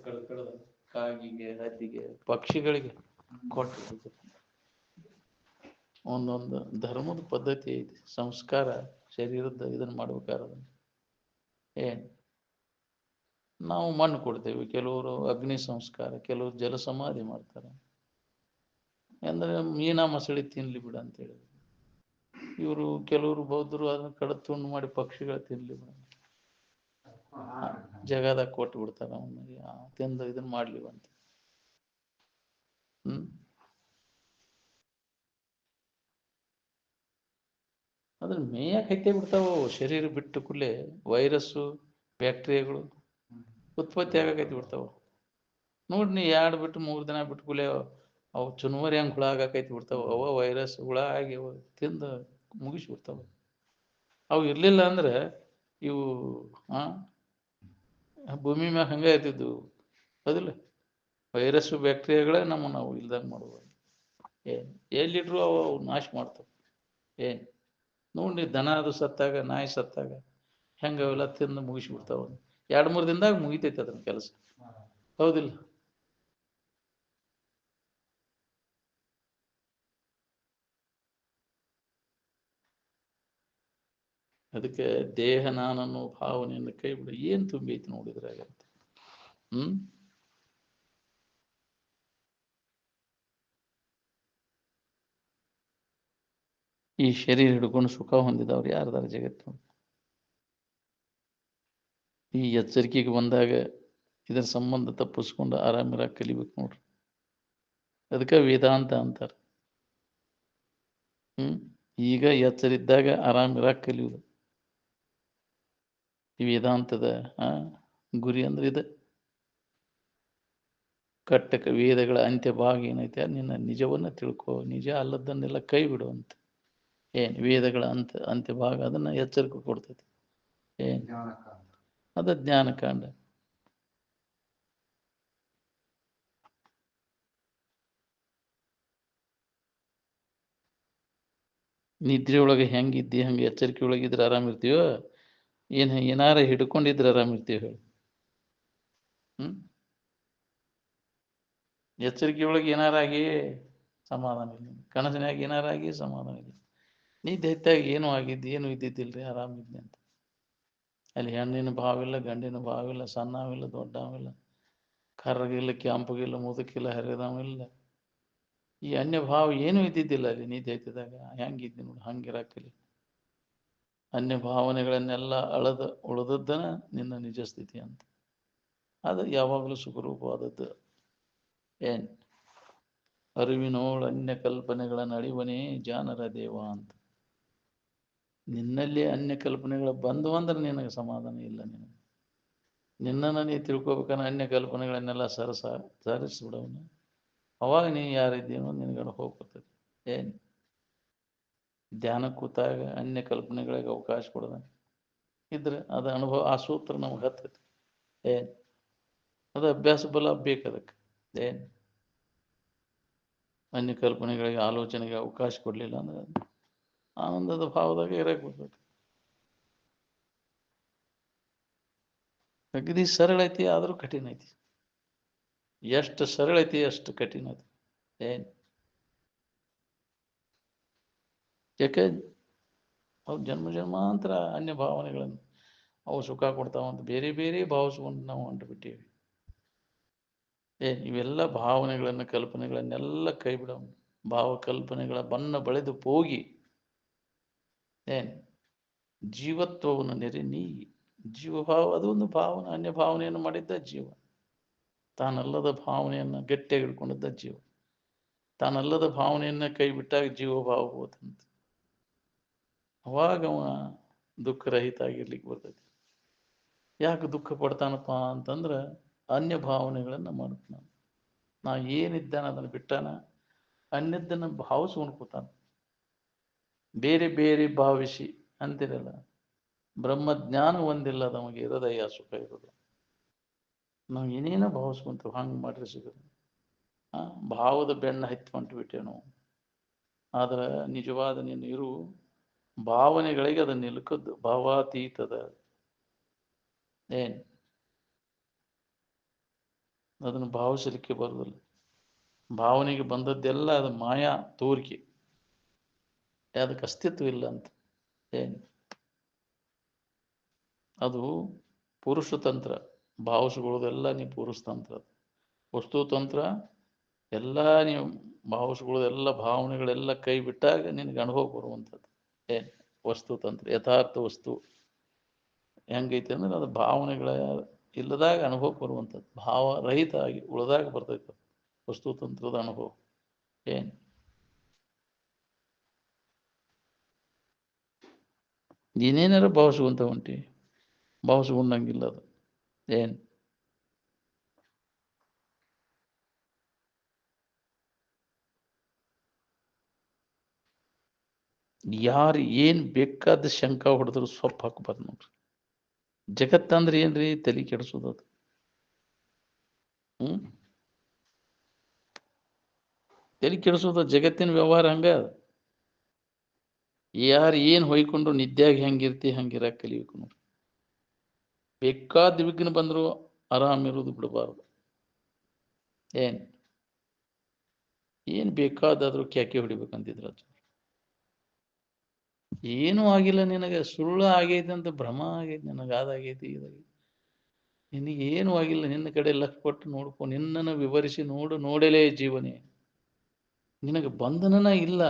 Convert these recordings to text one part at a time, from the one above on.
ಕಡ್ಕಡದ ಕಾಗಿಗೆ, ಹದ್ದಿಗೆ, ಪಕ್ಷಿಗಳಿಗೆ ಕೊಟ್ಟು ಒಂದೊಂದು ಧರ್ಮದ ಪದ್ಧತಿ ಐತಿ, ಸಂಸ್ಕಾರ ಶರೀರದ ಇದನ್ನ ಮಾಡ್ಬೇಕಾರ. ಏನ್ ನಾವು ಮಣ್ಣು ಕೊಡ್ತೇವೆ, ಕೆಲವರು ಅಗ್ನಿ ಸಂಸ್ಕಾರ, ಕೆಲವರು ಜಲ ಸಮಾಧಿ ಮಾಡ್ತಾರೆ. ಅಂದ್ರೆ ಮೀನಾ ಮಸಳಿ ತಿನ್ಲಿ ಬಿಡ ಅಂತೇಳಿ. ಇವರು ಕೆಲವರು ಬೌದ್ಧರು ಅದನ್ನ ಕಡದ್ ತುಂಡು ಮಾಡಿ ಪಕ್ಷಿಗಳು ತಿನ್ಲಿ ಬಿಡ, ಜಗದಾಗ ಕೊಟ್ಟು ಬಿಡ್ತಾರ ಅವನಿಗೆ ತಿಂದು ಇದನ್ನ ಮಾಡ್ಲಿವಂತ. ಅದ್ರ ಮೇಯಕ್ಕೆ ಹೈತೆ ಬಿಡ್ತಾವ. ಶರೀರ ಬಿಟ್ಟು ಕೂಡಲೇ ವೈರಸ್ಸು ಬ್ಯಾಕ್ಟೀರಿಯಾಗಳು ಉತ್ಪತ್ತಿ ಆಗಕೈತಿ ಬಿಡ್ತಾವ. ನೋಡಿ ನೀ 2 ಬಿಟ್ಟು 3 ದಿನ ಬಿಟ್ಟು ಕೂಡಲೇ ಅವು ಚುನುವರಿ ಹಂಗೆ ಹುಳ ಆಗಾಕೈತಿ ಬಿಡ್ತಾವ. ಅವ ವೈರಸ್ ಹುಳ ಆಗಿ ತಿಂದು ಮುಗಿಸ್ಬಿಡ್ತಾವ. ಅವು ಇರ್ಲಿಲ್ಲ ಅಂದ್ರೆ ಇವು ಭೂಮಿ ಮ್ಯಾಗ ಹಂಗೆ ಇರ್ತಿದ್ವು. ಹೌದಿಲ್ಲ, ವೈರಸ್ಸು ಬ್ಯಾಕ್ಟೀರಿಯಾಗಳೇ ನಾವು ಇಲ್ದಂಗೆ ಮಾಡ್ಬೋದು. ಎಲ್ಲಿಟ್ರು ಅವು ನಾಶ ಮಾಡ್ತಾವ. ನೋಡಿ ದನ ಅದು ಸತ್ತಾಗ, ನಾಯಿ ಸತ್ತಾಗ ಹೆಂಗೆ ಅವೆಲ್ಲ ತಿಂದು ಮುಗಿಸ್ಬಿಡ್ತಾವ. 2-3 ದಿನದಾಗ ಮುಗಿತೈತಿ ಅದನ್ನ ಕೆಲಸ. ಹೌದಿಲ್ಲ? ಅದಕ್ಕೆ ದೇಹ ನಾನನ್ನೋ ಭಾವನೆಯನ್ನು ಕೈ ಬಿಡು. ಏನ್ ತುಂಬೈತಿ ನೋಡಿದ್ರಾಗಂತ. ಈ ಶರೀರ ಹಿಡ್ಕೊಂಡು ಸುಖ ಹೊಂದಿದವ್ರು ಯಾರ್ದಾರ ಜಗತ್ತು? ಈ ಎಚ್ಚರಿಕೆಗೆ ಬಂದಾಗ ಇದರ ಸಂಬಂಧ ತಪ್ಪಿಸ್ಕೊಂಡು ಆರಾಮಿರಾಗ ಕಲಿಬೇಕು ನೋಡ್ರಿ. ಅದಕ್ಕೆ ವೇದಾಂತ ಅಂತಾರೆ. ಈಗ ಎಚ್ಚರಿದ್ದಾಗ ಆರಾಮಿರಾಗ ಕಲಿಯುವುದು ಈ ವೇದಾಂತದ ಗುರಿ. ಅಂದ್ರೆ ಇದು ಕಟ್ಟಕ ವೇದಗಳ ಅಂತ್ಯ ಭಾಗ ಏನೈತೆ, ನಿನ್ನ ನಿಜವನ್ನ ತಿಳ್ಕೊ, ನಿಜ ಅಲ್ಲದನ್ನೆಲ್ಲ ಕೈ ಬಿಡುವಂತ. ವೇದಗಳ ಅಂತ್ಯ ಭಾಗ ಅದನ್ನ ಎಚ್ಚರಿಕೆ ಕೊಡ್ತೈತಿ. ಅದ ಜ್ಞಾನಕಾಂಡ. ನಿದ್ರೆಯೊಳಗೆ ಹೆಂಗಿದ್ದಿ ಹಂಗೆ ಎಚ್ಚರಿಕೆ ಒಳಗಿದ್ರೆ ಆರಾಮಿರ್ತೀವೋ, ಏನಾರ ಹಿಡ್ಕೊಂಡಿದ್ರೆ ಆರಾಮಿರ್ತೀವಿ ಹೇಳಿ. ಎಚ್ಚರಿಕೆ ಒಳಗೆ ಏನಾರಾಗಿ ಸಮಾಧಾನ ಇಲ್ಲ, ಕನಸಿನಾಗ ಏನಾರಾಗಿ ಸಮಾಧಾನ ಇಲ್ಲ. ನಿದ್ದೆ ಎತ್ತಾಗ ಏನೂ ಆಗಿದ್ದು ಏನು ಇದ್ದಿದ್ದಿಲ್ರಿ, ಆರಾಮಿದ್ನಿ ಅಂತ. ಅಲ್ಲಿ ಹೆಣ್ಣಿನ ಭಾವಿಲ್ಲ, ಗಂಡಿನ ಭಾವಿಲ್ಲ, ಸಣ್ಣವಿಲ್ಲ ದೊಡ್ಡವಿಲ್ಲ, ಕರ್ರಗಿಲ್ಲ ಕೆಂಪಗಿಲ್ಲ, ಮುದುಕಿಲ್ಲ ಹರಿದವಿಲ್ಲ. ಈ ಅನ್ಯ ಭಾವ ಏನೂ ಇದ್ದಿದ್ದಿಲ್ಲ ಅಲ್ಲಿ ನಿದ್ದೆ ಎತ್ತಿದಾಗ. ಹೆಂಗಿದ್ದಿ ನೋಡಿ ಹಂಗಿರಾಕಲಿ. ಅನ್ಯ ಭಾವನೆಗಳನ್ನೆಲ್ಲ ಉಳಿದದ್ದನ ನಿನ್ನ ನಿಜ ಸ್ಥಿತಿ ಅಂತ. ಅದು ಯಾವಾಗಲೂ ಸುಖರೂಪವಾದದ್ದು. ಅರಿವಿನೋಳು ಅನ್ಯ ಕಲ್ಪನೆಗಳ ನಡಿವನೇ ಜಾನರ ದೇವ ಅಂತ. ನಿನ್ನಲ್ಲಿ ಅನ್ಯ ಕಲ್ಪನೆಗಳು ಬಂದು ಅಂದ್ರೆ ನಿನಗೆ ಸಮಾಧಾನ ಇಲ್ಲ. ನಿನ್ನನ್ನು ನೀ ತಿಳ್ಕೊಬೇಕನ್ನ ಅನ್ಯ ಕಲ್ಪನೆಗಳನ್ನೆಲ್ಲ ಸರಿಸ್ಬಿಡವನು. ಅವಾಗ ನೀ ಯಾರಿದ್ದೀನೋ ನಿನಗಡೆ ಹೋಗ್ಬರ್ತದೆ. ಧ್ಯಾನ ಕೂತಾಗ ಅನ್ಯ ಕಲ್ಪನೆಗಳಿಗೆ ಅವಕಾಶ ಕೊಡದ ಇದ್ರೆ ಅದು ಅನುಭವ, ಆ ಸೂತ್ರ ನಮ್ಗೆ ಹತ್ತೈತಿ. ಅದು ಅಭ್ಯಾಸ ಬಲ ಬೇಕದಕ್ಕೆ. ಅನ್ಯ ಕಲ್ಪನೆಗಳಿಗೆ ಆಲೋಚನೆಗೆ ಅವಕಾಶ ಕೊಡ್ಲಿಲ್ಲ ಅಂದ್ರೆ ಆನಂದದ ಭಾವದಾಗ ಇರಕ್ಕೆ ಬರ್ತೈತಿ. ಅಗದಿ ಸರಳ ಐತಿ, ಆದ್ರೂ ಕಠಿಣ ಐತಿ. ಎಷ್ಟು ಸರಳ ಐತಿ ಅಷ್ಟು ಕಠಿಣ ಐತಿ. ಯಾಕೆ ಅವು ಜನ್ಮಾಂತರ ಅನ್ಯ ಭಾವನೆಗಳನ್ನು ಅವು ಸುಖ ಕೊಡ್ತಾವಂತ ಬೇರೆ ಬೇರೆ ಭಾವಿಸ್ಕೊಂಡು ನಾವು ಹೊಂಟುಬಿಟ್ಟೇವಿ. ಇವೆಲ್ಲ ಭಾವನೆಗಳನ್ನು ಕಲ್ಪನೆಗಳನ್ನೆಲ್ಲ ಕೈ ಬಿಡೋಣ. ಭಾವಕಲ್ಪನೆಗಳ ಬಣ್ಣ ಬಳೆದು ಹೋಗಿ ಜೀವತ್ವವನ್ನು ನೆರೆ ನೀ ಜೀವಭಾವ, ಅದೊಂದು ಭಾವನೆ. ಅನ್ಯ ಭಾವನೆಯನ್ನು ಮಾಡಿದ್ದ ಜೀವ. ತಾನಲ್ಲದ ಭಾವನೆಯನ್ನು ಗಟ್ಟಿಯಾಗಿ ಹಿಡ್ಕೊಂಡಿದ್ದ ಜೀವ. ತಾನಲ್ಲದ ಭಾವನೆಯನ್ನ ಕೈ ಬಿಟ್ಟಾಗ ಜೀವಭಾವ ಹೋದಂತ. ಅವಾಗ ಅವ ದುಃಖರಹಿತ ಆಗಿರ್ಲಿಕ್ಕೆ ಬರ್ತೈತಿ. ಯಾಕೆ ದುಃಖ ಪಡ್ತಾನಪ್ಪ ಅಂತಂದ್ರೆ ಅನ್ಯ ಭಾವನೆಗಳನ್ನ ಮಾಡ್ತಾನ. ನಾ ಏನಿದ್ದಾನ ಅದನ್ನು ಬಿಟ್ಟಾನ, ಅನ್ಯದ್ದನ್ನು ಭಾವಿಸ್ಕೊಂಡು ಕೂತಾನ. ಬೇರೆ ಬೇರೆ ಭಾವಿಸಿ ಅಂತಿರಲ್ಲ. ಬ್ರಹ್ಮಜ್ಞಾನ ಒಂದಿಲ್ಲ ನಮಗೆ ಇರೋದಯ್ಯ ಸುಖ ಇರೋದು. ನಾವು ಏನೇನೋ ಭಾವಿಸ್ಕೊಂತೀವಿ, ಹಂಗೆ ಮಾಡ್ರಿ ಸಿಗೋದು. ಭಾವದ ಬೆನ್ನ ಹತ್ಕೊಂತು ಬಿಟ್ಟೇವು ನಾವು. ಆದ್ರೆ ನಿಜವಾದ ನೀನು ಇರು ಭಾವನೆಗಳಿಗೆ ಅದನ್ನ ನಿಲ್ಕದ್ದು. ಭಾವಾತೀತದ ಅದನ್ನು ಭಾವಿಸಲಿಕ್ಕೆ ಬರೋದಿಲ್ಲ. ಭಾವನೆಗೆ ಬಂದದ್ದೆಲ್ಲ ಅದು ಮಾಯಾ ತೋರಿಕೆ, ಅದಕ್ಕೆ ಅಸ್ತಿತ್ವ ಇಲ್ಲ ಅಂತ. ಏನು ಅದು ಪುರುಷತಂತ್ರ, ಭಾವಿಸ್ಕೊಳ್ಳೋದೆಲ್ಲ ನೀವು ಪುರುಷತಂತ್ರ. ವಸ್ತುತಂತ್ರ ಎಲ್ಲ ನೀವು ಭಾವಿಸ್ಕೊಳ್ಳೋದೆಲ್ಲ ಭಾವನೆಗಳೆಲ್ಲ ಕೈ ಬಿಟ್ಟಾಗ ನಿನಗೆ ಅನುಭವ ಬರುವಂಥದ್ದು. ಏನು ವಸ್ತುತಂತ್ರ, ಯಥಾರ್ಥ ವಸ್ತು ಹೆಂಗೈತೆ ಅಂದ್ರೆ ಅದು ಭಾವನೆಗಳ ಇಲ್ಲದಾಗ ಅನುಭವ ಬರುವಂಥದ್ದು. ಭಾವರಹಿತ ಆಗಿ ಉಳಿದಾಗ ಬರ್ತೈತೆ ವಸ್ತುತಂತ್ರದ ಅನುಭವ. ಏನು ನೀನೇನಾರ ಭಾವಿಸುವಂತ ಹೊಂಟಿ, ಭಾವಿಸ್ಕೊಂಡಂಗಿಲ್ಲ ಅದು. ಏನು ಯಾರು ಏನು ಬೇಕಾದ ಶಂಕ ಹೊಡೆದ್ರು ಸೊಪ್ಪು ಹಾಕ್ಬಾರ್ದು ನೋಡ್ರಿ. ಜಗತ್ತಂದ್ರೆ ಏನ್ರಿ? ತಲೆ ಕೆಡಿಸೋದು. ಹ್ಮ್ ತಲೆ ಕೆಡಿಸೋದು ಜಗತ್ತಿನ ವ್ಯವಹಾರ ಹಂಗ. ಯಾರು ಏನು ಹೊಯ್ಕೊಂಡು ನಿದ್ಯಾಗ ಹೆಂಗಿರ್ತಿ ಹಂಗಿರಾಕ ಕಲಿಬೇಕು ನೋಡ್ರಿ. ಬೇಕಾದ ವಿಘ್ನ ಬಂದ್ರು ಆರಾಮಿರೋದು ಬಿಡಬಾರ್ದು. ಏನು ಏನು ಬೇಕಾದಾದ್ರೂ ಕ್ಯಾಕೆ ಹೊಡಿಬೇಕಂತಿದ್ರ. ಏನೂ ಆಗಿಲ್ಲ ನಿನಗೆ, ಸುಳ್ಳು ಆಗೈತೆ ಅಂತ ಭ್ರಮ ಆಗೈತಿ ನಿನಗೆ, ಅದಾಗೈತಿ ಇದಾಗೈತಿ. ನಿನಗೆ ಏನೂ ಆಗಿಲ್ಲ. ನಿನ್ನ ಕಡೆ ಲಕ್ಷ ಕೊಟ್ಟು ನೋಡ್ಕೊ, ನಿನ್ನನ್ನು ವಿವರಿಸಿ ನೋಡು, ನೋಡಲೇ ಜೀವನೇ. ನಿನಗೆ ಬಂಧನನ ಇಲ್ಲ,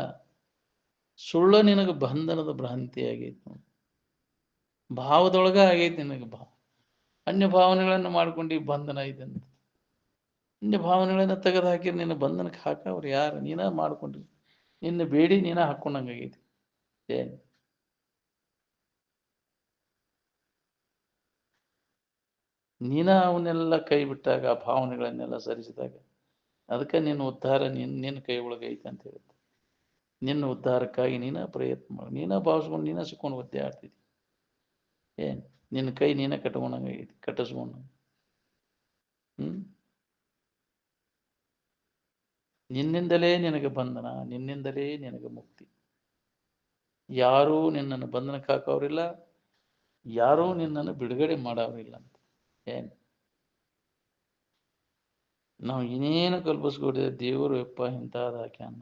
ಸುಳ್ಳು ನಿನಗೆ ಬಂಧನದ ಭ್ರಾಂತಿ ಆಗೈತಿ ನೋಡಿ. ಭಾವದೊಳಗ ಆಗೈತಿ ನಿನಗೆ. ಅನ್ಯ ಭಾವನೆಗಳನ್ನು ಮಾಡ್ಕೊಂಡು ಈ ಬಂಧನ ಇದೆ ಅಂತ. ಅನ್ಯ ಭಾವನೆಗಳನ್ನ ತೆಗೆದು ಹಾಕಿರಿ, ನಿನ್ನ ಬಂಧನಕ್ಕೆ ಹಾಕವ್ರು ಯಾರು? ನೀನ ಮಾಡ್ಕೊಂಡ್ರಿ, ನಿನ್ನ ಬೇಡಿ ನೀನ ಹಾಕೊಂಡಂಗಾಗೈತಿ. ಏನು ನೀನ ಅವನ್ನೆಲ್ಲ ಕೈ ಬಿಟ್ಟಾಗ, ಆ ಭಾವನೆಗಳನ್ನೆಲ್ಲ ಸರಿಸಿದಾಗ, ಅದಕ್ಕೆ ನಿನ್ನ ಉದ್ಧಾರ ನಿನ್ನ ಕೈ ಒಳಗೈತೆ ಅಂತ ಹೇಳುತ್ತೆ. ನಿನ್ನ ಉದ್ಧಾರಕ್ಕಾಗಿ ನೀನ ಪ್ರಯತ್ನ ಮಾಡಿ, ನೀನ ಭಾವಿಸ್ಕೊಂಡು ನೀನ ಸಿಕ್ಕೊಂಡು ಒದ್ದೆ ಆಡ್ತಿದ್ದಿ. ಏನು ನಿನ್ನ ಕೈ ನೀನ ಕಟ್ಕೊಂಡಂಗಾಗೈತಿ, ಕಟ್ಟಿಸ್ಕೊಂಡು. ನಿನ್ನಿಂದಲೇ ನಿನಗೆ ಬಂಧನ, ನಿನ್ನಿಂದಲೇ ನಿನಗೆ ಮುಕ್ತಿ. ಯಾರೂ ನಿನ್ನನ್ನು ಬಂಧನಕ್ಕೆ ಹಾಕೋರಿಲ್ಲ, ಯಾರೂ ನಿನ್ನನ್ನು ಬಿಡುಗಡೆ ಮಾಡೋರಿಲ್ಲ ಅಂತ. ಏನು ನಾವು ಇನ್ನೇನು ಕಲ್ಪಿಸ್ಕೊಡಿದ್ರೆ ದೇವರು ಯಪ್ಪ ಇಂಥದ್ದು ಹಾಕ್ಯಾನ,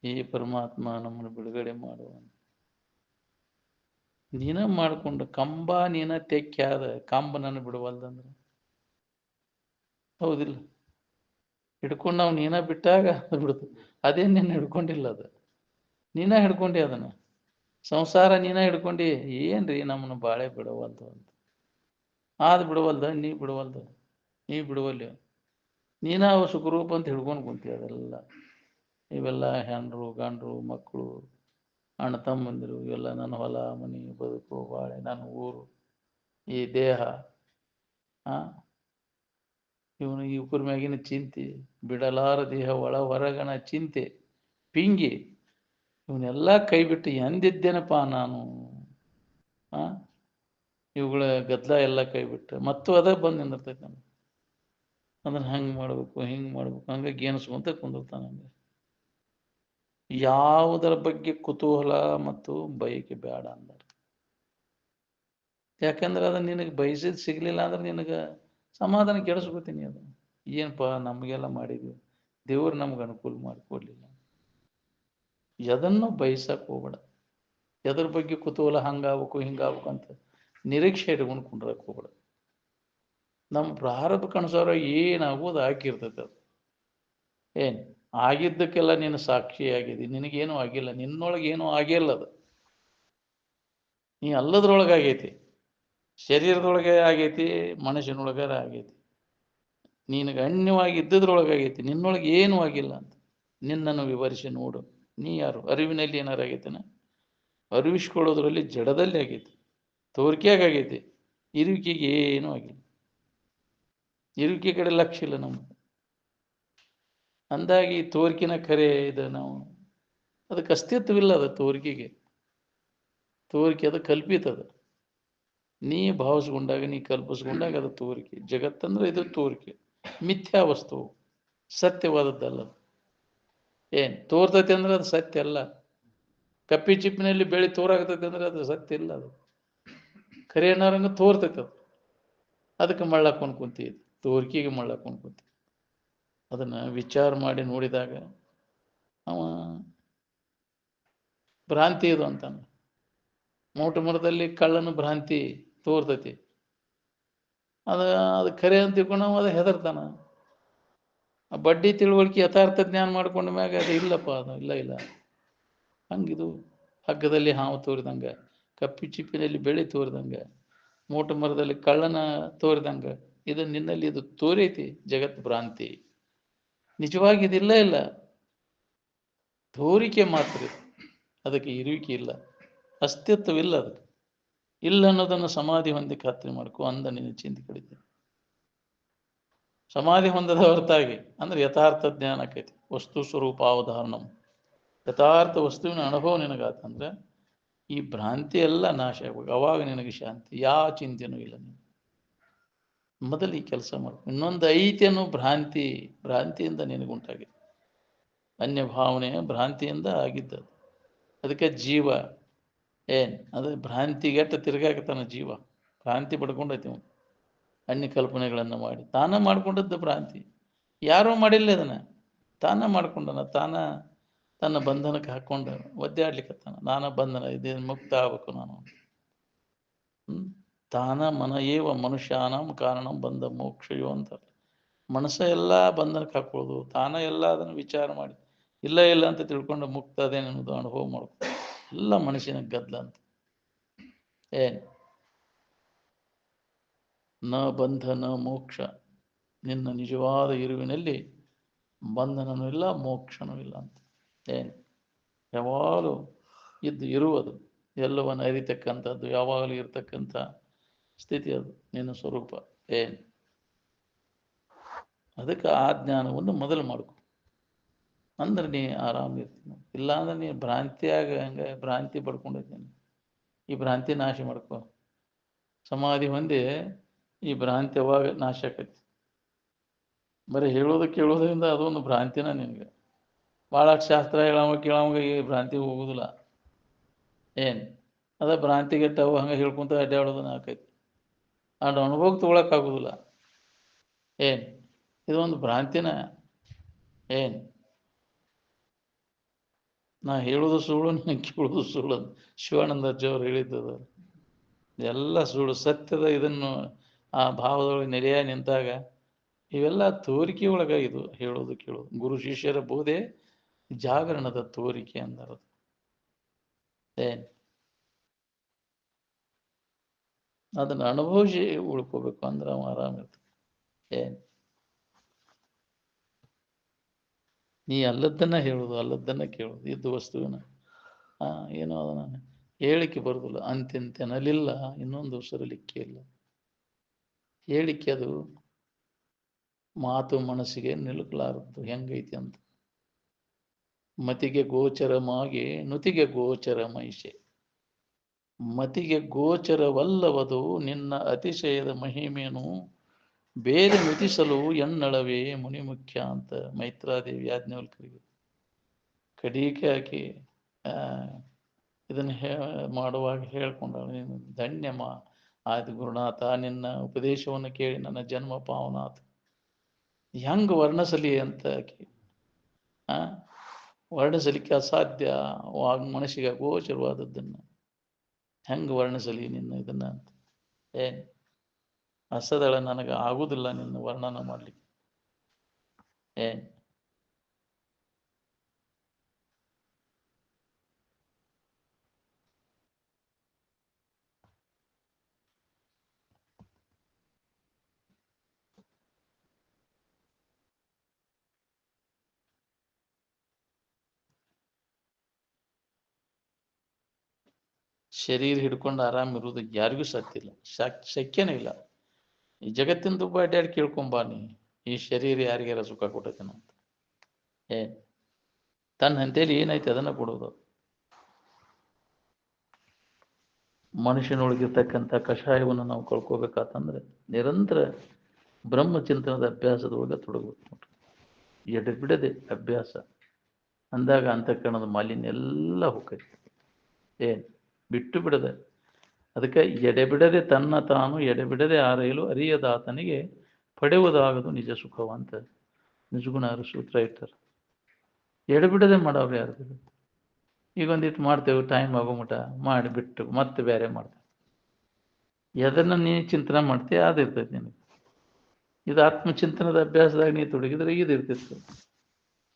ಈ ಪರಮಾತ್ಮ ನಮ್ಮನ್ನು ಬಿಡುಗಡೆ ಮಾಡುವ. ನೀನ ಮಾಡ್ಕೊಂಡು ಕಂಬ ನೀನ ತೆಕ್ಕ್ಯಾದ, ಕಂಬ ನನ್ನ ಬಿಡುವಲ್ದಂದ್ರೆ ಹೌದಿಲ್ಲ? ಹಿಡ್ಕೊಂಡು ನಾವು ನೀನ ಬಿಟ್ಟಾಗ ಅದು ಬಿಡ್ತು. ಅದೇನು ನಿನ್ನ ಹಿಡ್ಕೊಂಡಿಲ್ಲ, ಅದು ನೀನ ಹಿಡ್ಕೊಂಡಿ. ಅದನ್ನ ಸಂಸಾರ ನೀನ ಹಿಡ್ಕೊಂಡು. ಏನ್ರಿ ನಮ್ಮನ್ನು ಬಾಳೆ ಬಿಡವಲ್ದು ಅಂತ. ಆದ್ ಬಿಡವಲ್ದ, ನೀ ಬಿಡವಲ್ದ, ನೀ ಬಿಡುವಲ್ಲಿ. ನೀನ ಸುಖರೂಪ ಅಂತ ಹಿಡ್ಕೊಂಡು ಕುಂತಿ. ಅದೆಲ್ಲ ಇವೆಲ್ಲ ಹೆಣ್ರು ಗಂಡ್ರು ಮಕ್ಕಳು ಅಣ್ಣ ತಮ್ಮಂದಿರು ಇವೆಲ್ಲ ನನ್ನ ಹೊಲ ಮನಿ ಬದುಕು ಬಾಳೆ ನನ್ನ ಊರು ಈ ದೇಹ, ಇವನು ಇವ್ರ ಮ್ಯಾಗಿನ ಚಿಂತೆ, ಬಿಡಲಾರ ದೇಹ ಒಳ ಹೊರಗಣ ಚಿಂತೆ ಪಿಂಗಿ, ಇವನ್ನೆಲ್ಲ ಕೈ ಬಿಟ್ಟು ಎಂದಿದ್ದೇನಪ್ಪ ನಾನು. ಇವುಗಳ ಗದ್ದಲ ಎಲ್ಲ ಕೈ ಬಿಟ್ಟು ಮತ್ತು ಅದ ಬಂದು ನಿಂದಿರ್ತೈತೆ ನಮ್ಗೆ. ಅದನ್ನ ಹಂಗೆ ಮಾಡ್ಬೇಕು ಹಿಂಗೆ ಮಾಡ್ಬೇಕು ಹಂಗೆ ಗೇಣಿಸ್ಕೊಂತ ಕುಂದಿರ್ತಾನೆ. ಹಂಗೆ ಯಾವುದರ ಬಗ್ಗೆ ಕುತೂಹಲ ಮತ್ತು ಬಯಕೆ ಬೇಡ ಅಂದರು. ಯಾಕಂದ್ರೆ ಅದನ್ನ ನಿನಗೆ ಬಯಸಿದ್ ಸಿಗ್ಲಿಲ್ಲ ಅಂದ್ರೆ ನಿನಗೆ ಸಮಾಧಾನ ಕೆಡಿಸ್ಕೊತೀನಿ. ಅದು ಏನಪ್ಪ ನಮಗೆಲ್ಲ ಮಾಡಿದ್ವಿ, ದೇವ್ರು ನಮ್ಗೆ ಅನುಕೂಲ ಮಾಡಿಕೊಡ್ಲಿಲ್ಲ. ಎದನ್ನು ಬಯಸಕ್ಕೆ ಹೋಗ್ಬೇಡ. ಎದ್ರ ಬಗ್ಗೆ ಕುತೂಹಲ ಹಂಗಾಗ್ಬೇಕು ಹಿಂಗಾಗ್ಬೇಕು ಅಂತ ನಿರೀಕ್ಷೆ ಇಟ್ಕೊಂಡು ಕುಂಡ್ರಕ್ಕೆ ಹೋಗ್ಬೇಡ. ನಮ್ಮ ಪ್ರಾರಬ್ಧ ಕನಸಾರ ಏನಾಗೋದು ಹಾಕಿರ್ತೈತೆ. ಅದು ಏನು ಆಗಿದ್ದಕ್ಕೆಲ್ಲ ನೀನು ಸಾಕ್ಷಿಯಾಗಿದ್ದಿ, ನಿನಗೇನು ಆಗಿಲ್ಲ, ನಿನ್ನೊಳಗೆ ಏನೂ ಆಗಿಲ್ಲ. ಅದು ನೀ ಅಲ್ಲದ್ರೊಳಗಾಗೈತಿ, ಶರೀರದೊಳಗೆ ಆಗೈತಿ, ಮನುಷ್ಯನೊಳಗಾರ ಆಗೈತಿ. ನಿನಗೆ ಅನ್ಯವಾಗಿ ಇದ್ದದ್ರೊಳಗಾಗೈತಿ, ನಿನ್ನೊಳಗೆ ಏನೂ ಆಗಿಲ್ಲ ಅಂತ ನಿನ್ನನ್ನು ವಿವರಿಸಿ ನೋಡು. ನೀ ಯಾರು? ಅರಿವಿನಲ್ಲಿ ಏನಾರು ಆಗೈತೆನ? ಅರಿವಿಸ್ಕೊಳ್ಳೋದ್ರಲ್ಲಿ ಜಡದಲ್ಲಿ ಆಗೈತಿ, ತೋರಿಕೆಯಾಗ ಆಗೈತಿ. ಇರುವಿಕೆಗೆ ಏನೂ ಆಗಿಲ್ಲ. ಇರುವಿಕೆ ಕಡೆ ಲಕ್ಷ್ಯ ಇಲ್ಲ ನಮ್ಗೆ. ಅಂದಾಗಿ ತೋರಿಕೆನ ಖರೆ ಇದೆ. ನಾವು ಅದಕ್ಕೆ ಅಸ್ತಿತ್ವವಿಲ್ಲ. ಅದು ತೋರಿಕೆಗೆ ತೋರಿಕೆ ಅದು ಕಲ್ಪಿತ. ಅದು ನೀ ಭಾವಿಸ್ಕೊಂಡಾಗ ನೀ ಕಲ್ಪಿಸ್ಕೊಂಡಾಗ ಅದು ತೋರಿಕೆ. ಜಗತ್ತಂದ್ರೆ ಇದು ತೋರಿಕೆ, ಮಿಥ್ಯಾ ವಸ್ತು, ಸತ್ಯವಾದದ್ದಲ್ಲ. ಏನು ತೋರ್ತೈತೆ ಅಂದ್ರೆ ಅದು ಸತ್ಯ ಅಲ್ಲ. ಕಪ್ಪಿ ಚಿಪ್ಪಿನಲ್ಲಿ ಬೆಳೆ ತೋರಾಗ್ತೈತೆ ಅಂದ್ರೆ ಅದು ಸತ್ಯ ಇಲ್ಲ. ಅದು ಖರೆ ಏನಾರಂಗ ತೋರ್ತೈತೆ. ಅದು ಅದಕ್ಕೆ ಮಳ್ಳಾಕೊಂಡು ಕುಂತಿದ್ದು. ತೋರಿಕೆಗೆ ಮಾಡ್ಲಾಕೊಂಡು ಕೂತಿ. ಅದನ್ನು ವಿಚಾರ ಮಾಡಿ ನೋಡಿದಾಗ ಅವ ಭ್ರಾಂತಿ ಇದು ಅಂತಾನೆ. ಮೋಟ ಮರದಲ್ಲಿ ಕಳ್ಳನ ಭ್ರಾಂತಿ ತೋರ್ತೈತಿ, ಅದು ಖರೆ ಅಂತ ತಿಳ್ಕೊಂಡು ಅದು ಹೆದರ್ತಾನ. ಆ ಬಡ್ಡಿ ತಿಳುವಳಿಕೆ ಯಥಾರ್ಥ ಜ್ಞಾನ ಮಾಡ್ಕೊಂಡ ಮ್ಯಾಗ ಅದು ಇಲ್ಲಪ್ಪ, ಅದು ಇಲ್ಲ ಹಂಗಿದು. ಹಗ್ಗದಲ್ಲಿ ಹಾವು ತೋರಿದಂಗೆ, ಕಪ್ಪಿ ಚಿಪ್ಪಿನಲ್ಲಿ ಬೆಳೆ ತೋರಿದಂಗೆ, ಮೋಟ ಮರದಲ್ಲಿ ಕಳ್ಳನ ತೋರಿದಂಗೆ, ಇದು ನಿನ್ನಲ್ಲಿ ಇದು ತೋರೈತಿ. ಜಗತ್ ಭ್ರಾಂತಿ, ನಿಜವಾಗಿ ಇದಿಲ್ಲ. ಇಲ್ಲ, ತೋರಿಕೆ ಮಾತ್ರ, ಅದಕ್ಕೆ ಇರುವಿಕೆ ಇಲ್ಲ, ಅಸ್ತಿತ್ವವಿಲ್ಲ. ಅದಕ್ಕೆ ಇಲ್ಲ ಅನ್ನೋದನ್ನು ಸಮಾಧಿ ಹೊಂದಿ ಖಾತ್ರಿ ಮಾಡ್ಕೊ, ಅಂದ ನಿನ್ನ ಚಿಂತೆ ಕಡಿತೆ. ಸಮಾಧಿ ಹೊಂದದ ಹೊರತಾಗಿ ಅಂದ್ರೆ ಯಥಾರ್ಥ ಜ್ಞಾನ ಆಕೈತಿ. ವಸ್ತು ಸ್ವರೂಪ ಅವಧಾರಣಂ, ಯಥಾರ್ಥ ವಸ್ತುವಿನ ಅನುಭವ ನಿನಗಾತಂದ್ರೆ ಈ ಭ್ರಾಂತಿ ಎಲ್ಲ ನಾಶ ಆಗ್ಬೇಕು. ಅವಾಗ ನಿನಗೆ ಶಾಂತಿ, ಯಾವ ಚಿಂತೆನೂ ಇಲ್ಲ. ನೀನು ಮೊದಲು ಈ ಕೆಲಸ ಮಾಡ್ಬೇಕು. ಇನ್ನೊಂದು ಐತಿ ಅನ್ನೋ ಭ್ರಾಂತಿಯಿಂದ ನಿನಗುಂಟಾಗಿದೆ. ಅನ್ಯ ಭಾವನೆ ಭ್ರಾಂತಿಯಿಂದ ಆಗಿದ್ದದು. ಅದಕ್ಕೆ ಜೀವ ಅದು ಭ್ರಾಂತಿಗೆಟ್ಟ ತಿರುಗಾಕತಾನ ಜೀವ. ಭ್ರಾಂತಿ ಪಡ್ಕೊಂಡೈತಿ ಅವನು, ಅನ್ಯ ಕಲ್ಪನೆಗಳನ್ನು ಮಾಡಿ. ತಾನ ಮಾಡ್ಕೊಂಡದ್ದು ಭ್ರಾಂತಿ, ಯಾರೂ ಮಾಡಿಲ್ಲ ಅದನ್ನ. ತಾನ ಮಾಡ್ಕೊಂಡನ, ತನ್ನ ಬಂಧನಕ್ಕೆ ಹಾಕ್ಕೊಂಡ ಒದ್ದಾಡ್ಲಿಕ್ಕತ್ತಾನ. ನಾನ ಬಂಧನ, ಇದೇನು ಮುಕ್ತ ಆಗ್ಬೇಕು ನಾನು. ತಾನ ಮನ ಏವ ಮನುಷ್ಯಾನಂ ಕಾರಣಂ ಬಂಧ ಮೋಕ್ಷಯೋ ಅಂತಾರೆ. ಮನಸ್ಸ ಎಲ್ಲ ಬಂಧನಕ್ಕೆ ಹಾಕೊಳ್ಳೋದು, ತಾನ ಎಲ್ಲ ಅದನ್ನು ವಿಚಾರ ಮಾಡಿ ಇಲ್ಲ ಅಂತ ತಿಳ್ಕೊಂಡು ಮುಕ್ತ ಅದೇನನ್ನೋದು ಅನುಭವ ಮಾಡ್ಕೊ. ಎಲ್ಲ ಮನಸ್ಸಿನ ಗದ್ದಲ ಅಂತ. ನ ಬಂಧ ನ ಮೋಕ್ಷ, ನಿನ್ನ ನಿಜವಾದ ಇರುವಿನಲ್ಲಿ ಬಂಧನನೂ ಇಲ್ಲ, ಮೋಕ್ಷನೂ ಇಲ್ಲ ಅಂತ. ಯಾವಾಗಲೂ ಇರುವುದು, ಎಲ್ಲವನ್ನು ಅರಿತಕ್ಕಂಥದ್ದು, ಯಾವಾಗಲೂ ಇರ್ತಕ್ಕಂಥ ಸ್ಥಿತಿ ಅದು ನಿನ್ನ ಸ್ವರೂಪ. ಅದಕ್ಕೆ ಆ ಜ್ಞಾನವನ್ನು ಮೊದಲು ಮಾಡ್ಕೊ, ಅಂದ್ರೆ ನೀ ಆರಾಮಿರ್ತೀನಿ. ಇಲ್ಲಾಂದ್ರೆ ನೀ ಭ್ರಾಂತಿ ಪಡ್ಕೊಂಡಿದ್ದೀನಿ. ಈ ಭ್ರಾಂತಿ ನಾಶ ಮಾಡ್ಕೊ. ಸಮಾಧಿ ಹೊಂದಿ ಈ ಭ್ರಾಂತಿ ಯಾವಾಗ ನಾಶ ಆಕೈತಿ. ಬರೀ ಹೇಳೋದು ಕೇಳೋದ್ರಿಂದ ಅದೊಂದು ಭ್ರಾಂತಿನ ನಿನಗೆ. ಭಾಳ ಶಾಸ್ತ್ರ ಕೇಳೋವಾಗ ಈ ಭ್ರಾಂತಿ ಹೋಗುದಿಲ್ಲ. ಅದ ಭ್ರಾಂತಿಗೆಟ್ಟವು ಹಂಗೆ ಹೇಳ್ಕೊಂತ ಅಡ್ಡಾಡೋದನ್ನ ಆಕೈತಿ. ಆ ಅನುಭವ ತೊಗೊಳಕ್ಕಾಗೋದಿಲ್ಲ. ಇದೊಂದು ಭ್ರಾಂತಿನ. ನಾ ಹೇಳೋದು ಸುಳ್ಳು, ನಾನು ಕೇಳೋದು ಸುಳ್ಳು ಅಂತ ಶಿವಾನಂದಾಚಾರ್ಯ ಅವ್ರು ಹೇಳಿದ್ದದು. ಎಲ್ಲ ಸುಳ್ಳು. ಸತ್ಯದ ಇದನ್ನು ಆ ಭಾವದೊಳಗೆ ನೆರೆಯ ನಿಂತಾಗ ಇವೆಲ್ಲ ತೋರಿಕೆ ಒಳಗ ಇದು ಹೇಳೋದು ಕೇಳೋದು. ಗುರು ಶಿಷ್ಯರ ಬೋಧೆ ಜಾಗರಣದ ತೋರಿಕೆ ಅಂದರು. ಅದನ್ನು ಅನುಭವಿಸಿ ಉಳ್ಕೋಬೇಕು ಅಂದ್ರೆ ಅವ ಆರಾಮಿರ್ತಾನೆ. ನೀ ಅಲ್ಲದ್ದನ್ನ ಹೇಳೋದು, ಅಲ್ಲದ್ದನ್ನ ಕೇಳೋದು. ಇದ್ದು ವಸ್ತುವಿನ ಏನೋ ಅದನ್ನ ಹೇಳಿಕೆ ಬರುದಿಲ್ಲ. ಅಂತೆನಲಿಲ್ಲ, ಇನ್ನೊಂದು ಸರಲಿಕ್ಕೆ ಇಲ್ಲ. ಹೇಳಿಕೆ ಅದು ಮಾತು ಮನಸ್ಸಿಗೆ ನಿಲುಕಲಾರದ್ದು ಹೆಂಗೈತಿ ಅಂತ. ಮತಿಗೆ ಗೋಚರಮಾಗಿ ನುತಿಗೆ ಗೋಚರ ಮಹಿಷೆ. ಮತಿಗೆ ಗೋಚರವಲ್ಲವದು ನಿನ್ನ ಅತಿಶಯದ ಮಹಿಮೆಯನ್ನು ಬೇರೆ ನುತಿಸಲು ಎನ್ನಳವೇ ಮುನಿ ಮುಖ್ಯ ಅಂತ ಮೈತ್ರಾದೇವಿ ಯಾಜ್ಞವಲ್ಕರಿಗೆ ಕಡೀಕೆ ಹಾಕಿ ಇದನ್ನು ಮಾಡುವಾಗ ಹೇಳ್ಕೊಂಡಾಳು. ನೀನು ಧನ್ಯಮ್ಮ ಆಯ್ತು ಗುರುನಾಥ, ನಿನ್ನ ಉಪದೇಶವನ್ನು ಕೇಳಿ ನನ್ನ ಜನ್ಮ ಪಾವನಾಥ. ಹೆಂಗೆ ವರ್ಣಿಸಲಿ ಅಂತ ವರ್ಣಿಸಲಿಕ್ಕೆ ಅಸಾಧ್ಯ. ಮನಸ್ಸಿಗೆ ಅಗೋಚರವಾದದ್ದನ್ನು ಹೆಂಗೆ ವರ್ಣಿಸಲಿ ನಿನ್ನ ಇದನ್ನ ಅಂತ. ಅಸದಳ ನನಗೆ ಆಗುವುದಿಲ್ಲ ನಿನ್ನ ವರ್ಣನ ಮಾಡಲಿಕ್ಕೆ. ಶರೀರ ಹಿಡ್ಕೊಂಡು ಆರಾಮಿರುವುದು ಯಾರಿಗೂ ಸತ್ತಿಲ್ಲ, ಶಕ್ಯನೇ ಇಲ್ಲ. ಈ ಜಗತ್ತಿನ ತುಂಬ ಅಡ್ಡಾಡಿ ಕೇಳ್ಕೊಂಬಾ ನೀ, ಈ ಶರೀರ ಯಾರಿಗಾರ ಸುಖ ಕೊಟ್ಟತೇನ ಅಂತ. ತನ್ನ ಹಂತೇಲಿ ಏನೈತೆ ಅದನ್ನ ಕೊಡೋದು. ಮನುಷ್ಯನೊಳಗಿರ್ತಕ್ಕಂಥ ಕಷಾಯವನ್ನು ನಾವು ಕಳ್ಕೋಬೇಕಾತಂದ್ರೆ ನಿರಂತರ ಬ್ರಹ್ಮಚಿಂತನದ ಅಭ್ಯಾಸದೊಳಗೆ ತೊಡಗಬೇಕು. ಎಡೆಬಿಡದೆ ಅಭ್ಯಾಸ ಅಂದಾಗ ಅಂತಃಕರಣದ ಮಾಲಿನ್ಯ ಎಲ್ಲ ಹೋಗ್ತೈತಿ. ಬಿಟ್ಟು ಬಿಡದೆ. ಅದಕ್ಕೆ ಎಡೆಬಿಡದೆ ತನ್ನ ತಾನು ಎಡೆಬಿಡದೆ ಆರೈಲು ಅರಿಯದಾತನಿಗೆ ಪಡೆಯುವುದಾಗದು ನಿಜ ಸುಖವಂತ ನಿಜಗುಣರು ಸೂತ್ರ ಇಟ್ಟಾರೆ. ಎಡಬಿಡದೆ ಮಾಡೋರು ಯಾರು? ಈಗ ಒಂದಿಟ್ಟು ಮಾಡ್ತೇವೆ, ಟೈಮ್ ಆಗೋ ಮಟ ಮಾಡಿ ಬಿಟ್ಟು ಮತ್ತೆ ಬೇರೆ ಮಾಡ್ತೇವೆ. ಎದನ್ನ ನೀ ಚಿಂತನೆ ಮಾಡ್ತೀಯ ಅದಿರ್ತೈತಿ ನಿನಗೆ. ಇದು ಆತ್ಮಚಿಂತನದ ಅಭ್ಯಾಸದಾಗ ನೀ ತೊಡಗಿದ್ರೆ ಇದು ಇರ್ತಿತ್ತು.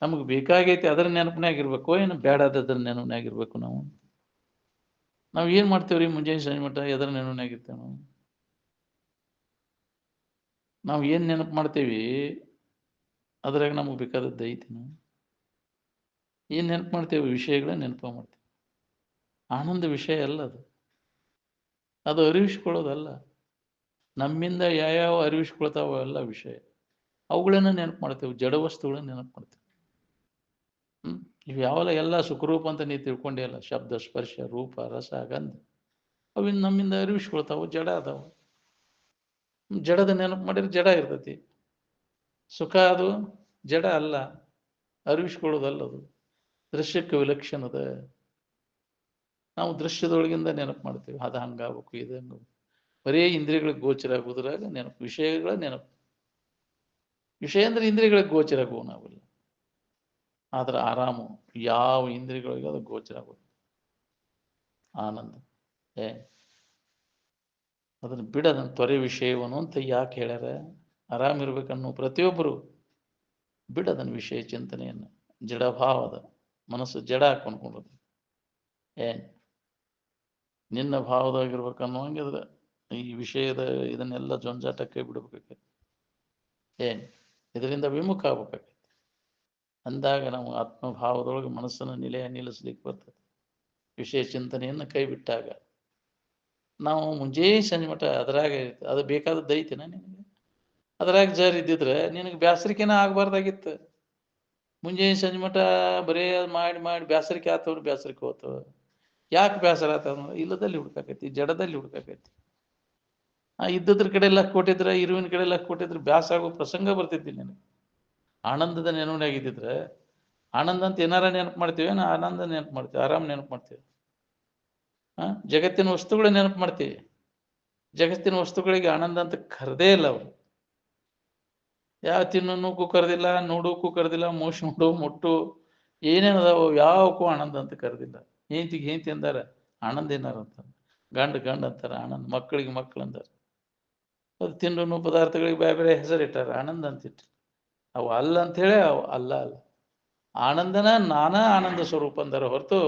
ನಮಗೆ ಬೇಕಾಗೈತಿ ಅದರ ನೆನಪಿನಾಗಿರ್ಬೇಕು, ಏನು ಬೇಡಾದದ್ರ ನೆನಪಿನಾಗಿರ್ಬೇಕು. ನಾವು ಏನು ಮಾಡ್ತೇವೆ ರೀ ಮುಂಜಾನೆ ಸಂಜೆ ಮಟ್ಟ ಎದರ ನೆನಪಿನಾಗಿರ್ತೇವೆ ನಾವು ಏನು ನೆನಪು ಮಾಡ್ತೇವಿ ಅದ್ರಾಗ ನಮಗೆ ಬೇಕಾದದ್ದು ಐತಿ. ನಾವು ಏನು ನೆನಪು ಮಾಡ್ತೇವೆ? ವಿಷಯಗಳ ನೆನಪು ಮಾಡ್ತೇವೆ. ಆನಂದ ವಿಷಯ ಅಲ್ಲ ಅದು, ಅದು ಅರಿವಿಸ್ಕೊಳ್ಳೋದಲ್ಲ. ನಮ್ಮಿಂದ ಯಾವ್ಯಾವ ಅರಿವಿಸ್ಕೊಳ್ತಾವ ಎಲ್ಲ ವಿಷಯ, ಅವುಗಳನ್ನ ನೆನಪು ಮಾಡ್ತೇವೆ. ಜಡ ವಸ್ತುಗಳನ್ನ ನೆನಪು ಮಾಡ್ತೇವೆ. ಇವು ಯಾವಲ್ಲ ಎಲ್ಲ ಸುಖರೂಪ ಅಂತ ನೀವು ತಿಳ್ಕೊಂಡೇ ಅಲ್ಲ. ಶಬ್ದ, ಸ್ಪರ್ಶ, ರೂಪ, ರಸ, ಗಂಧ ಅವಿನ್ ನಮ್ಮಿಂದ ಅರಿವಿಸ್ಕೊಳ್ತಾವು, ಜಡ ಅದಾವು. ಜಡದ ನೆನಪು ಮಾಡಿದ್ರೆ ಜಡ ಇರ್ತೈತಿ. ಸುಖ ಅದು ಜಡ ಅಲ್ಲ, ಅರಿವಿಸ್ಕೊಳ್ಳೋದಲ್ಲ ಅದು. ದೃಶ್ಯಕ್ಕೆ ವಿಲಕ್ಷಣದ. ನಾವು ದೃಶ್ಯದೊಳಗಿಂದ ನೆನಪು ಮಾಡ್ತೇವೆ. ಅದು ಹಂಗಾಗಬೇಕು, ಇದು ಹಂಗಾಗಬೇಕು. ಬರೀ ಇಂದ್ರಿಯಗಳಿಗೆ ಗೋಚರ ಆಗುವುದ್ರಾಗ ನೆನಪು, ವಿಷಯಗಳ ನೆನಪು. ವಿಷಯ ಅಂದ್ರೆ ಇಂದ್ರಿಯಗಳಿಗೆ ಗೋಚರ ಆಗುವ ನಾವೆಲ್ಲ. ಆದ್ರೆ ಆರಾಮು ಯಾವ ಇಂದ್ರಿಯಗಳಿಗೆ ಅದು ಗೋಚರ ಆಗೋದು ಆನಂದ. ಅದನ್ನು ಬಿಡದನ್ನು ತೊರೆ ವಿಷಯವನ್ನು ಅಂತ ಯಾಕೆ ಹೇಳ್ಯಾರ? ಆರಾಮಿರ್ಬೇಕನ್ನೋ ಪ್ರತಿಯೊಬ್ಬರು ಬಿಡದನ್ನು ವಿಷಯ ಚಿಂತನೆಯನ್ನು. ಜಡಭಾವದ ಮನಸ್ಸು ಜಡ ಹಾಕೊಂಡ್ಕೊಳ್ಳೋದು. ನಿನ್ನ ಭಾವದಾಗಿರ್ಬೇಕನ್ನೋಂಗೆ ಅದ್ರ ಈ ವಿಷಯದ ಇದನ್ನೆಲ್ಲ ಜೊಂಜಾಟ ಕೈ ಬಿಡ್ಬೇಕಾಗೈತಿ. ಇದರಿಂದ ವಿಮುಖ ಆಗ್ಬೇಕಾಗೈತಿ. ಅಂದಾಗ ನಾವು ಆತ್ಮಭಾವದೊಳಗೆ ಮನಸ್ಸನ್ನು ನಿಲ್ಲಿಸ್ಲಿಕ್ಕೆ ಬರ್ತದೆ. ವಿಷಯ ಚಿಂತನೆಯನ್ನು ಕೈ ಬಿಟ್ಟಾಗ ನಾವು ಮುಂಜಾನೆ ಸಂಜೆ ಮಟ್ಟ ಅದ್ರಾಗ ಅದು ಬೇಕಾದದ್ದು ಐತಿನ ನಿನಗೆ? ಅದ್ರಾಗ ಜರ್ ಇದ್ದಿದ್ರೆ ನಿನಗೆ ಬ್ಯಾಸರಿಕೆನ ಆಗ್ಬಾರ್ದಾಗಿತ್ತು. ಮುಂಜಾನೆ ಸಂಜೆ ಮಟ್ಟ ಬರೇ ಮಾಡಿ ಮಾಡಿ ಬ್ಯಾಸರಿಕೆ ಆತವ್ರು, ಬ್ಯಾಸರಿಕೆ ಹೋಗ್ತವ. ಯಾಕೆ ಬೇಸರ ಆತವ? ಇಲ್ಲದಲ್ಲಿ ಹುಡ್ಕಾಕೈತಿ, ಜಡದಲ್ಲಿ ಹುಡ್ಕಾಕೈತಿ. ಇದ್ದದ್ರ ಕಡೆ ಲಕ್ ಕೊಟ್ಟಿದ್ರೆ, ಇರುವಿನ ಕಡೆ ಲಕ್ ಕೊಟ್ಟಿದ್ರೆ ಬ್ಯಾಸ ಆಗೋ ಪ್ರಸಂಗ ಬರ್ತಿದ್ದಿ ನಿನಗೆ. ಆನಂದದ ನೆನಪಿನಾಗಿದ್ದಿದ್ರೆ ಆನಂದ ಅಂತ ಏನಾರ ನೆನಪು ಮಾಡ್ತೀವಿ, ಆನಂದ ನೆನಪು ಮಾಡ್ತೀವಿ, ಆರಾಮ್ ನೆನಪು ಮಾಡ್ತೀವಿ. ಜಗತ್ತಿನ ವಸ್ತುಗಳ ನೆನಪು ಮಾಡ್ತೀವಿ. ಜಗತ್ತಿನ ವಸ್ತುಗಳಿಗೆ ಆನಂದ ಅಂತ ಕರೆದೇ ಇಲ್ಲ ಅವರು. ಯಾವ ತಿನ್ನೋಕ್ಕೂ ಕರೆದಿಲ್ಲ, ನೋಡೋಕ್ಕೂ ಕರೆದಿಲ್ಲ, ಮೋಡು ಮುಟ್ಟು ಏನೇನದಾವ ಯಾವಕ್ಕೂ ಆನಂದ ಅಂತ ಕರೆದಿಲ್ಲ. ಹೆಂಡತಿ ಅಂದಾರ ಆನಂದ ಏನಾರ ಅಂತ, ಗಂಡ ಅಂತಾರ ಆನಂದ, ಮಕ್ಕಳಿಗೆ ಮಕ್ಕಳು ಅಂದಾರ. ಅದು ತಿನ್ನೋ ಪದಾರ್ಥಗಳಿಗೆ ಬೇರೆ ಬೇರೆ ಹೆಸರಿಟ್ಟಾರ, ಆನಂದ ಅಂತಿಟ್ಟು. ಅವು ಅಲ್ಲ ಅಂಥೇಳಿ ಅವು ಅಲ್ಲ. ಆನಂದನ ನಾನಾ ಆನಂದ ಸ್ವರೂಪ ಅಂದಾರ ಹೊರತು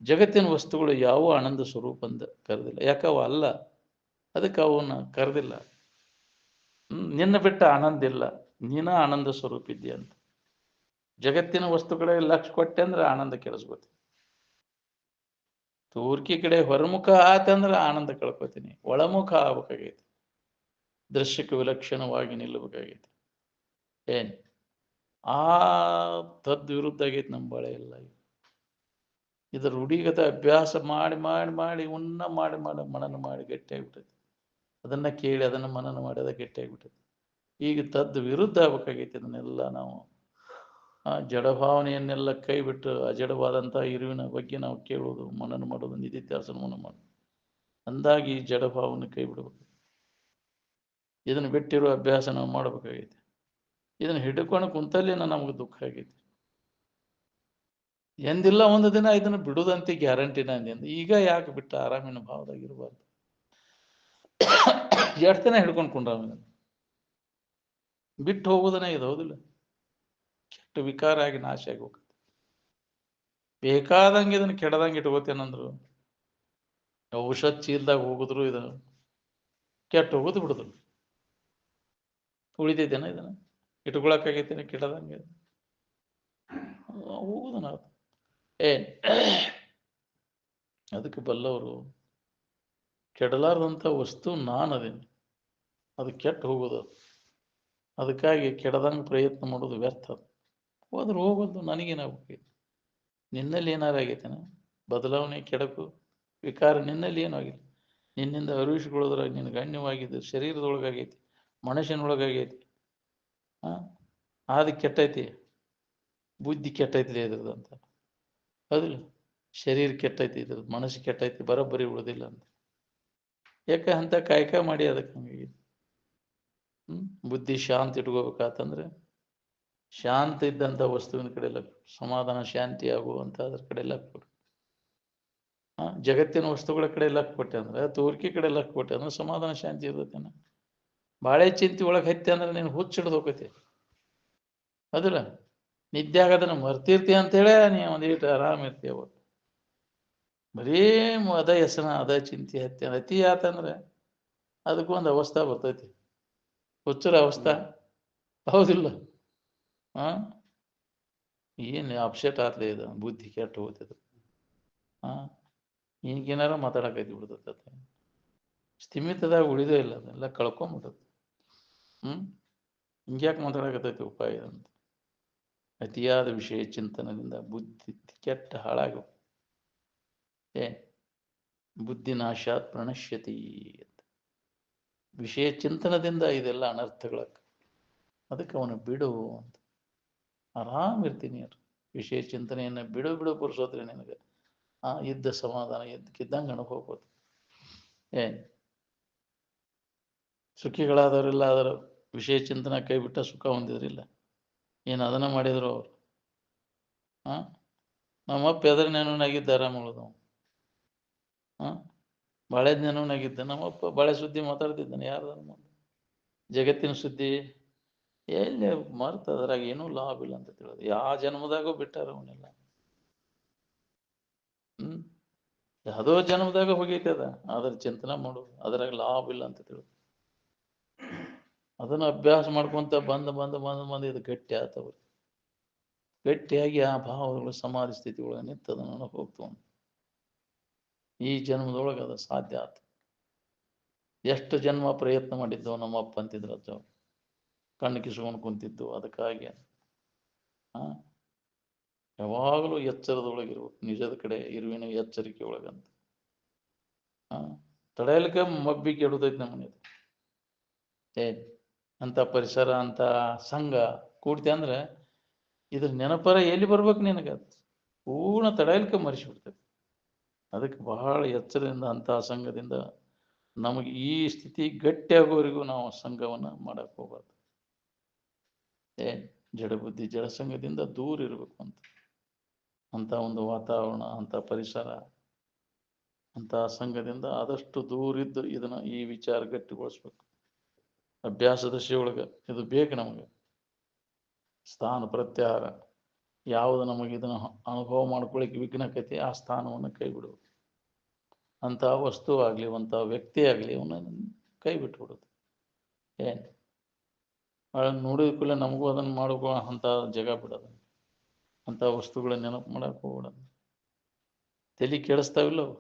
ಜಗತ್ತಿನ ವಸ್ತುಗಳು ಯಾವ ಆನಂದ ಸ್ವರೂಪ ಅಂತ ಕರೆದಿಲ್ಲ. ಯಾಕೆ ಅವು ಅಲ್ಲ, ಅದಕ್ಕೆ ಅವನ್ನ ಕರೆದಿಲ್ಲ. ನಿನ್ನ ಬಿಟ್ಟ ಆನಂದ ಇಲ್ಲ, ನೀನ ಆನಂದ ಸ್ವರೂಪ ಇದ್ದೀಯ ಅಂತ. ಜಗತ್ತಿನ ವಸ್ತುಗಳಿಗೆ ಲಕ್ಷ ಕೊಟ್ಟೆ ಅಂದ್ರೆ ಆನಂದ ಕೆಡಿಸ್ಕೋತೀನಿ. ತೂರ್ಕಿ ಕಡೆ ಹೊರಮುಖ ಆತಂದ್ರೆ ಆನಂದ ಕಳ್ಕೊತೀನಿ. ಒಳಮುಖ ಆಗ್ಬೇಕಾಗೈತಿ, ದೃಶ್ಯಕ್ಕೆ ವಿಲಕ್ಷಣವಾಗಿ ನಿಲ್ಲಬೇಕಾಗೈತಿ. ಆ ತದ್ವಿರುದ್ಧ ಆಗೈತಿ ನಮ್ಮ ಬಾಳೆ ಎಲ್ಲ. ಇದರ ರೂಢಿಗತ ಅಭ್ಯಾಸ ಮಾಡಿ ಮಾಡಿ ಮಾಡಿ ಉನ್ನ ಮಾಡಿ ಮಾಡಿ ಮನನ ಮಾಡಿ ಗಟ್ಟಿಯಾಗ್ಬಿಟ್ಟೈತಿ. ಅದನ್ನ ಕೇಳಿ ಅದನ್ನ ಮನನ ಮಾಡಿ ಅದ ಗಟ್ಟಿಯಾಗ್ಬಿಟ್ಟೈತಿ. ಈಗ ತದ್ ವಿರುದ್ಧ ಆಗ್ಬೇಕಾಗೈತಿ. ಅದನ್ನೆಲ್ಲ ನಾವು ಜಡಭಾವನೆಯನ್ನೆಲ್ಲ ಕೈ ಬಿಟ್ಟು ಅಜಡವಾದಂಥ ಇರುವಿನ ಬಗ್ಗೆ ನಾವು ಕೇಳೋದು, ಮನನ ಮಾಡೋದು, ನಿಧಿಧ್ಯಾಸನ ಮಾಡೋದು. ಅಂದಾಗಿ ಈ ಜಡಭಾವನೆ ಕೈ ಬಿಡಬೇಕು. ಇದನ್ನು ಬಿಟ್ಟಿರೋ ಅಭ್ಯಾಸ ನಾವು ಮಾಡಬೇಕಾಗೈತಿ. ಇದನ್ನು ಹಿಡ್ಕೊಂಡು ಕುಂತಲ್ಲಿನ ನಮಗೆ ದುಃಖ ಆಗೈತಿ. ಎಂದಿಲ್ಲ ಒಂದು ದಿನ ಇದನ್ನು ಬಿಡುದಂತೆ ಗ್ಯಾರಂಟಿನ ಅಂದಿಂದ. ಈಗ ಯಾಕೆ ಬಿಟ್ಟ ಆರಾಮಿನ ಭಾವದಾಗಿರ್ಬಾರ್ದು? ಎಷ್ಟು ದಿನ ಹಿಡ್ಕೊಂಡು ಕೊಂಡ್ರ ಬಿಟ್ಟು ಹೋಗೋದನ್ನ ಇದು ಹೌದಿಲ್ಲ? ಕೆಟ್ಟ ವಿಕಾರ ಆಗಿ ನಾಶ ಆಗಿ ಹೋಗುತ್ತೆ. ಬೇಕಾದಂಗೆ ಇದನ್ನು ಕೆಡದಂಗೆ ಇಟ್ಕೋತೇನಂದ್ರು, ಔಷಧ ಚೀಲ್ದಾಗ ಹೋಗಿದ್ರು ಇದನ್ನು ಕೆಟ್ಟ ಹೋಗೋದು ಬಿಡುದು. ಉಳಿದಿದ್ದೇನ ಇದನ್ನ ಇಟ್ಕೊಳಕಾಗೈತೇನೆ ಕೆಡದಂಗೆ ಹೋಗುದು ನಾವು. ಅದಕ್ಕೆ ಬಲ್ಲವರು ಕೆಡಲಾರ್ದಂಥ ವಸ್ತು ನಾನು ಅದೇನೆ, ಅದು ಕೆಟ್ಟು ಹೋಗೋದು. ಅದಕ್ಕಾಗಿ ಕೆಡದಂಗೆ ಪ್ರಯತ್ನ ಮಾಡೋದು ವ್ಯರ್ಥ. ಹೋದ್ರೆ ಹೋಗೋದು, ನನಗೇನಾಗಬೇಕು? ನಿನ್ನಲ್ಲಿ ಏನಾರು ಆಗೈತೇನ ಬದಲಾವಣೆ, ಕೆಡಕು, ವಿಕಾರ ನಿನ್ನಲ್ಲಿ ಏನೂ ಆಗಿಲ್ಲ. ನಿನ್ನಿಂದ ಅರಿವಿಸಿಕೊಳ್ಳೋದ್ರಾಗ ನಿನ್ನ ಗಣ್ಯವಾಗಿದ್ದು ಶರೀರದೊಳಗಾಗೈತಿ, ಮನುಷ್ಯನೊಳಗಾಗೈತಿ. ಆದಿ ಕೆಟ್ಟೈತಿ, ಬುದ್ಧಿ ಕೆಟ್ಟೈತಿ ಇದ್ರದ್ದು ಅಂತ ಹೌದಿಲ್ಲ? ಶರೀರ ಕೆಟ್ಟೈತಿ, ಇದ್ರದ್ದು ಮನಸ್ಸು ಕೆಟ್ಟೈತಿ, ಬರೋಬ್ಬರಿ ಉಳಿದಿಲ್ಲ ಅಂತ. ಯಾಕೆ ಅಂತ ಕಾಯಕ ಮಾಡಿ ಅದಕ್ಕೆ ಹಂಗಾಗೈತಿ. ಬುದ್ಧಿ ಶಾಂತಿ ಇಟ್ಕೋಬೇಕಾತಂದ್ರೆ ಶಾಂತ ಇದ್ದಂಥ ವಸ್ತುವಿನ ಕಡೆ ಲಕ್ಷ್ಯ, ಸಮಾಧಾನ ಶಾಂತಿ ಆಗುವಂಥ ಅದ್ರ ಕಡೆ ಲಕ್ಷ್ಯ ಕೊಡು. ಜಗತ್ತಿನ ವಸ್ತುಗಳ ಕಡೆ ಲಕ್ಷ್ಯ ಕೊಟ್ಟೆ ಅಂದ್ರೆ, ತೋರಿಕೆ ಕಡೆ ಲಕ್ಷ್ಯ ಕೊಟ್ಟೆ ಅಂದ್ರೆ ಸಮಾಧಾನ ಶಾಂತಿ ಇರ್ತೈತೇನ. ಬಾಳೆ ಚಿಂತೆ ಒಳಗೆ ಹತ್ತಿ ಅಂದ್ರೆ ನೀನು ಹುಚ್ಚಿಡ್ದು ಹೋಗತಿ. ಅದಿಲ್ಲ, ನಿದ್ದೆ ಆಗೋದನ್ನ ಮರ್ತಿರ್ತಿ ಅಂತೇಳಿ ನೀವು ಒಂದೀಟು ಆರಾಮ ಇರ್ತೀಯ. ಬರೀ ಅದ ಹೆಸನ ಅದ ಚಿಂತೆ ಹತ್ತಿ ಅತಿ ಆತಂದ್ರೆ ಅದಕ್ಕೂ ಒಂದು ಅವಸ್ಥೆ ಬರ್ತೈತಿ, ಹುಚ್ಚರ ಅವಸ್ಥೆ. ಹೌದಿಲ್ಲ? ಏನು ಅಪ್ಸೆಟ್ ಆಗ್ತದೆ, ಇದು ಬುದ್ಧಿ ಕೆಟ್ಟು ಹೋಗ್ತದೆ. ಈಗೇನಾರ ಮಾತಾಡಕೈತಿ ಬಿಡ್ತೈತೆ, ಸ್ಥಿಮಿತದಾಗ ಉಳಿದೇ ಇಲ್ಲ, ಅದೆಲ್ಲ ಕಳ್ಕೊಂಬಿಟ್ಟದ. ಹಿಂಗ್ಯಾಕೆ ಮಾತಾಡಕತ್ತೈತಿ ಉಪಾಯ ಅಂತ. ಅತಿಯಾದ ವಿಷಯ ಚಿಂತನದಿಂದ ಬುದ್ಧಿ ಕೆಟ್ಟ ಹಾಳಾಗ ಬುದ್ಧಿನಾಶಾತ್ ಪ್ರಣಶ್ಯತಿ ಅಂತ. ವಿಷಯ ಚಿಂತನದಿಂದ ಇದೆಲ್ಲ ಅನರ್ಥಗಳಕ್ಕ. ಅದಕ್ಕೆ ಅವನು ಬಿಡು ಅಂತ. ಆರಾಮಿರ್ತೀನಿ ಅವ್ರು. ವಿಷಯ ಚಿಂತನೆಯನ್ನು ಬಿಡು ಪುರುಷೋತ್ರಿ ನಿನಗೆ ಇದ್ದ ಸಮಾಧಾನ ಎದ್ದಕ್ಕಿದ್ದಂಗೆ ಅನುಭವಬೋದು. ಸುಖಿಗಳಾದವರೆಲ್ಲ ಅದರ ವಿಷಯ ಚಿಂತನೆ ಕೈ ಬಿಟ್ಟ ಸುಖ ಹೊಂದಿದ್ರಿಲ್ಲ. ಏನು ಅದನ್ನ ಮಾಡಿದ್ರು ಅವರು. ನಮ್ಮಪ್ಪ ಎದ್ರ ನೆನವನಾಗಿದ್ದ ಆರಾಮುಳದವ. ಬಾಳೆ ನೆನವನಾಗಿದ್ದ ನಮ್ಮಪ್ಪ. ಬಾಳೆ ಸುದ್ದಿ ಮಾತಾಡ್ತಿದ್ದಾನೆ ಯಾರ್ದಾರ ಮುಂದೆ. ಜಗತ್ತಿನ ಸುದ್ದಿ ಎಲ್ಲಿ ಮರ್ತ, ಅದ್ರಾಗ ಏನೂ ಲಾಭ ಇಲ್ಲ ಅಂತ ತಿಳಿದು ಯಾವ ಜನ್ಮದಾಗೂ ಬಿಟ್ಟಾರ ಅವನ್ನೆಲ್ಲ. ಯಾವುದೋ ಜನ್ಮದಾಗ ಹೋಗೈತೆ ಅದ, ಅದ್ರ ಚಿಂತನೆ ಮಾಡೋದು, ಅದ್ರಾಗ ಲಾಭ ಇಲ್ಲ ಅಂತ ತಿಳಿದು ಅದನ್ನು ಅಭ್ಯಾಸ ಮಾಡ್ಕೊಂತ ಬಂದು ಇದು ಗಟ್ಟಿ ಆತವ್ರು. ಗಟ್ಟಿಯಾಗಿ ಆ ಭಾವಗಳು ಸಮಾಧಿ ಸ್ಥಿತಿ ಒಳಗೆ ನಿಂತದನ್ನು ಹೋಗ್ತು. ಈ ಜನ್ಮದೊಳಗೆ ಅದು ಸಾಧ್ಯ ಆಯ್ತು. ಎಷ್ಟು ಜನ್ಮ ಪ್ರಯತ್ನ ಮಾಡಿದ್ದು ನಮ್ಮಪ್ಪ ಅಂತಿದ್ರು ಅಜ್ಜ. ಕಣ್ಣು ಕಿಸ್ಕೊಂಡು ಕುಂತಿದ್ದು ಅದಕ್ಕಾಗಿ. ಯಾವಾಗಲೂ ಎಚ್ಚರದೊಳಗಿರ್ಬೇಕು, ನಿಜದ ಕಡೆ ಇರುವಿನ ಎಚ್ಚರಿಕೆ ಒಳಗಂತ. ತಡೆಯಲಿಕ್ಕೆ ಮಬ್ಬಿ ಕೆಡುತ್ತೈತಿ ನಮ್ಮನೇದು. ಅಂತ ಪರಿಸರ ಅಂತ ಸಂಘ ಕೂಡ್ತಿ ಅಂದ್ರೆ ಇದ್ರ ನೆನಪರ ಎಲ್ಲಿ ಬರ್ಬೇಕು ನಿನಗೆ, ಪೂರ್ಣ ತಡೆಯಲಿಕ್ಕೆ ಮರೆಸಿಬಿಡ್ತೈತಿ. ಅದಕ್ಕೆ ಬಹಳ ಎಚ್ಚರದಿಂದ ಅಂತಹ ಸಂಘದಿಂದ ನಮಗೆ ಈ ಸ್ಥಿತಿ ಗಟ್ಟಿಯಾಗೋವರೆಗೂ ನಾವು ಸಂಘವನ್ನು ಮಾಡಕ್ಕೆ ಹೋಗ್ಬಾರ್ದು. ಜಡಬುದ್ಧಿ ಜಡಸಂಘದಿಂದ ದೂರ ಇರಬೇಕು ಅಂತ ಒಂದು ವಾತಾವರಣ, ಅಂತ ಪರಿಸರ, ಅಂತ ಸಂಘದಿಂದ ಆದಷ್ಟು ದೂರಿದ್ದು ಇದನ್ನ ಈ ವಿಚಾರ ಗಟ್ಟಿಗೊಳಿಸ್ಬೇಕು. ಅಭ್ಯಾಸ ದಶೆಯೊಳಗೆ ಇದು ಬೇಕು ನಮಗೆ. ಸ್ಥಾನ ಪ್ರತ್ಯಾಹಾರ ಯಾವುದು ನಮಗೆ ಇದನ್ನು ಅನುಭವ ಮಾಡ್ಕೊಳ್ಳಿಕ್ಕೆ ವಿಘ್ನಕತೆ ಆ ಸ್ಥಾನವನ್ನು ಕೈ ಬಿಡಬೇಕು. ಅಂಥ ವಸ್ತು ಆಗಲಿ ಅಂಥ ವ್ಯಕ್ತಿ ಆಗಲಿ ಅವನ್ನ ಕೈ ಬಿಟ್ಬಿಡೋದು. ನೋಡಿದ ಕೂಡಲೇ ನಮಗೂ ಅದನ್ನು ಮಾಡ್ಕೊ ಅಂಥ ಜಾಗ ಬಿಡೋದು. ಅಂಥ ವಸ್ತುಗಳ ನೆನಪು ಮಾಡಕ್ಕೆ ಹೋಗ್ಬಿಡೋದು. ತಲೆ ಕೆಡಿಸ್ತಾವಿಲ್ಲ ಅವು.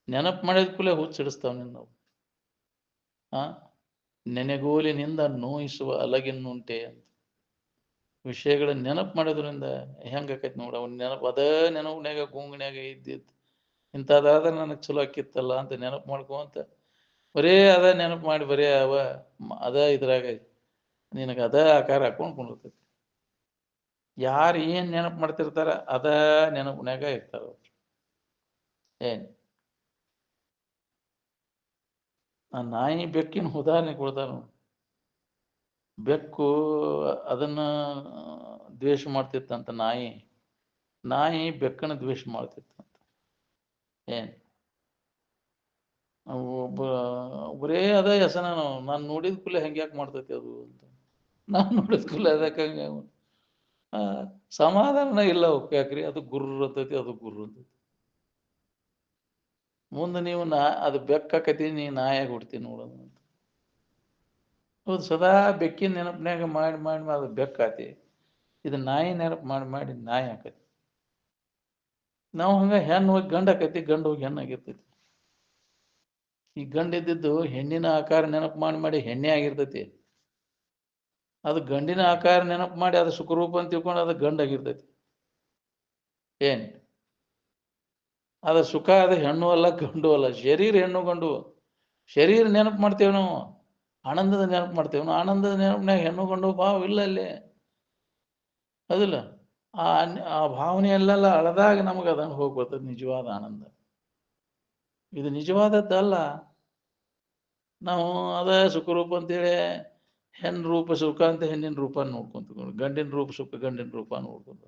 ನೆನಪು ಮಾಡಿದ ಕೂಡಲೇ ಹುಚ್ಚಿಡಿಸ್ತಾವ ನಿನ್ನವು. ನೆನೆಗೋಲಿನಿಂದ ನೋಯಿಸುವ ಅಲಗಿನ್ನುಂಟೆ ಅಂತ. ವಿಷಯಗಳ ನೆನಪು ಮಾಡೋದ್ರಿಂದ ಹೆಂಗಾಕೈತಿ ನೋಡ, ಅವ್ನ ನೆನಪು ಅದ ನೆನಪಿನ್ಯಾಗ ಗುಂಗನ್ಯಾಗ ಇದ್ದಿದ್ದು ಇಂಥದ್ದಾದ್ರೆ ನನಗೆ ಚಲೋ ಆಕಿತ್ತಲ್ಲ ಅಂತ ನೆನಪು ಮಾಡ್ಕೊಂತ ಬರೇ ಅದ ನೆನಪು ಮಾಡಿ ಬರೇ ಅದ ಇದ್ರಾಗ ನಿನಗೆ ಅದ ಆಕಾರ ಹಾಕೊಂಡು ಕುಂಡಿರ್ತೈತಿ. ಯಾರು ಏನು ನೆನಪು ಮಾಡ್ತಿರ್ತಾರ ಅದ ನೆನಪಿನ್ಯಾಗ ಇರ್ತಾರ. ಆ ನಾಯಿ ಬೆಕ್ಕಿನ ಉದಾಹರಣೆ ಕೊಡ್ತಾರ. ಬೆಕ್ಕು ಅದನ್ನ ದ್ವೇಷ ಮಾಡ್ತಿತ್ತಂತ. ನಾಯಿ ಬೆಕ್ಕನ ದ್ವೇಷ ಮಾಡ್ತಿತ್ತಂತ. ಒಬ್ಬರೇ ಅದ ಹೆಸನ ನಾನು ನೋಡಿದ ಕೂಡಲೇ ಹೆಂಗ್ಯಾಕೆ ಮಾಡ್ತೈತಿ ಅದು ಅಂತ. ನಾನು ನೋಡಿದ ಕೂಡಲೇ ಅದಕ್ಕೆ ಹಂಗೆ ಸಮಾಧಾನ ಇಲ್ಲ ಅವಕ್ಕೆ. ಯಾಕ್ರಿ ಅದು ಗುರ್ರ ಅಂತೈತಿ, ಅದು ಗುರ್ರ ಅಂತೈತಿ. ಮುಂದೆ ನೀವು ಅದು ಬೆಕ್ಕಾಕತಿ, ನೀ ನಾಯಾಗಿ ಹುಡ್ತೀನಿ ನೋಡೋದು ಅಂತ. ಹೌದು, ಸದಾ ಬೆಕ್ಕಿನ ನೆನಪಿನಾಗ ಮಾಡಿ ಅದು ಬೆಕ್ಕಾತಿ. ಇದು ನಾಯಿ ನೆನಪು ಮಾಡಿ ನಾಯಿ ಆಕತಿ. ನಾವು ಹಂಗ ಹೆಣ್ಣು ಹೋಗಿ ಗಂಡು ಆಕೈತಿ, ಗಂಡು ಹೋಗಿ ಹೆಣ್ಣಾಗಿರ್ತೈತಿ. ಈ ಗಂಡು ಇದ್ದಿದ್ದು ಹೆಣ್ಣಿನ ಆಕಾರ ನೆನಪು ಮಾಡಿ ಹೆಣ್ಣೆ ಆಗಿರ್ತೈತಿ. ಅದು ಗಂಡಿನ ಆಕಾರ ನೆನಪು ಮಾಡಿ ಅದು ಸುಖರೂಪ ಅಂತ ತಿಳ್ಕೊಂಡು ಅದು ಗಂಡಾಗಿರ್ತೈತಿ. ಅದು ಸುಖ, ಅದು ಹೆಣ್ಣು ಅಲ್ಲ ಗಂಡು ಅಲ್ಲ. ಶರೀರ ಹೆಣ್ಣು ಗಂಡು. ಶರೀರ ನೆನಪು ಮಾಡ್ತೇವೆ ನಾವು, ಆನಂದದ ನೆನಪು ಮಾಡ್ತೇವೆ ನಾವು. ಆನಂದದ ನೆನಪಿನಾಗ ಹೆಣ್ಣು ಗಂಡು ಭಾವ ಇಲ್ಲ ಅಲ್ಲಿ. ಅದಿಲ್ಲ, ಆ ಭಾವನೆಯಲ್ಲೆಲ್ಲ ಅಳದಾಗ ನಮಗೆ ಅದನ್ನು ಹೋಗಿ ಬರ್ತದೆ ನಿಜವಾದ ಆನಂದ. ಇದು ನಿಜವಾದದ್ದಲ್ಲ. ನಾವು ಅದ ಸುಖರೂಪ ಅಂತೇಳಿ ಹೆಣ್ಣು ರೂಪ ಸುಖ ಅಂತ ಹೆಣ್ಣಿನ ರೂಪ ನೋಡ್ಕೊಂತ, ಗಂಡಿನ ರೂಪ ಸುಖ ಗಂಡಿನ ರೂಪ ನೋಡ್ಕೊಂತ,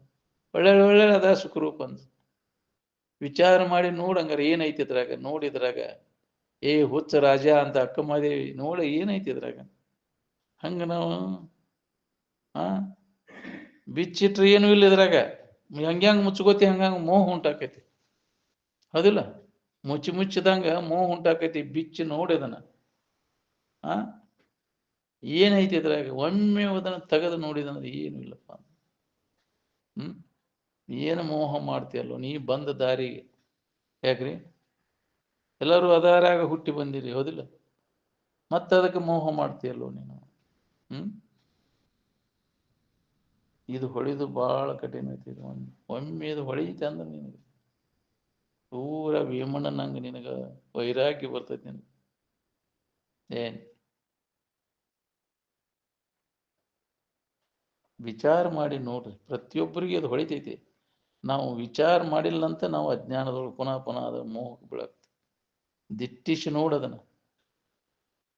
ಒಳ್ಳೆ ಒಳ್ಳೆ ಅದ ಸುಖ ರೂಪ ಅಂತ ವಿಚಾರ ಮಾಡಿ ನೋಡಂಗಾರ ಏನೈತಿ ಇದ್ರಾಗ. ನೋಡಿದ್ರಾಗ ಏ ಹುಚ್ಚ ರಾಜ ಅಂತ ಅಕ್ಕ ಮಾದೇವಿ ನೋಡ ಏನೈತಿ ಇದ್ರಾಗ. ಹಂಗ ನಾವು ಬಿಚ್ಚಿಟ್ರೆ ಏನು ಇಲ್ಲ ಇದ್ರಾಗ. ಹಂಗ್ಯಾಂಗ ಮುಚ್ಕೋತಿ ಹಂಗಂಗ ಮೋಹ ಉಂಟಾಕೈತಿ. ಹೌದಿಲ್ಲ? ಮುಚ್ಚಿದಂಗ ಮೋಹ ಉಂಟಾಕೈತಿ. ಬಿಚ್ಚಿ ನೋಡಿದನ ಏನೈತಿ ಇದ್ರಾಗ. ಒಮ್ಮೆ ಅದನ್ನ ತೆಗೆದು ನೋಡಿದಂದ್ರೆ ಏನು ಇಲ್ಲಪ್ಪ. ಏನು ಮೋಹ ಮಾಡ್ತೀಯಲ್ಲೋ ನೀ ಬಂದ ದಾರಿಗೆ. ಯಾಕ್ರಿ ಎಲ್ಲರೂ ಅದಾರಾಗ ಹುಟ್ಟಿ ಬಂದಿರಿ, ಹೌದಿಲ್ಲ? ಮತ್ತೆ ಅದಕ್ಕೆ ಮೋಹ ಮಾಡ್ತೀಯಲ್ಲೋ ನೀನು. ಇದು ಹೊಳಿದು ಬಹಳ ಕಠಿಣ ಐತಿ. ಇದು ಒಮ್ಮೆ ಇದು ಹೊಳಿತೆ ಅಂದ್ರೆ ನಿನಗೆ ಪೂರ ಭೀಮಣ್ಣನಂಗ ನಿನಗ ವೈರಾಗ್ಯ ಬರ್ತೈತಿ. ನಿನಗೆ ಏನ್ ವಿಚಾರ ಮಾಡಿ ನೋಡ್ರಿ. ಪ್ರತಿಯೊಬ್ಬರಿಗೆ ಅದು ಹೊಳಿತೈತಿ. ನಾವು ವಿಚಾರ ಮಾಡಿಲ್ಲ ಅಂತ ನಾವು ಅಜ್ಞಾನದೊಳಗೆ ಪುನಃ ಅದ ಮೋಹಕ್ಕೆ ಬೀಳತ್ತೆ. ದಿಟ್ಟಿಸಿ ನೋಡದನ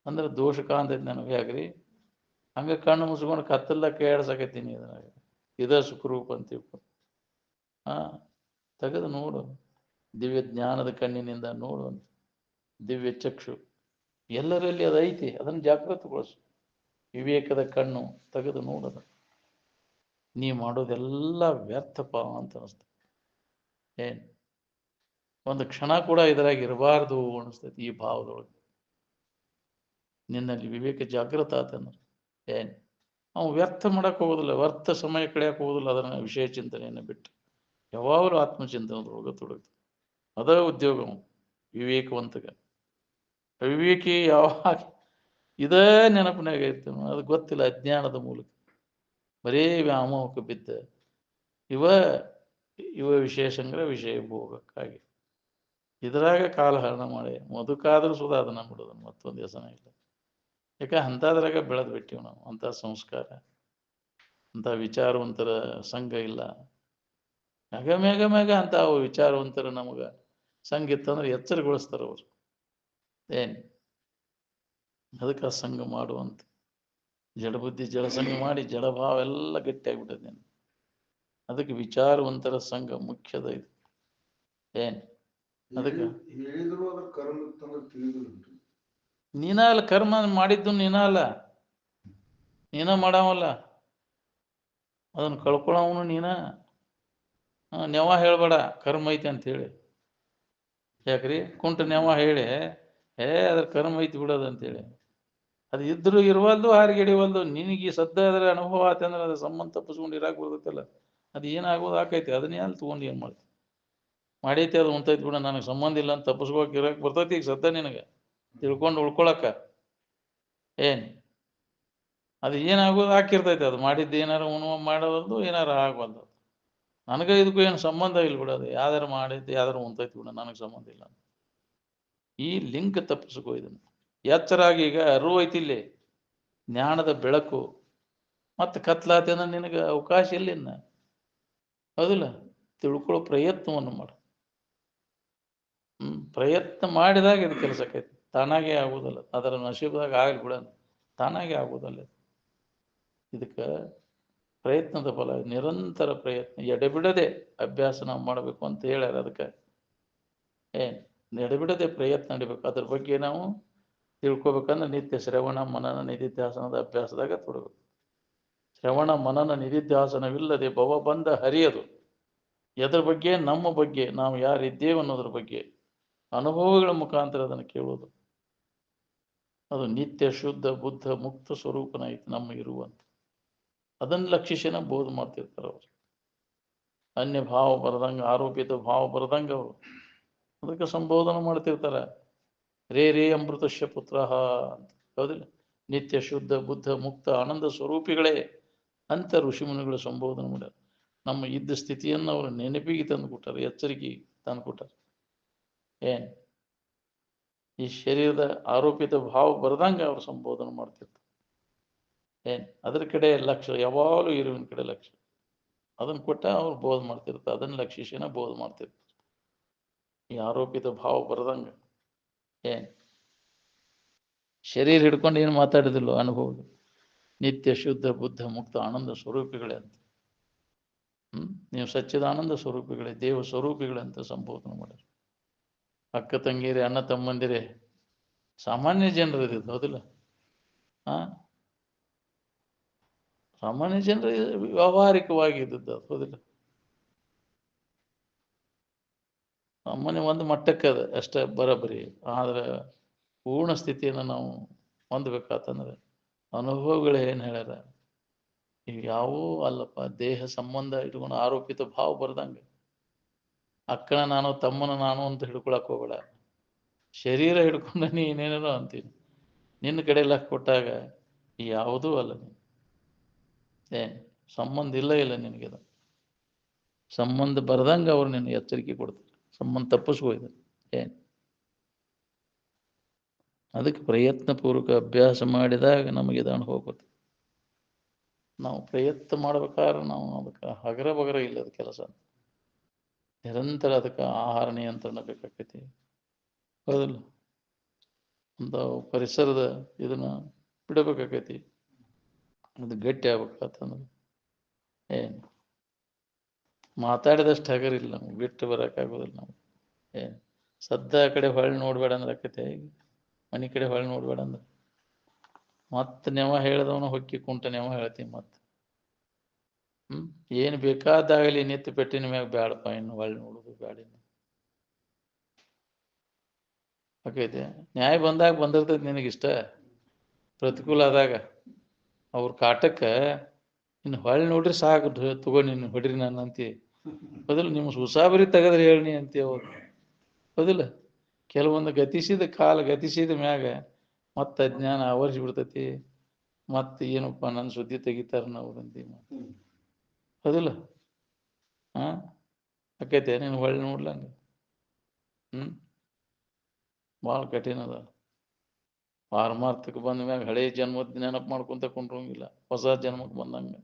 ಅಂದ್ರೆ ದೋಷ ಕಾಣ್ತೈತಿ ನನಗೆ. ಯಾಕ್ರಿ ಹಂಗ ಕಣ್ಣು ಮುಸ್ಕೊಂಡು ಕತ್ತಲ್ಲ ಕೇಳ್ಸಕತ್ತೀನಿ. ಅದ್ರಾಗ ಇದ ಸುಖರೂಪ ಅಂತ ತಿಳ್ಕೊಂಡು ತೆಗೆದು ನೋಡು. ದಿವ್ಯ ಜ್ಞಾನದ ಕಣ್ಣಿನಿಂದ ನೋಡುವಂತ ದಿವ್ಯ ಚಕ್ಷು ಎಲ್ಲರಲ್ಲಿ ಅದೈತಿ. ಅದನ್ನು ಜಾಗೃತಗೊಳಿಸು. ವಿವೇಕದ ಕಣ್ಣು ತೆಗೆದು ನೋಡದ. ನೀ ಮಾಡೋದೆಲ್ಲ ವ್ಯರ್ಥಪ ಅಂತ ಅನಿಸ್ತದೆ. ಏನ್ ಒಂದು ಕ್ಷಣ ಕೂಡ ಇದರಾಗಿ ಇರಬಾರ್ದು ಅನಿಸ್ತೈತಿ. ಈ ಭಾವದೊಳಗೆ ನಿನ್ನಲ್ಲಿ ವಿವೇಕ ಜಾಗೃತ ಆತಂದ್ರೆ ಏನ್ ಅವ್ನು ವ್ಯರ್ಥ ಮಾಡಕ್ಕೆ ಹೋಗೋದಿಲ್ಲ. ವ್ಯರ್ಥ ಸಮಯ ಕಳೆಯಕ್ಕೆ ಹೋಗೋದಿಲ್ಲ. ಅದನ್ನ ವಿಷಯ ಚಿಂತನೆಯನ್ನು ಬಿಟ್ಟು ಯಾವಾಗಲೂ ಆತ್ಮಚಿಂತನದೊಳಗೆ ತೊಡಗ್ತದೆ. ಅದ ಉದ್ಯೋಗ ವಿವೇಕವಂತಗ. ವಿವೇಕಿ ಯಾವಾಗ ಇದೇ ನೆನಪಿನಾಗ ಇರ್ತೀವಿ. ಅದು ಗೊತ್ತಿಲ್ಲ. ಅಜ್ಞಾನದ ಮೂಲಕ ಬರೇ ವ್ಯಾಮೋಹಕ್ಕೆ ಬಿದ್ದ ಇವ ವಿಷಯ ಸಂಗ್ರಹ ವಿಷಯ ಭೋಗಕ್ಕಾಗಿ ಇದ್ರಾಗ ಕಾಲಹರಣ ಮಾಡಿ ಮದುಕಾದ್ರೂ ಸುಧಾ ಅದನ್ನ ಬಿಡೋದು ಮತ್ತೊಂದು ಹೆಸನ ಇಲ್ಲ. ಯಾಕೆ ಅಂಥದ್ರಾಗ ಬೆಳೆದು ಬಿಟ್ಟಿವಿ ನಾವು. ಅಂಥ ಸಂಸ್ಕಾರ, ಅಂಥ ವಿಚಾರವಂತರ ಸಂಘ ಇಲ್ಲ. ಮೇಗ ಅಂತ ವಿಚಾರವಂತರ ನಮಗ ಸಂಘ ಇತ್ತಂದ್ರೆ ಎಚ್ಚರಗೊಳಿಸ್ತಾರ ಅವರು. ಏನ್ ಅದಕ್ಕೆ ಸಂಘ ಮಾಡುವಂತ ಜಡಬುದ್ಧಿ ಜಡಸಂಘ ಮಾಡಿ ಜಡಭಾವ ಎಲ್ಲ ಗಟ್ಟಿಯಾಗ್ಬಿಟ್ಟದೇನು. ಅದಕ್ಕೆ ವಿಚಾರವಂತರ ಸಂಘ ಮುಖ್ಯದ ಇದು. ಏನ್ ಅದಕ್ಕೆ ನೀನ ಅಲ್ಲ ಕರ್ಮ ಮಾಡಿದ್ದು. ನೀನ ಅಲ್ಲ, ನೀನ ಮಾಡವಲ್ಲ. ಅದನ್ನ ಕಳ್ಕೊಳವನು ನೀನ. ನೆವ ಹೇಳ್ಬೇಡ ಕರ್ಮ ಐತಿ ಅಂತ ಹೇಳಿ. ಯಾಕ್ರಿ ಕುಂಟ ನೆವ ಹೇಳಿ ಅದ್ರ ಕರ್ಮ ಐತಿ ಬಿಡೋದು ಅಂತೇಳಿ. ಅದು ಇದ್ರು ಇರುವಲ್ದು, ಹಾರಿಗೆಡಿವಲ್ದು. ನಿನಗೆ ಸದ್ದ ಅದ್ರ ಅನುಭವ ಆತ ಅಂದ್ರೆ ಅದ್ರ ಸಂಬಂಧ ತಪ್ಪಿಸ್ಕೊಂಡು ಇರಾಕ್ ಬರ್ತೈತಲ್ಲ. ಅದು ಏನಾಗೋದು ಆಕೈತಿ. ಅದನ್ನೇ ಅಲ್ಲಿ ತೊಗೊಂಡು ಏನು ಮಾಡ್ತಿ. ಮಾಡೈತಿ ಅದು ಉಂಟೈತಿ ಬಿಡ, ನನಗೆ ಸಂಬಂಧ ಇಲ್ಲ ಅಂತ ತಪ್ಪಿಸ್ಕೋಕ್ ಇರಕ್ಕೆ ಬರ್ತೈತಿ. ಈಗ ಸದ್ದ ನಿನಗೆ ತಿಳ್ಕೊಂಡು ಉಳ್ಕೊಳಕ್ಕ ಏನ್ ಅದು ಏನಾಗೋದು ಹಾಕಿರ್ತೈತಿ. ಅದು ಮಾಡಿದ್ದು ಏನಾರು ಮಾಡೋದು ಏನಾರು ಆಗಬಾರ್ದು. ನನಗೆ ಇದಕ್ಕೂ ಏನು ಸಂಬಂಧ ಇಲ್ಲ ಬಿಡೋದು. ಯಾವ್ದಾರು ಮಾಡಿದ್ದು ಯಾವ್ದಾರು ಉಂಟೈತಿ ಬಿಡ, ನನಗೆ ಸಂಬಂಧ ಇಲ್ಲ. ಈ ಲಿಂಕ್ ತಪ್ಪಿಸ್ಕೋ. ಇದನ್ನು ಎಚ್ಚರಾಗಿ. ಈಗ ಅರಿವು ಐತಿ ಇಲ್ಲಿ, ಜ್ಞಾನದ ಬೆಳಕು. ಮತ್ತೆ ಕತ್ಲಾತಿ ಅಂದ್ರೆ ನಿನಗೆ ಅವಕಾಶ ಎಲ್ಲಿನ್ನ, ಹೌದಿಲ್ಲ? ತಿಳ್ಕೊಳ್ಳೋ ಪ್ರಯತ್ನವನ್ನು ಮಾಡು. ಪ್ರಯತ್ನ ಮಾಡಿದಾಗ ಇದು ಕೆಲಸಕ್ಕೈತಿ. ತಾನಾಗೇ ಆಗುವುದಲ್ಲ. ಅದರ ನಶೀಬದಾಗ ಆಗಲಿ ಬಿಡ, ತಾನಾಗೇ ಆಗುವುದಲ್ಲ. ಇದಕ್ಕೆ ಪ್ರಯತ್ನದ ಫಲ, ನಿರಂತರ ಪ್ರಯತ್ನ, ಎಡೆಬಿಡದೆ ಅಭ್ಯಾಸ ನಾವು ಮಾಡಬೇಕು ಅಂತ ಹೇಳ್ಯಾರ. ಅದಕ್ಕೆ ಎಡೆಬಿಡದೆ ಪ್ರಯತ್ನ ನಡಿಬೇಕು. ಅದ್ರ ಬಗ್ಗೆ ನಾವು ತಿಳ್ಕೊಬೇಕಂದ್ರೆ ನಿತ್ಯ ಶ್ರವಣ ಮನನ ನಿಧಿಧ್ಯಾಸನದ ಅಭ್ಯಾಸದಾಗ ತೊಡಬೇಕು. ಶ್ರವಣ ಮನನ ನಿಧಿಧ್ಯಾಸನವಿಲ್ಲದೆ ಭವ ಬಂದ ಹರಿಯದು. ಎದ್ರ ಬಗ್ಗೆ? ನಮ್ಮ ಬಗ್ಗೆ, ನಾವು ಯಾರಿದ್ದೇವೆ ಅನ್ನೋದ್ರ ಬಗ್ಗೆ ಅನುಭವಗಳ ಮುಖಾಂತರ ಅದನ್ನು ಕೇಳೋದು. ಅದು ನಿತ್ಯ ಶುದ್ಧ ಬುದ್ಧ ಮುಕ್ತ ಸ್ವರೂಪನಾಯ್ತು ನಮ್ಮ ಇರುವಂತ. ಅದನ್ನು ಲಕ್ಷಿಸಿನ ಬೋಧ ಮಾಡ್ತಿರ್ತಾರೆ ಅವರು. ಅನ್ಯ ಭಾವ ಬರದಂಗ, ಆರೋಪಿತ ಭಾವ ಬರದಂಗ ಅವರು ಅದಕ್ಕೆ ಸಂಬೋಧನೆ ಮಾಡ್ತಿರ್ತಾರೆ. ರೇ ಅಮೃತಶ್ಯ ಪುತ್ರ ಅಂತ, ಹೌದಿಲ್ಲ? ನಿತ್ಯ ಶುದ್ಧ ಬುದ್ಧ ಮುಕ್ತ ಆನಂದ ಸ್ವರೂಪಿಗಳೇ ಅಂತ ಋಷಿಮುನಿಗಳು ಸಂಬೋಧನೆ ಮಾಡ್ಯಾರ. ನಮ್ಮ ಇದ್ದ ಸ್ಥಿತಿಯನ್ನು ಅವರು ನೆನಪಿಗೆ ತಂದು ಕೊಟ್ಟಾರೆ, ಎಚ್ಚರಿಕೆಗೆ ತಂದು ಕೊಟ್ಟಾರೆ. ಏನ್ ಈ ಶರೀರದ ಆರೋಪಿತ ಭಾವ ಬರದಂಗ ಅವ್ರು ಸಂಬೋಧನೆ ಮಾಡ್ತಿರ್ತಾರೆ. ಏನ್ ಅದ್ರ ಕಡೆ ಲಕ್ಷ್ಯ, ಯಾವಾಗಲೂ ಇರುವಿನ ಕಡೆ ಲಕ್ಷ್ಯ. ಅದನ್ನು ಕೊಟ್ಟ ಅವ್ರು ಬೋಧ ಮಾಡ್ತಿರ್ತಾರೆ. ಅದನ್ನ ಲಕ್ಷಿಸಿನ ಬೋಧ ಮಾಡ್ತಿರ್ತಾರೆ. ಈ ಆರೋಪಿತ ಭಾವ ಬರದಂಗ. ಏನ್ ಶರೀರ ಹಿಡ್ಕೊಂಡು ಏನು ಮಾತಾಡಿದಿಲ್ಲ ಅನುಭವ. ನಿತ್ಯ ಶುದ್ಧ ಬುದ್ಧ ಮುಕ್ತ ಆನಂದ ಸ್ವರೂಪಿಗಳೇ ಅಂತ. ನೀವು ಸಚ್ಚಿದಾನಂದ ಸ್ವರೂಪಿಗಳೇ, ದೇವ ಸ್ವರೂಪಿಗಳೇ ಅಂತ ಸಂಬೋಧನೆ ಮಾಡಿದ್ರು. ಅಕ್ಕ ತಂಗಿಯರೇ, ಅಣ್ಣ ತಮ್ಮಂದಿರೇ, ಸಾಮಾನ್ಯ ಜನರು ಇದ್ದಿದ್ದು ಹೌದಿಲ್ಲ? ಸಾಮಾನ್ಯ ಜನರು ವ್ಯಾವಹಾರಿಕವಾಗಿ ಇದ್ದದ್ದು ಹೌದಿಲ್ಲ? ಸಾಮಾನ್ಯ ಒಂದು ಮಟ್ಟಕ್ಕೆ ಅದ ಅಷ್ಟೇ ಬರೋಬ್ಬರಿ. ಆದ್ರೆ ಪೂರ್ಣ ಸ್ಥಿತಿಯನ್ನು ನಾವು ಹೊಂದಬೇಕಾತಂದ್ರೆ ಅನುಭವಗಳೇ ಏನು ಹೇಳ್ಯಾರ, ಇವು ಯಾವೂ ಅಲ್ಲಪ್ಪ. ದೇಹ ಸಂಬಂಧ ಇಟ್ಕೊಂಡು ಆರೋಪಿತ ಭಾವ ಬರ್ದಂಗೆ, ಅಕ್ಕನ ನಾನು ತಮ್ಮನ ನಾನು ಅಂತ ಹಿಡ್ಕೊಳಕ್ ಹೋಗ್ಬೇಡ. ಶರೀರ ಹಿಡ್ಕೊಂಡ ನೀನೇನೇನೋ ಅಂತೀನಿ, ನಿನ್ನ ಕಡೆ ಲಕ್ ಕೊಟ್ಟಾಗ ಯಾವುದೂ ಅಲ್ಲ. ನೀನು ಸಂಬಂಧ ಇಲ್ಲ ನಿನಗೆ. ಸಂಬಂಧ ಬರ್ದಂಗೆ ಅವ್ರು ನಿನ್ನ ಎಚ್ಚರಿಕೆ ಕೊಡ್ತಾರೆ, ಸಂಬಂಧ ತಪ್ಪಿಸ್ಕೋಯ್ದು. ಅದಕ್ಕೆ ಪ್ರಯತ್ನಪೂರ್ವಕ ಅಭ್ಯಾಸ ಮಾಡಿದಾಗ ನಮಗೆ ಇದು ಹೋಗುತ್ತೆ. ನಾವು ಪ್ರಯತ್ನ ಮಾಡ್ಬೇಕಾದ್ರೆ ನಾವು ಅದಕ್ಕೆ ಹಗರ ಬಗರ ಇಲ್ಲದ ಕೆಲಸ. ನಿರಂತರ ಅದಕ್ಕೆ ಆಹಾರ ನಿಯಂತ್ರಣ ಬೇಕಾಗ್ತೈತಿ ಹೌದಿಲ್ಲ? ಒಂದು ಪರಿಸರದ ಇದನ್ನ ಬಿಡಬೇಕಾಗೈತಿ. ಅದು ಗಟ್ಟಿ ಆಗ್ಬೇಕಾತಂದ್ರೆ ಮಾತಾಡಿದಷ್ಟು ಹಗರಿಲ್ಲ, ನಮ್ಗೆ ಬಿಟ್ಟು ಬರೋಕ್ಕಾಗೋದಿಲ್ಲ. ನಾವು ಸದ್ದ ಆ ಕಡೆ ಹೊಳ್ಳಿ ನೋಡ್ಬೇಡ ಅಂದ್ರೆ ಆಕೈತೆ. ಈಗ ಮನೆ ಕಡೆ ಹೊಳ್ಳಿ ನೋಡ್ಬೇಡ ಅಂದ್ರೆ ಮತ್ತೆ ನೆವ ಹೇಳಿದವನು ಹೊಕ್ಕಿ ಕುಂಟ ನೆವ ಹೇಳ್ತೀನಿ ಮತ್ತೆ. ಏನು ಬೇಕಾದಾಗಲಿ ನಿಂತು ಪೆಟ್ಟಿನ ಮ್ಯಾಗ ಬ್ಯಾಡಪ್ಪ, ಇನ್ನು ಹೊಳ್ಳಿ ನೋಡುದು ಬ್ಯಾಡ. ಆಕೈತೆ. ನ್ಯಾಯ ಬಂದಾಗ ಬಂದಿರ್ತೈತಿ ನಿನಗಿಷ್ಟ, ಪ್ರತಿಕೂಲ ಆದಾಗ ಅವ್ರ ಕಾಟಕ್ಕೆ ಇನ್ನು ಹೊಳ್ಳಿ ನೋಡ್ರಿ ಸಾಕು, ತಗೊಂಡು ನಿನ್ನ ಹೊಡ್ರಿ ನಾನು ಅಂತಿ ಹೌದಿಲ್ಲ? ನಿಮ್ಮ ಉಸಾಬರಿ ತೆಗೆದ್ರೆ ಹೇಳಿ ಅಂತೀವಿ ಅವ್ರು ಹೌದಿಲ್ಲ? ಕೆಲವೊಂದು ಗತಿಸಿದ ಮ್ಯಾಗ ಮತ್ತೆ ಅಜ್ಞಾನ ಆವರಿಸಿ ಬಿಡ್ತೈತಿ. ಮತ್ತೆ ಏನಪ್ಪ ನನ್ನ ಸುದ್ದಿ ತೆಗಿತಾರ ನಾವು ಅಂತೀವಿ ಹೌದಿಲ್ಲ? ಆಕೈತೆ ನೀನು ಹೊಳ್ಳಿ ನೋಡ್ಲಂಗ. ಭಾಳ ಕಠಿಣ ಅದ. ಪಾರಮಾರ್ಥಕ್ಕೆ ಬಂದ ಮ್ಯಾಗ ಹಳೆ ಜನ್ಮದ ನೆನಪು ಮಾಡ್ಕೊಂತ ಕೊಂಡ್ರಂಗಿಲ್ಲ, ಹೊಸ ಜನ್ಮಕ್ಕೆ ಬಂದಂಗೆ.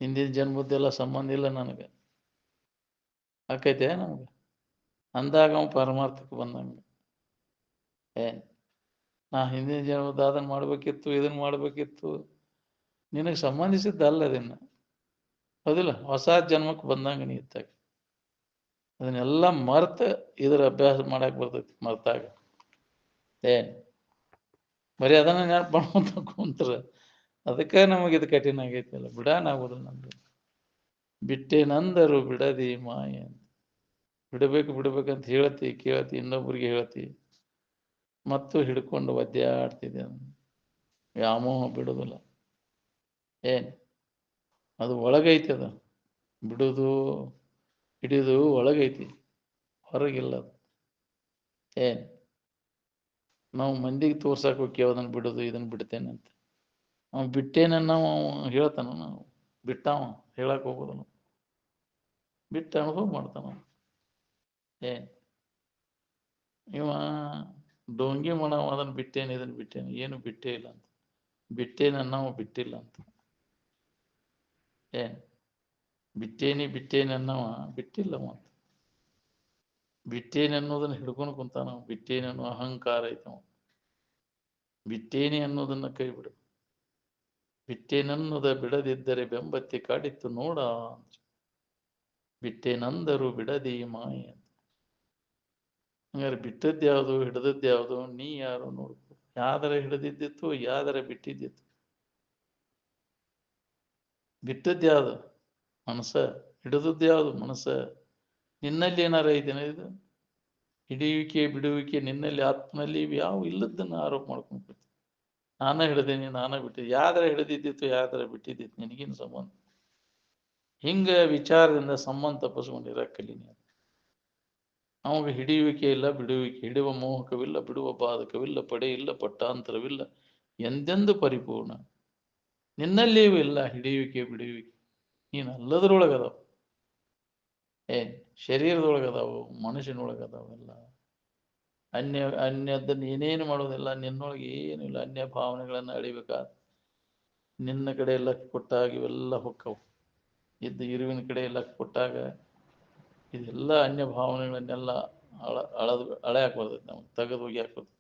ಹಿಂದಿನ ಜನ್ಮದ್ದೆಲ್ಲ ಸಂಬಂಧ ಇಲ್ಲ ನನಗೆ, ಆಕೈತೆ ನಮ್ಗೆ ಅಂದಾಗ ಅವ ಪಾರಮಾರ್ಥಕ್ಕೆ ಬಂದಂಗೆ. ನಾ ಹಿಂದಿನ ಜನ್ಮದ ಅದನ್ನ ಮಾಡ್ಬೇಕಿತ್ತು, ಇದನ್ನ ಮಾಡ್ಬೇಕಿತ್ತು, ನಿನಗೆ ಸಂಬಂಧಿಸಿದ್ದಲ್ಲ ಅದನ್ನ ಹೌದಿಲ್ಲ? ಹೊಸ ಜನ್ಮಕ್ಕೆ ಬಂದಂಗೆ ನೀ ಇತ್ತಾಗ ಅದನ್ನೆಲ್ಲ ಮರ್ತ ಇದರ ಅಭ್ಯಾಸ ಮಾಡಕ್ ಬರ್ತೈತಿ. ಮರ್ತಾಗ ಬರೀ ಅದನ್ನ ನೆನಪು ಮಾಡ್ಕೊಂತ ಕುಂತ್ರ ಅದಕ್ಕೆ ನಮಗಿದು ಕಠಿಣ ಆಗೈತಿಲ್ಲ. ಬಿಡಾನಾಗೋದಿಲ್ಲ ನಮ್ದು. ಬಿಟ್ಟೇನಂದರು ಬಿಡದಿ ಮಾಯ ಅಂತ. ಬಿಡ್ಬೇಕಂತ ಹೇಳ್ತಿ, ಕೇಳ್ತಿ, ಇನ್ನೊಬ್ರಿಗೆ ಹೇಳ್ತಿ, ಮತ್ತು ಹಿಡ್ಕೊಂಡು ಒದ್ದಾಡ್ತಿದ್ದೆ. ವ್ಯಾಮೋಹ ಬಿಡುದಿಲ್ಲ. ಅದು ಒಳಗೈತಿ. ಅದು ಬಿಡುದು ಹಿಡಿದು ಒಳಗೈತಿ, ಹೊರಗಿಲ್ಲ ಅದು. ನಾವು ಮಂದಿಗೆ ತೋರ್ಸಕ್ಕೆ ಹೋಗ್ಯವ ಅದನ್ನು ಬಿಡೋದು, ಇದನ್ನು ಬಿಡ್ತೇನೆ ಅಂತ. ಅವ್ನು ಬಿಟ್ಟೇನ ನಾವು ಹೇಳ್ತಾನ, ನಾವು ಬಿಟ್ಟಾವ ಹೇಳಕ್ ಹೋಗೋದು. ನಾವು ಬಿಟ್ಟು ಅನುಭವ ಮಾಡ್ತಾನ. ಇವ ಡೋಂಗಿ ಮಾಡವ ಅದನ್ನು ಬಿಟ್ಟೇನೆ, ಇದನ್ನು ಬಿಟ್ಟೇನೆ, ಏನು ಬಿಟ್ಟೇ ಇಲ್ಲ ಅಂತ. ಬಿಟ್ಟೇನ ನಾವು ಬಿಟ್ಟಿಲ್ಲ ಅಂತ. ಬಿಟ್ಟೇನಿ ಅನ್ನವ ಬಿಟ್ಟಿಲ್ಲ. ಮತ್ತು ಬಿಟ್ಟೇನೆ ಅನ್ನೋದನ್ನ ಹಿಡ್ಕೊಂಡು ಕುಂತಾನ. ಬಿಟ್ಟೇನೆ ಅನ್ನೋ ಅಹಂಕಾರ ಐತವ. ಬಿಟ್ಟೇನೆ ಅನ್ನೋದನ್ನ ಕೈ ಬಿಡು. ಬಿಟ್ಟೇನನ್ನೋದ ಬಿಡದಿದ್ದರೆ ಬೆಂಬತ್ತಿ ಕಾಡಿತ್ತು ನೋಡ. ಬಿಟ್ಟೇನಂದರು ಬಿಡದಿ ಮಾಯ. ಹಂಗಾರೆ ಬಿಟ್ಟದ್ಯಾವುದು ಹಿಡಿದದ್ಯಾವುದು ನೀ ಯಾರು ನೋಡ್ಕೊ. ಯಾವ್ದರ ಹಿಡಿದಿದ್ದಿತ್ತು, ಯಾವ್ದರ ಬಿಟ್ಟಿದ್ದಿತ್ತು. ಬಿಟ್ಟದ್ಯಾವುದು ಮನಸ್ಸ, ಹಿಡಿದದ್ಯಾವುದು ಮನಸ್ಸ. ನಿನ್ನಲ್ಲಿ ಏನಾರ ಐತೇನ ಇದು? ಹಿಡಿಯುವಿಕೆ ಬಿಡುವಿಕೆ ನಿನ್ನಲ್ಲಿ, ಆತ್ಮನಲ್ಲಿ ಯಾವ ಇಲ್ಲದನ್ನ ಆರೋಪ ಮಾಡ್ಕೊಂಡ್ಬಿಡ್ತಿ. ನಾನ ಹಿಡ್ದೇನಿ, ನಾನ ಬಿಟ್ಟಿದ್ದೆ. ಯಾವ್ದರ ಹಿಡಿದಿದ್ದಿತ್ತು, ಯಾವ್ದರ ಬಿಟ್ಟಿದ್ದಿತ್ತು, ನಿನಗಿನ ಸಂಬಂಧ. ಹಿಂಗ ವಿಚಾರದಿಂದ ಸಂಬಂಧ ತಪ್ಪಿಸ್ಕೊಂಡಿರ ಕಲೀನಿ. ಅವಾಗ ಹಿಡಿಯುವಿಕೆ ಇಲ್ಲ, ಬಿಡುವಿಕೆ. ಹಿಡಿಯುವ ಮೋಹಕವಿಲ್ಲ, ಬಿಡುವ ಬಾಧಕವಿಲ್ಲ, ಪಡೆಯಿಲ್ಲ, ಪಟ್ಟಾಂತರವಿಲ್ಲ, ಎಂದೆಂದು ಪರಿಪೂರ್ಣ. ನಿನ್ನಲ್ಲಿಯೂ ಇಲ್ಲ ಹಿಡಿಯುವಿಕೆ ಬಿಡುವಿಕೆ. ನೀನು ಅಲ್ಲದ್ರೊಳಗದಾವ. ಶರೀರದೊಳಗದಾವು, ಮನುಷ್ಯನೊಳಗದಾವೆಲ್ಲ. ಅನ್ಯದನ್ನು ಏನೇನು ಮಾಡೋದಿಲ್ಲ. ನಿನ್ನೊಳಗೆ ಏನೂ ಇಲ್ಲ. ಅನ್ಯ ಭಾವನೆಗಳನ್ನು ಅಳಿಬೇಕಾದ ನಿನ್ನ ಕಡೆ ಲಕ್ ಕೊಟ್ಟಾಗ ಇವೆಲ್ಲ ಹೊಕ್ಕವು. ಇರುವಿನ ಕಡೆ ಲಕ್ ಕೊಟ್ಟಾಗ ಇದೆಲ್ಲ ಅನ್ಯ ಭಾವನೆಗಳನ್ನೆಲ್ಲ ಹಳೆ ಹಾಕ್ಬಾರ್ದೈತಿ. ನಾವು ತೆಗೆದು ಹೋಗಿ ಹಾಕ್ಬಾರ್ದು.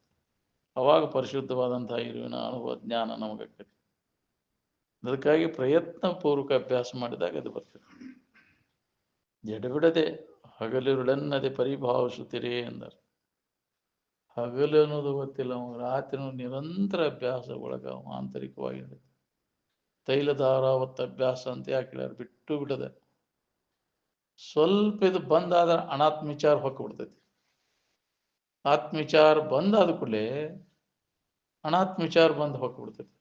ಅವಾಗ ಪರಿಶುದ್ಧವಾದಂತಹ ಇರುವಿನ ಅನುಭವ ಜ್ಞಾನ ನಮಗಾಗ್ತೈತಿ. ಅದಕ್ಕಾಗಿ ಪ್ರಯತ್ನ ಪೂರ್ವಕ ಅಭ್ಯಾಸ ಮಾಡಿದಾಗ ಅದು ಬರ್ತದೆ. ಎಡಬಿಡದೆ ಹಗಲಿರುಳೆನ್ನದೆ ಪರಿಭಾವಿಸುತ್ತೀರಿ ಎಂದರು. ಹಗಲು ಅನ್ನೋದು ಗೊತ್ತಿಲ್ಲ, ರಾತ್ರಿ ನಿರಂತರ ಅಭ್ಯಾಸ ಒಳಗ ಆಂತರಿಕವಾಗಿ ತೈಲಧಾರಾವತ್ತ ಅಭ್ಯಾಸ ಅಂತ ಯಾಕೆ ಬಿಟ್ಟು ಬಿಡದೆ. ಸ್ವಲ್ಪ ಇದು ಬಂದಾದ ಅನಾತ್ಮವಿಚಾರ ಹೊಕ್ಬಿಡ್ತೈತಿ. ಆತ್ಮವಿಚಾರ ಬಂದಾದ ಕೂಡಲೇ ಅನಾತ್ಮವಿಚಾರ ಬಂದು ಹೊಕ್ಬಿಡ್ತೈತಿ.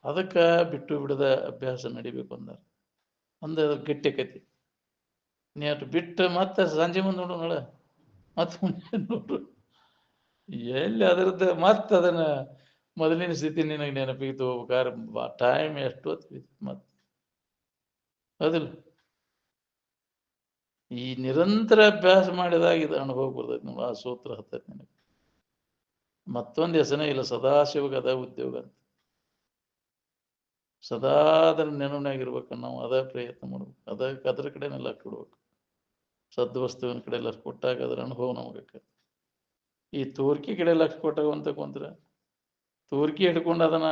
ಅದಕ್ಕೆ ಬಿಟ್ಟು ಬಿಡದ ಅಭ್ಯಾಸ ನಡಿಬೇಕು ಅಂದಾರ. ಒಂದು ಗಟ್ಟಿ ಕತಿ. ನೀ ಅಷ್ಟು ಬಿಟ್ಟು ಮತ್ತೆ ಸಂಜೆ ಮುಂದೆ ನೋಡು ನೋಡ, ಮತ್ತೆ ಮುಂದೆ ನೋಡು, ಎಲ್ಲಿ ಅದರದ್ದು ಮತ್ತೆ ಅದನ್ನ ಮೊದಲಿನ ಸ್ಥಿತಿ ನಿನಗೆ ನೆನಪಿಗೆ ಹೋಗ್ಬೇಕಾದ್ರೆ ಟೈಮ್ ಎಷ್ಟು ಹೊತ್ತು ಮತ್ತೆ ಅದಿಲ್ಲ. ಈ ನಿರಂತರ ಅಭ್ಯಾಸ ಮಾಡಿದಾಗ ಇದು ಅನುಭವ ಬರ್ತೈತಿ ನೋಡು, ಆ ಸೂತ್ರ ಹತ್ತೈತಿ ನಿನಗೆ. ಮತ್ತೊಂದು ಹೆಸರೇ ಇಲ್ಲ, ಸದಾಶಿವಗದ ಉದ್ಯೋಗ ಅಂತ. ಸದಾ ಅದರ ನೆನಪಿನಾಗಿರ್ಬೇಕು ನಾವು. ಅದ ಪ್ರಯತ್ನ ಮಾಡ್ಬೇಕು, ಅದ್ರ ಕಡೆನೆಲ್ಲ ಕೊಡ್ಬೇಕು. ಸದ್ವಸ್ತುವಿನ ಕಡೆ ಲಕ್ಷ ಕೊಟ್ಟಾಗ ಅದರ ಅನುಭವ ನಮಗೆ. ಈ ತೋರ್ಕಿ ಕಡೆ ಲಕ್ಷ ಕೊಟ್ಟಾಗ ಅಂತ ಕೊಂದ್ರೆ ತೋರ್ಕಿ ಹಿಡ್ಕೊಂಡು ಅದನ್ನ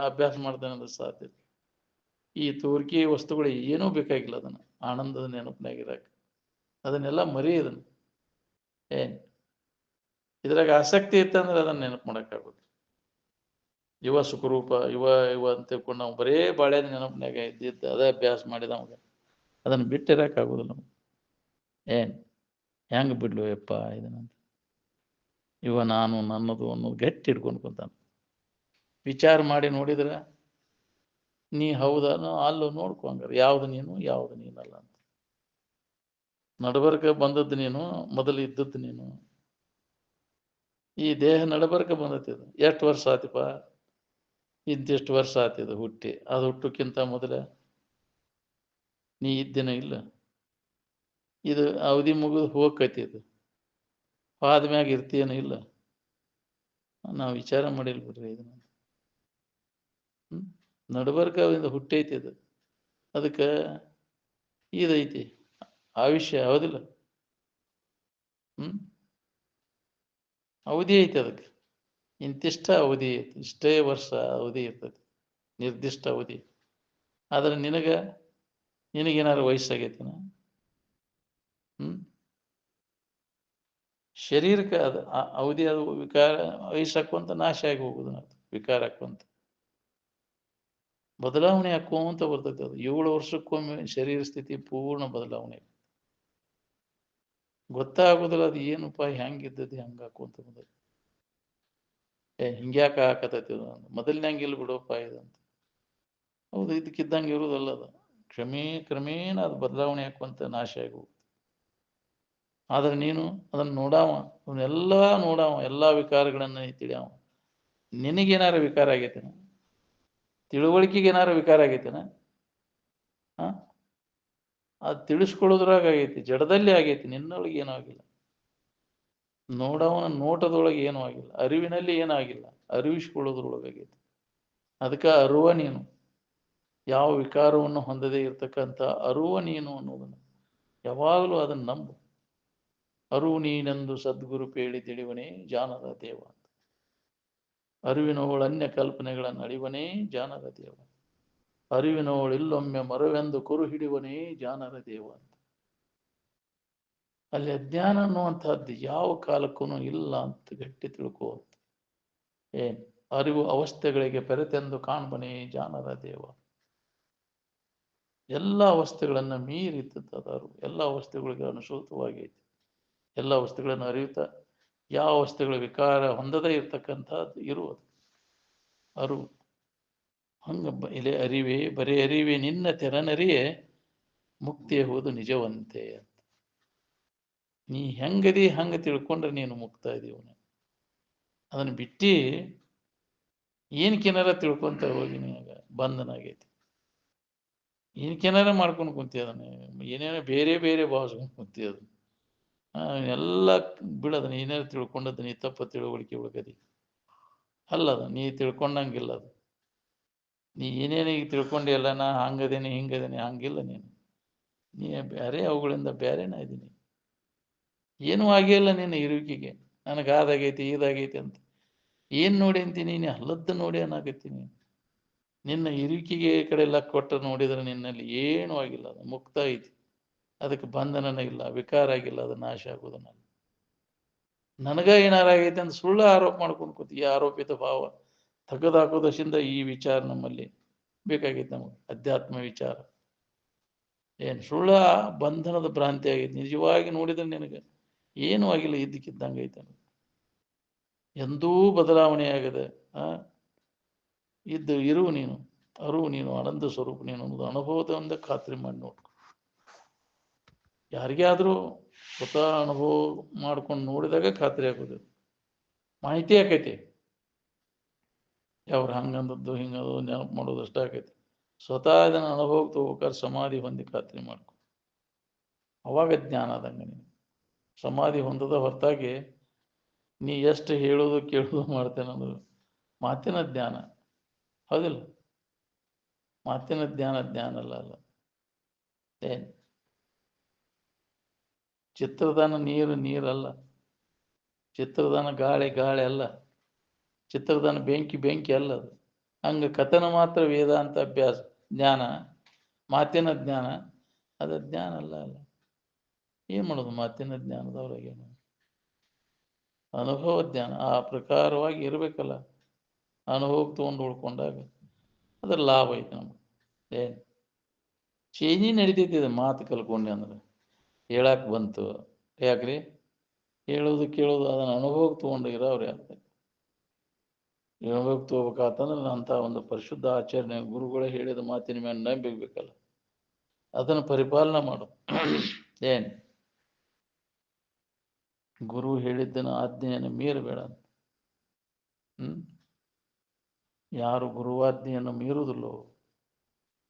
ಅಭ್ಯಾಸ ಮಾಡ್ತಾನೆ ಅಂದ್ರೆ ಸಾಧ್ಯ. ಈ ತೋರ್ಕಿ ವಸ್ತುಗಳು ಏನೂ ಬೇಕಾಗಿಲ್ಲ, ಅದನ್ನ ಆನಂದದ ನೆನಪಿನಾಗಿರಾಕ ಅದನ್ನೆಲ್ಲ ಮರಿ. ಅದನ್ನ ಇದ್ರಾಗ ಆಸಕ್ತಿ ಇತ್ತಂದ್ರೆ ಅದನ್ನ ನೆನಪು ಮಾಡೋಕ್ಕಾಗುತ್ತೆ. ಯುವ ಸುಖರೂಪ ಯುವ ಯುವ ಅಂತ ತಿಳ್ಕೊಂಡು ನಾವು ಬರೇ ಬಾಳೆ ನೆನಪಿನಾಗ ಇದ್ದಿದ್ದು ಅದೇ ಅಭ್ಯಾಸ ಮಾಡಿದ ನಮಗೆ ಅದನ್ನು ಬಿಟ್ಟಿರೋಕ್ಕಾಗೋದಿಲ್ಲ ನಮ್ಗೆ. ಹೆಂಗೆ ಬಿಡ್ಲು ಯಪ್ಪ ಇದನ್ನಂತ ಇವ ನಾನು ನನ್ನದು ಅನ್ನೋದು ಗಟ್ಟಿ ಹಿಡ್ಕೊಂಡು ಕುಂತಾನೆ. ವಿಚಾರ ಮಾಡಿ ನೋಡಿದ್ರೆ ನೀ ಹೌದಾನೋ ಅಲ್ಲೋ ನೋಡ್ಕೊ ಹಂಗಾರೆ, ಯಾವ್ದು ನೀನು ಯಾವ್ದು ನೀನಲ್ಲ ಅಂತ. ನಡಬರ್ಕ ಬಂದದ್ದು ನೀನು, ಮೊದಲು ಇದ್ದದ್ದು ನೀನು. ಈ ದೇಹ ನಡಬರ್ಕ ಬಂದತ್ತಿದು. ಎಷ್ಟು ವರ್ಷ ಆತಿಪ್ಪ? ಇಂತಿಷ್ಟು ವರ್ಷ ಆತಿದು ಹುಟ್ಟಿ. ಅದು ಹುಟ್ಟಕ್ಕಿಂತ ಮೊದಲ ನೀ ಇದ್ದೇನ ಇಲ್ಲ. ಇದು ಅವಧಿ ಮುಗಿದು ಹೋಗೈತಿ. ಇದು ಆದ್ಮ್ಯಾಗ ಇರ್ತೀಯನ ಇಲ್ಲ. ನಾವು ವಿಚಾರ ಮಾಡಿಲ್ ಬಿಡ್ರಿ ಇದನ್ನ. ನಡಬರ್ಕ ಹುಟ್ಟೈತಿ ಅದು. ಅದಕ್ಕೆ ಇದೈತಿ ಆಯುಷ್ಯ, ಹೌದಿಲ್ಲ? ಅವಧಿ ಐತಿ ಅದಕ್ಕೆ. ಇಂತಿಷ್ಟ ಅವಧಿ ಐತಿ, ಇಷ್ಟೇ ವರ್ಷ ಅವಧಿ ಇರ್ತೈತಿ, ನಿರ್ದಿಷ್ಟ ಅವಧಿ. ಆದ್ರೆ ನಿನಗೇನಾದ್ರು ವಯಸ್ಸಾಗೈತಿನ? ಶರೀರಕ್ಕೆ ಅದು ಅವಧಿ, ಅದು ವಿಕಾರ ವಯಸ್ಸಾಕುವಂತ ನಾಶ ಆಗಿ ಹೋಗುದು, ವಿಕಾರ ಹಾಕುವಂತ ಬದಲಾವಣೆ ಹಾಕುವಂತ ಬರ್ತೈತಿ. ಅದು 7 ವರ್ಷಕ್ಕೊಮ್ಮೆ ಶರೀರ ಸ್ಥಿತಿ ಪೂರ್ಣ ಬದಲಾವಣೆ. ಗೊತ್ತಾಗೋದಿಲ್ಲ ಅದು ಏನಪ್ಪ ಹೆಂಗಿದ್ದದ್ದು ಹೆಂಗ ಹಾಕುವಂತ ಮೊದಲು. ಹಿಂಗ್ಯಾಕ ಹಾಕತೈತಿ ಮೊದಲಿನಂಗೆ ಇಲ್ಲಿ ಬಿಡೋಪ್ಪ ಇದಂತ. ಹೌದು, ಇದಕ್ಕಿದ್ದಂಗೆ ಇರುವುದಲ್ಲ. ಅದು ಕ್ರಮೇಣ ಅದು ಬದಲಾವಣೆ ಹಾಕುವಂತ ನಾಶ ಆಗಿ ಹೋಗುತ್ತೆ. ಆದ್ರೆ ನೀನು ಅದನ್ನ ನೋಡಾವ, ಅವನ್ನೆಲ್ಲ ನೋಡಾವ, ಎಲ್ಲಾ ವಿಕಾರಗಳನ್ನ ತಿಳಿಯಾವ. ನಿನಗೇನಾರ ವಿಕಾರ ಆಗೈತೇನ? ತಿಳುವಳಿಕೆಗೆ ಏನಾರ ವಿಕಾರ ಆಗೈತೇನ? ಅದು ತಿಳಿಸ್ಕೊಳ್ಳೋದ್ರಾಗ ಆಗೈತಿ, ಜಡದಲ್ಲಿ ಆಗೈತಿ, ನಿನ್ನೊಳಗೆ ಏನೂ ಆಗಿಲ್ಲ. ನೋಡವನ ನೋಟದೊಳಗೆ ಏನೂ ಆಗಿಲ್ಲ, ಅರಿವಿನಲ್ಲಿ ಏನೂ ಆಗಿಲ್ಲ, ಅರಿವಿಸ್ಕೊಳ್ಳೋದ್ರೊಳಗಾಗೈತಿ. ಅದಕ್ಕೆ ಅರುವ ನೀನು, ಯಾವ ವಿಕಾರವನ್ನು ಹೊಂದದೇ ಇರ್ತಕ್ಕಂಥ ಅರುವ ನೀನು ಅನ್ನೋದನ್ನು ಯಾವಾಗಲೂ ಅದನ್ನು ನಂಬು. ಅರಿವು ನೀನೆಂದು ಸದ್ಗುರು ಪೇಳಿ ತಿಳಿವನೇ ಜಾನರ ದೇವ ಅಂತ. ಅರಿವಿನವಳು ಅನ್ಯ ಕಲ್ಪನೆಗಳನ್ನು ಅಳಿವನೇ ಜಾನರ ದೇವ. ಅರಿವಿನವಳು ಇಲ್ಲೊಮ್ಮೆ ಮರವೆಂದು ಕುರು ಹಿಡಿವನೇ ಜಾನರ ದೇವ ಅಂತ. ಅಲ್ಲಿ ಅಜ್ಞಾನ ಅನ್ನುವಂಥದ್ದು ಯಾವ ಕಾಲಕ್ಕೂ ಇಲ್ಲ ಅಂತ ಗಟ್ಟಿ ತಿಳ್ಕೋತ. ಅರಿವು ಅವಸ್ಥೆಗಳಿಗೆ ಪೆರೆತೆಂದು ಕಾಣ್ಬನೇ ಜಾನರ ದೇವ. ಎಲ್ಲ ಅವಸ್ಥೆಗಳನ್ನು ಮೀರಿದ್ದದ ಅರಿವು. ಎಲ್ಲ ಅವಸ್ಥೆಗಳಿಗೆ ಅನುಸೂತವಾಗೈತಿ. ಎಲ್ಲ ವಸ್ತುಗಳನ್ನು ಅರಿಯುತ್ತಾ ಯಾವ ವಸ್ತುಗಳ ವಿಕಾರ ಹೊಂದದೇ ಇರ್ತಕ್ಕಂಥದ್ದು ಇರುವುದು ಅರಿವು. ಹಂಗ ಇಲೆ ಅರಿವೆ ಬರೀ ಅರಿವೆ ನಿನ್ನ ತೆರನರಿಯೇ ಮುಕ್ತಿಯ ಹೋದು ನಿಜವಂತೆ ಅಂತ. ನೀ ಹೆಂಗದಿ ಹಂಗ ತಿಳ್ಕೊಂಡ್ರೆ ನೀನು ಮುಕ್ತ ಇದೀವನ. ಅದನ್ನು ಬಿಟ್ಟು ಏನಕ್ಕೇನಾರ ತಿಳ್ಕೊಂತ ಹೋಗಿ ನಿನಗ ಬಂಧನಾಗೈತಿ. ಏನಕ್ಕೇನಾರ ಮಾಡ್ಕೊಂಡು ಕುಂತಿ, ಅದನ್ನ ಏನೇನೋ ಬೇರೆ ಬೇರೆ ಭಾವಿಸ್ಕೊಂಡು ಕುಂತಿ. ಅದು ಎಲ್ಲ ಬಿಡೋದು. ನೀನೇನು ತಿಳ್ಕೊಂಡದ್ದು ನೀ ತಪ್ಪ ತಿಳುವಳಿಕೆ ಒಳಗದಿ ಅಲ್ಲದ. ನೀ ತಿಳ್ಕೊಂಡಂಗಿಲ್ಲ ಅದು. ನೀ ಏನೇನು ಈಗ ತಿಳ್ಕೊಂಡಿ ಎಲ್ಲ, ನಾ ಹಂಗದೇನಿ ಹಿಂಗದೇನಿ, ಹಂಗಿಲ್ಲ. ನೀ ಬೇರೆ, ಅವುಗಳಿಂದ ಬೇರೆನ ಇದೀನಿ. ಏನೂ ಆಗಿಲ್ಲ ನಿನ್ನ ಇರುವಿಕೆಗೆ. ನನಗಾದಾಗೈತಿ ಇದಾಗೈತಿ ಅಂತ ಏನು ನೋಡಿ ಅಂತೀನಿ? ನೀನು ಅಲ್ಲದ್ದು ನೋಡಿ ಅನ್ನಾಗತ್ತೀನಿ. ನಿನ್ನ ಇರುವಿಕೆಗೆ ಕಡೆ ಎಲ್ಲ ಕೊಟ್ಟು ನೋಡಿದರೆ ನಿನ್ನಲ್ಲಿ ಏನೂ ಆಗಿಲ್ಲ, ಅದು ಮುಕ್ತ ಐತಿ, ಅದಕ್ಕೆ ಬಂಧನನ ಇಲ್ಲ, ವಿಕಾರ ಆಗಿಲ್ಲ, ಅದು ನಾಶ ಆಗೋದನ್ನ. ನನಗ ಏನಾರಾಗೈತೆ ಅಂತ ಸುಳ್ಳು ಆರೋಪ ಮಾಡ್ಕೊಂಡು ಕೂತಿ, ಈ ಆರೋಪಿತ ಭಾವ ತೆಗೆದುಹಾಕೋದರಿಂದ ಈ ವಿಚಾರ ನಮ್ಮಲ್ಲಿ ಬೇಕಾಗಿತ್ತು ನಮಗೆ, ಅಧ್ಯಾತ್ಮ ವಿಚಾರ. ಏನು ಸುಳ್ಳ ಬಂಧನದ ಭ್ರಾಂತಿ ಆಗೈತಿ, ನಿಜವಾಗಿ ನೋಡಿದ್ರೆ ನಿನಗೆ ಏನೂ ಆಗಿಲ್ಲ, ಇದ್ದಕ್ಕಿದ್ದಂಗೆ ಐತೆ, ಎಂದೂ ಬದಲಾವಣೆ ಆಗದೆ ಇದ್ದು ಇರು ನೀನು, ಅರಿವು ನೀನು, ಆನಂದ ಸ್ವರೂಪ ನೀನು ಅನ್ನೋದು ಅನುಭವದಿಂದ ಖಾತ್ರಿ ಮಾಡಿ ನೋಡ್ಕೊ. ಯಾರಿಗೇ ಆದರೂ ಸ್ವತಃ ಅನುಭವ ಮಾಡ್ಕೊಂಡು ನೋಡಿದಾಗ ಖಾತ್ರಿ ಆಗೋದು, ಮಾಹಿತಿ ಆಕೈತಿ, ಅವ್ರು ಹಂಗಂದದ್ದು ಹಿಂಗದು ನೆನಪು ಮಾಡೋದು ಅಷ್ಟೇ ಆಕೈತಿ. ಸ್ವತಃ ಇದನ್ನು ಅನುಭವಕ್ಕೆ ತಗೋಬೇಕಾದ್ರೆ ಸಮಾಧಿ ಹೊಂದಿ ಖಾತ್ರಿ ಮಾಡ್ಕೊ, ಅವಾಗ ಜ್ಞಾನ ಆದಂಗೆ. ನೀನು ಸಮಾಧಿ ಹೊಂದದ ಹೊರತಾಗಿ ನೀ ಎಷ್ಟು ಹೇಳೋದು ಕೇಳೋದು ಮಾಡ್ತೇನೆ ಅನ್ನೋದು ಮಾತಿನ ಜ್ಞಾನ, ಹೌದಿಲ್ಲ? ಮಾತಿನ ಜ್ಞಾನ ಜ್ಞಾನ ಅಲ್ಲ. ಏನು ಚಿತ್ರದಾನ ನೀರಲ್ಲ, ಚಿತ್ರದಾನ ಗಾಳಿ ಅಲ್ಲ, ಚಿತ್ರದಾನ ಬೆಂಕಿ ಅಲ್ಲ. ಅದು ಹಂಗೆ ಕಥನ ಮಾತ್ರ ವೇದಾಂತ ಅಭ್ಯಾಸ ಜ್ಞಾನ, ಮಾತಿನ ಜ್ಞಾನ ಅದು ಜ್ಞಾನ ಅಲ್ಲ. ಏನು ಮಾಡೋದು ಮಾತಿನ ಜ್ಞಾನದವ್ರಾಗೇನು? ಅನುಭವ ಜ್ಞಾನ ಆ ಪ್ರಕಾರವಾಗಿ ಇರಬೇಕಲ್ಲ. ಅನುಭವಕ್ಕೆ ತೊಗೊಂಡು ಉಳ್ಕೊಂಡಾಗ ಅದ್ರ ಲಾಭ ಐತೆ ನಮ್ಗೆ. ಏನು ಚೇಂಜಿ ನಡೀತೈತಿ, ಇದು ಮಾತು ಕಲ್ಕೊಂಡೆ ಅಂದ್ರೆ ಹೇಳಕ್ಕೆ ಬಂತು. ಯಾಕ್ರಿ ಹೇಳೋದು ಕೇಳೋದು ಅದನ್ನು ಅನುಭವಕ್ಕೆ ತೊಗೊಂಡು ಇರೋರು ಯಾರು? ಅನುಭವಕ್ಕೆ ತೊಗೋಬೇಕಾತಂದ್ರೆ ಅಂಥ ಒಂದು ಪರಿಶುದ್ಧ ಆಚರಣೆ ಗುರುಗಳೇ ಹೇಳಿದ ಮಾತಿನ ಮೇಲೆ ನಂಬಿಬೇಕಲ್ಲ, ಅದನ್ನು ಪರಿಪಾಲನೆ ಮಾಡು. ಏನು ಗುರು ಹೇಳಿದ್ದನ್ನು ಆಜ್ಞೆಯನ್ನು ಮೀರಬೇಡ. ಯಾರು ಗುರುವಾಜ್ಞೆಯನ್ನು ಮೀರುವುದಿಲ್ಲೋ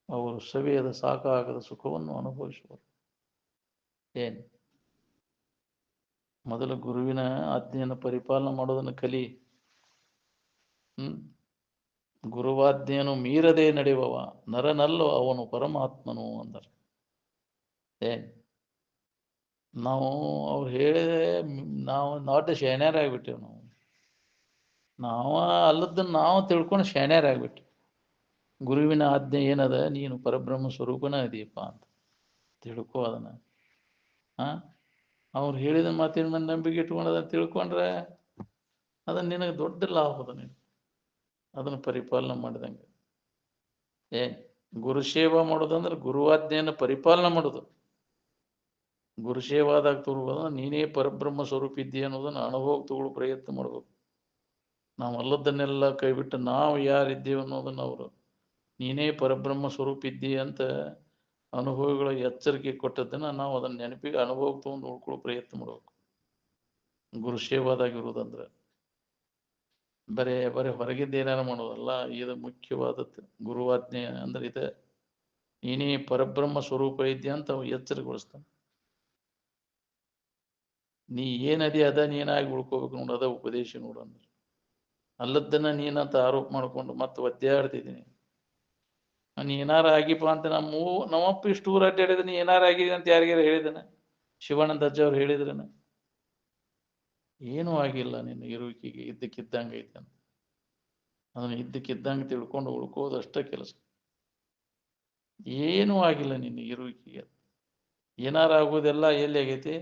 ಅವರು ಸವಿಯದ ಸಾಕಾಗದ ಸುಖವನ್ನು ಅನುಭವಿಸುವರು. ಏನು ಮೊದಲು ಗುರುವಿನ ಆಜ್ಞೆಯನ್ನು ಪರಿಪಾಲನೆ ಮಾಡೋದನ್ನು ಕಲಿ. ಗುರುವಾಜ್ಞೆಯನ್ನು ಮೀರದೆ ನಡೆಯುವವ ನರನಲ್ಲೋ ಅವನು ಪರಮಾತ್ಮನು ಅಂದರು. ಏನು ನಾವು ಅವ್ರು ಹೇಳಿದ್ರೆ ನಾವು ನಾಟ್ ಶಾಣ್ಯರಾಗ್ಬಿಟ್ಟೇವೆ. ನಾವು ಅಲ್ಲದನ್ನು ನಾವು ತಿಳ್ಕೊಂಡು ಶಾಣ್ಯರಾಗ್ಬಿಟ್ಟು ಗುರುವಿನ ಆಜ್ಞೆ ಏನದ, ನೀನು ಪರಬ್ರಹ್ಮ ಸ್ವರೂಪನ ಇದೀಯಪ್ಪ ಅಂತ ತಿಳ್ಕೊ. ಅದನ್ನು ಅವ್ರು ಹೇಳಿದ ಮಾತಿನ ಮೇಲೆ ನಂಬಿಕೆ ಇಟ್ಕೊಂಡು ಅದನ್ನು ತಿಳ್ಕೊಂಡ್ರೆ ಅದನ್ನು ನಿನಗೆ ದೊಡ್ಡ ಲಾಭ ಅದ. ನೀನು ಅದನ್ನು ಪರಿಪಾಲನೆ ಮಾಡಿದಂಗೆ. ಗುರು ಸೇವಾ ಮಾಡೋದಂದ್ರೆ ಗುರುವಾಜ್ಞೆಯನ್ನು ಪರಿಪಾಲನೆ ಮಾಡೋದು. ಗುರು ಸೇವಾದಾಗ ತೋರ್ಬೋದ ನೀನೇ ಪರಬ್ರಹ್ಮ ಸ್ವರೂಪ ಇದ್ದೀಯ ಅನ್ನೋದನ್ನು ಅನುಭವಕ್ಕೆ ತಗೊಳ್ಳೋ ಪ್ರಯತ್ನ ಮಾಡ್ಬೇಕು. ನಾವು ಅಲ್ಲದನ್ನೆಲ್ಲ ಕೈಬಿಟ್ಟು ನಾವು ಯಾರಿದ್ದೀವಿ ಅನ್ನೋದನ್ನು ಅವರು ನೀನೇ ಪರಬ್ರಹ್ಮ ಸ್ವರೂಪ ಇದ್ದೀಯ ಅಂತ ಅನುಭವಗಳ ಎಚ್ಚರಿಕೆ ಕೊಟ್ಟದ್ದನ್ನು ನಾವು ಅದನ್ನು ನೆನಪಿಗೆ ಅನುಭವಕ್ಕೆ ತಗೊಂಡು ನೋಡ್ಕೊಳ್ಳೋ ಪ್ರಯತ್ನ ಮಾಡ್ಬೇಕು. ಗುರು ಸೇವಾದಾಗಿರೋದಂದ್ರೆ ಬರೇ ಹೊರಗಿದ್ದು ಏನಾರು ಮಾಡೋದಲ್ಲ. ಇದು ಮುಖ್ಯವಾದದ್ದು. ಗುರುವಾಜ್ಞೆ ಅಂದ್ರೆ ಇದೆ, ನೀನೇ ಪರಬ್ರಹ್ಮ ಸ್ವರೂಪ ಇದೆಯಾ ಅಂತ ಅವು ಎಚ್ಚರಗೊಳಿಸ್ತಾನೆ. ನೀ ಏನದಿ ಅದ ನೀನಾಗಿ ಉಳ್ಕೋಬೇಕು ನೋಡು, ಅದ ಉಪದೇಶ ನೋಡು ಅಂದ್ರೆ. ಅಲ್ಲದನ್ನ ನೀನಂತ ಆರೋಪ ಮಾಡ್ಕೊಂಡು ಮತ್ತೆ ಒದ್ದಾಡ್ತಿದ್ದೀನಿ. ನಾನು ಏನಾರ ಆಗಿಪ್ಪ ಅಂತ ನಮ್ಮಪ್ಪ ಇಷ್ಟು ಊರ ಅಡ್ಡಾಡಿದ, ನೀ ಏನಾರ ಆಗಿದೆ ಅಂತ ಯಾರಿಗಾರ ಹೇಳಿದನ? ಶಿವಾನಂದ ಅಜ್ಜ ಅವ್ರು ಹೇಳಿದ್ರನ? ಏನೂ ಆಗಿಲ್ಲ, ನಿನ್ನ ಇರುವಿಕೆಗೆ ಇದ್ದಕ್ಕಿದ್ದಂಗೆ ಐತೆ ಅಂತ ಅದನ್ನು ಇದ್ದಕ್ಕಿದ್ದಂಗೆ ತಿಳ್ಕೊಂಡು ಉಳ್ಕೋದು ಅಷ್ಟೇ ಕೆಲಸ. ಏನೂ ಆಗಿಲ್ಲ ನಿನ್ನ ಇರುವಿಕೆಗೆ. ಏನಾರ ಆಗೋದೆಲ್ಲ ಎಲ್ಲಿ ಆಗೈತಿ?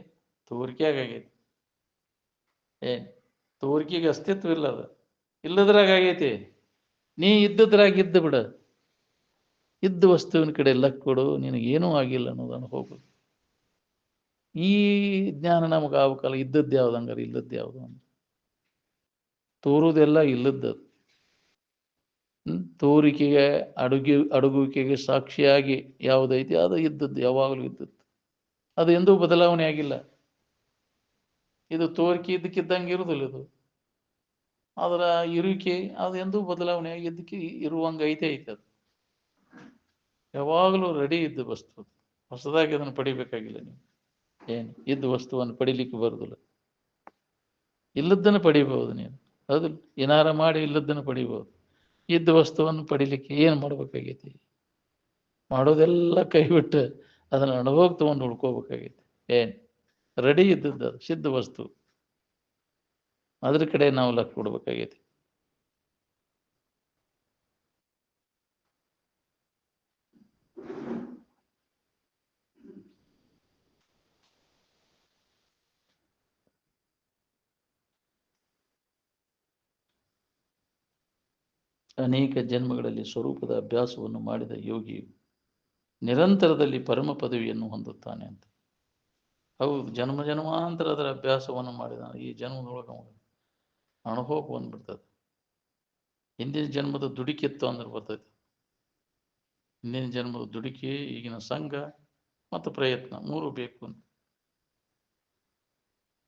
ತೋರಿಕೆಯಾಗ ಆಗೈತಿ. ತೋರಿಕೆಗೆ ಅಸ್ತಿತ್ವ ಇಲ್ಲ, ಅದು ಇಲ್ಲದ್ರಾಗ ಆಗೈತಿ. ನೀ ಇದ್ದದ್ರಾಗ ಇದ್ದು ಬಿಡ, ಇದ್ದ ವಸ್ತುವಿನ ಕಡೆ ಎಲ್ಲ ಕೊಡು, ನಿನಗೇನೂ ಆಗಿಲ್ಲ ಅನ್ನೋದನ್ನು ಹೋಗೋದು. ಈ ಜ್ಞಾನ ನಮಗೆ ಆಗ್ಬೇಕಲ್ಲ. ಇದ್ದದ್ದು ಯಾವ್ದು ಹಂಗಾರೆ? ಇಲ್ಲದ್ದು ಯಾವುದು ಅಂದ್ರೆ ತೋರುವುದೆಲ್ಲ ಇಲ್ಲದ್ದು. ತೋರಿಕೆಗೆ ಅಡುಗುವಿಕೆಗೆ ಸಾಕ್ಷಿಯಾಗಿ ಯಾವುದೈತಿ ಅದು ಇದ್ದದ್ದು, ಯಾವಾಗಲೂ ಇದ್ದದ್ದು. ಅದು ಎಂದೂ ಬದಲಾವಣೆ ಆಗಿಲ್ಲ. ಇದು ತೋರಿಕೆ ಇದ್ದಕ್ಕಿದ್ದಂಗೆ ಇರುವುದಿಲ್ಲ. ಇದು ಅದರ ಇರುವಿಕೆ ಅದು ಎಂದೂ ಬದಲಾವಣೆ ಆಗಿ ಇದ್ದಕ್ಕೆ ಇರುವಂಗೆ ಐತೆ. ಅದು ಯಾವಾಗಲೂ ರೆಡಿ ಇದ್ದ ವಸ್ತು. ಹೊಸದಾಗಿ ಅದನ್ನು ಪಡಿಬೇಕಾಗಿಲ್ಲ. ನೀವು ಇದ್ದ ವಸ್ತುವನ್ನು ಪಡಿಲಿಕ್ಕೆ ಬರುದಿಲ್ಲ. ಇಲ್ಲದನ್ನು ಪಡಿಬಹುದು ನೀನು, ಹೌದು. ಏನಾರ ಮಾಡಿ ಇಲ್ಲದನ್ನು ಪಡಿಬಹುದು. ಇದ್ದ ವಸ್ತುವನ್ನು ಪಡಿಲಿಕ್ಕೆ ಏನು ಮಾಡ್ಬೇಕಾಗೈತಿ? ಮಾಡೋದೆಲ್ಲ ಕೈ ಬಿಟ್ಟು ಅದನ್ನು ಅನುಭವಕ್ಕೆ ತಗೊಂಡು ಉಳ್ಕೋಬೇಕಾಗೈತಿ. ರೆಡಿ ಇದ್ದದ್ದು, ಅದು ಸಿದ್ಧ ವಸ್ತು. ಅದ್ರ ಕಡೆ ನಾವು ಲಕ್ಷ್ಯ ಕೊಡ್ಬೇಕಾಗೈತಿ. ಅನೇಕ ಜನ್ಮಗಳಲ್ಲಿ ಸ್ವರೂಪದ ಅಭ್ಯಾಸವನ್ನು ಮಾಡಿದ ಯೋಗಿಯು ನಿರಂತರದಲ್ಲಿ ಪರಮ ಪದವಿಯನ್ನು ಹೊಂದುತ್ತಾನೆ ಅಂತ. ಹೌದು, ಜನ್ಮ ಜನ್ಮಾಂತರ ಅದರ ಅಭ್ಯಾಸವನ್ನು ಮಾಡಿದ ಈ ಜನ್ಮದೊಳಗೆ ಅನುಭವಕ್ಕೆ ಬಂದ್ಬಿಡ್ತದೆ. ಹಿಂದಿನ ಜನ್ಮದ ದುಡಿಕಿತ್ತು ಅಂದ್ರೆ ಬರ್ತೈತೆ. ಹಿಂದಿನ ಜನ್ಮದ ದುಡುಕಿ, ಈಗಿನ ಸಂಘ ಮತ್ತು ಪ್ರಯತ್ನ ಮೂರು ಬೇಕು ಅಂತ.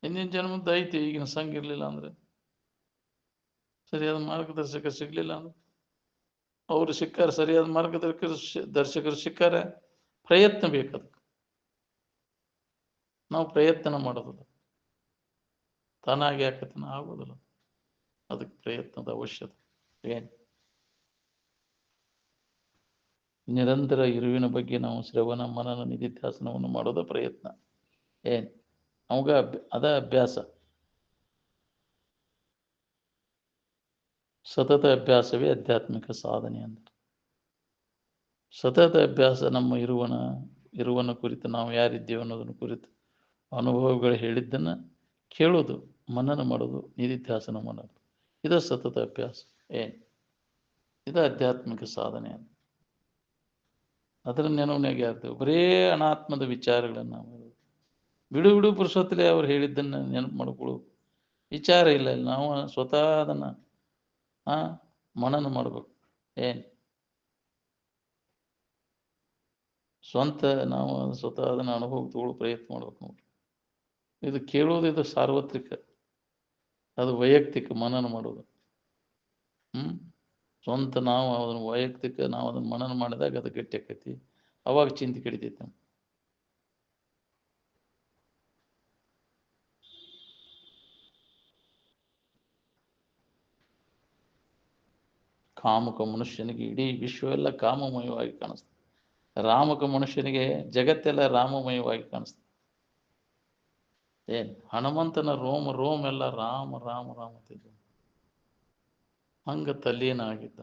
ಹಿಂದಿನ ಜನ್ಮದ ಐತಿ, ಈಗಿನ ಸಂಘ ಇರಲಿಲ್ಲ ಅಂದ್ರೆ, ಸರಿಯಾದ ಮಾರ್ಗದರ್ಶಕ ಸಿಗ್ಲಿಲ್ಲ ಅಂದ್ರೆ, ಅವರು ಸಿಕ್ಕಾರ, ಸರಿಯಾದ ಮಾರ್ಗದರ್ಶಕರು ಸಿಕ್ಕಾರ, ಪ್ರಯತ್ನ ಬೇಕದಕ್ಕೆ. ನಾವು ಪ್ರಯತ್ನ ಮಾಡೋದಿಲ್ಲ, ತಾನಾಗಿ ಯಾಕತನ ಆಗೋದಿಲ್ಲ. ಅದಕ್ಕೆ ಪ್ರಯತ್ನದ ಅವಶ್ಯಕತೆ ಏನು? ನಿರಂತರ ಇರುವಿನ ಬಗ್ಗೆ ನಾವು ಶ್ರವಣ ಮನನ ನಿಧಿಧ್ಯಾಸನವನ್ನು ಮಾಡೋದ ಪ್ರಯತ್ನ. ಏನು ಅವಾಗ ಅದ ಅಭ್ಯಾಸ. ಸತತ ಅಭ್ಯಾಸವೇ ಆಧ್ಯಾತ್ಮಿಕ ಸಾಧನೆ ಅಂತ. ಸತತ ಅಭ್ಯಾಸ ನಮ್ಮ ಇರುವನ ಕುರಿತು, ನಾವು ಯಾರಿದ್ದೇವೆ ಅನ್ನೋದನ್ನು ಕುರಿತು ಅನುಭವಗಳು ಹೇಳಿದ್ದನ್ನು ಕೇಳೋದು, ಮನನ ಮಾಡೋದು, ನಿಧಿಧ್ಯಾಸನ ಮಾಡೋದು, ಇದು ಸತತ ಅಭ್ಯಾಸ. ಏನು ಇದು ಆಧ್ಯಾತ್ಮಿಕ ಸಾಧನೆ ಅಂತ. ಅದರ ನೆನವನ್ನಾಗಿ ಯಾರ್ತೇವೆ. ಬರೇ ಅನಾತ್ಮದ ವಿಚಾರಗಳನ್ನು ನಾವು ಬಿಡು ಪುರುಷೊತ್ತಲೇ ಅವ್ರು ಹೇಳಿದ್ದನ್ನು ನೆನಪು ಮಾಡ್ಕೊಳ್ಳೋ ವಿಚಾರ ಇಲ್ಲ. ನಾವು ಸ್ವತಃ ಅದನ್ನು ಮನನ ಮಾಡಬೇಕು. ಏನು ಸ್ವಂತ ನಾವು ಸ್ವತಃ ಅದನ್ನು ಅನುಭವ ತಗೊಳ್ಳೋ ಪ್ರಯತ್ನ ಮಾಡ್ಬೇಕು ನೋಡ್ರಿ. ಇದು ಕೇಳೋದು, ಇದು ಸಾರ್ವತ್ರಿಕ, ಅದು ವೈಯಕ್ತಿಕ ಮನನ ಮಾಡೋದು. ಸ್ವಂತ ನಾವು ಅದನ್ನು ವೈಯಕ್ತಿಕ ನಾವು ಅದನ್ನು ಮನನ ಮಾಡಿದಾಗ ಅದು ಗಟ್ಟಿ ಆಕೈತಿ. ಅವಾಗ ಚಿಂತೆ ಕಡಿತೈತಿ. ಕಾಮುಕ ಮನುಷ್ಯನಿಗೆ ಇಡೀ ವಿಶ್ವವೆಲ್ಲ ಕಾಮಮಯವಾಗಿ ಕಾಣಿಸ್ತದೆ. ರಾಮಕ ಮನುಷ್ಯನಿಗೆ ಜಗತ್ತೆಲ್ಲ ರಾಮಮಯವಾಗಿ ಕಾಣಿಸ್ತದೆ. ಏನು ಹನುಮಂತನ ರೋಮ ಎಲ್ಲ ರಾಮ ರಾಮ ರಾಮ ಅಂತಿದ್ದ. ಹಂಗ ತಲ್ಲೀನ ಆಗಿದ್ದ,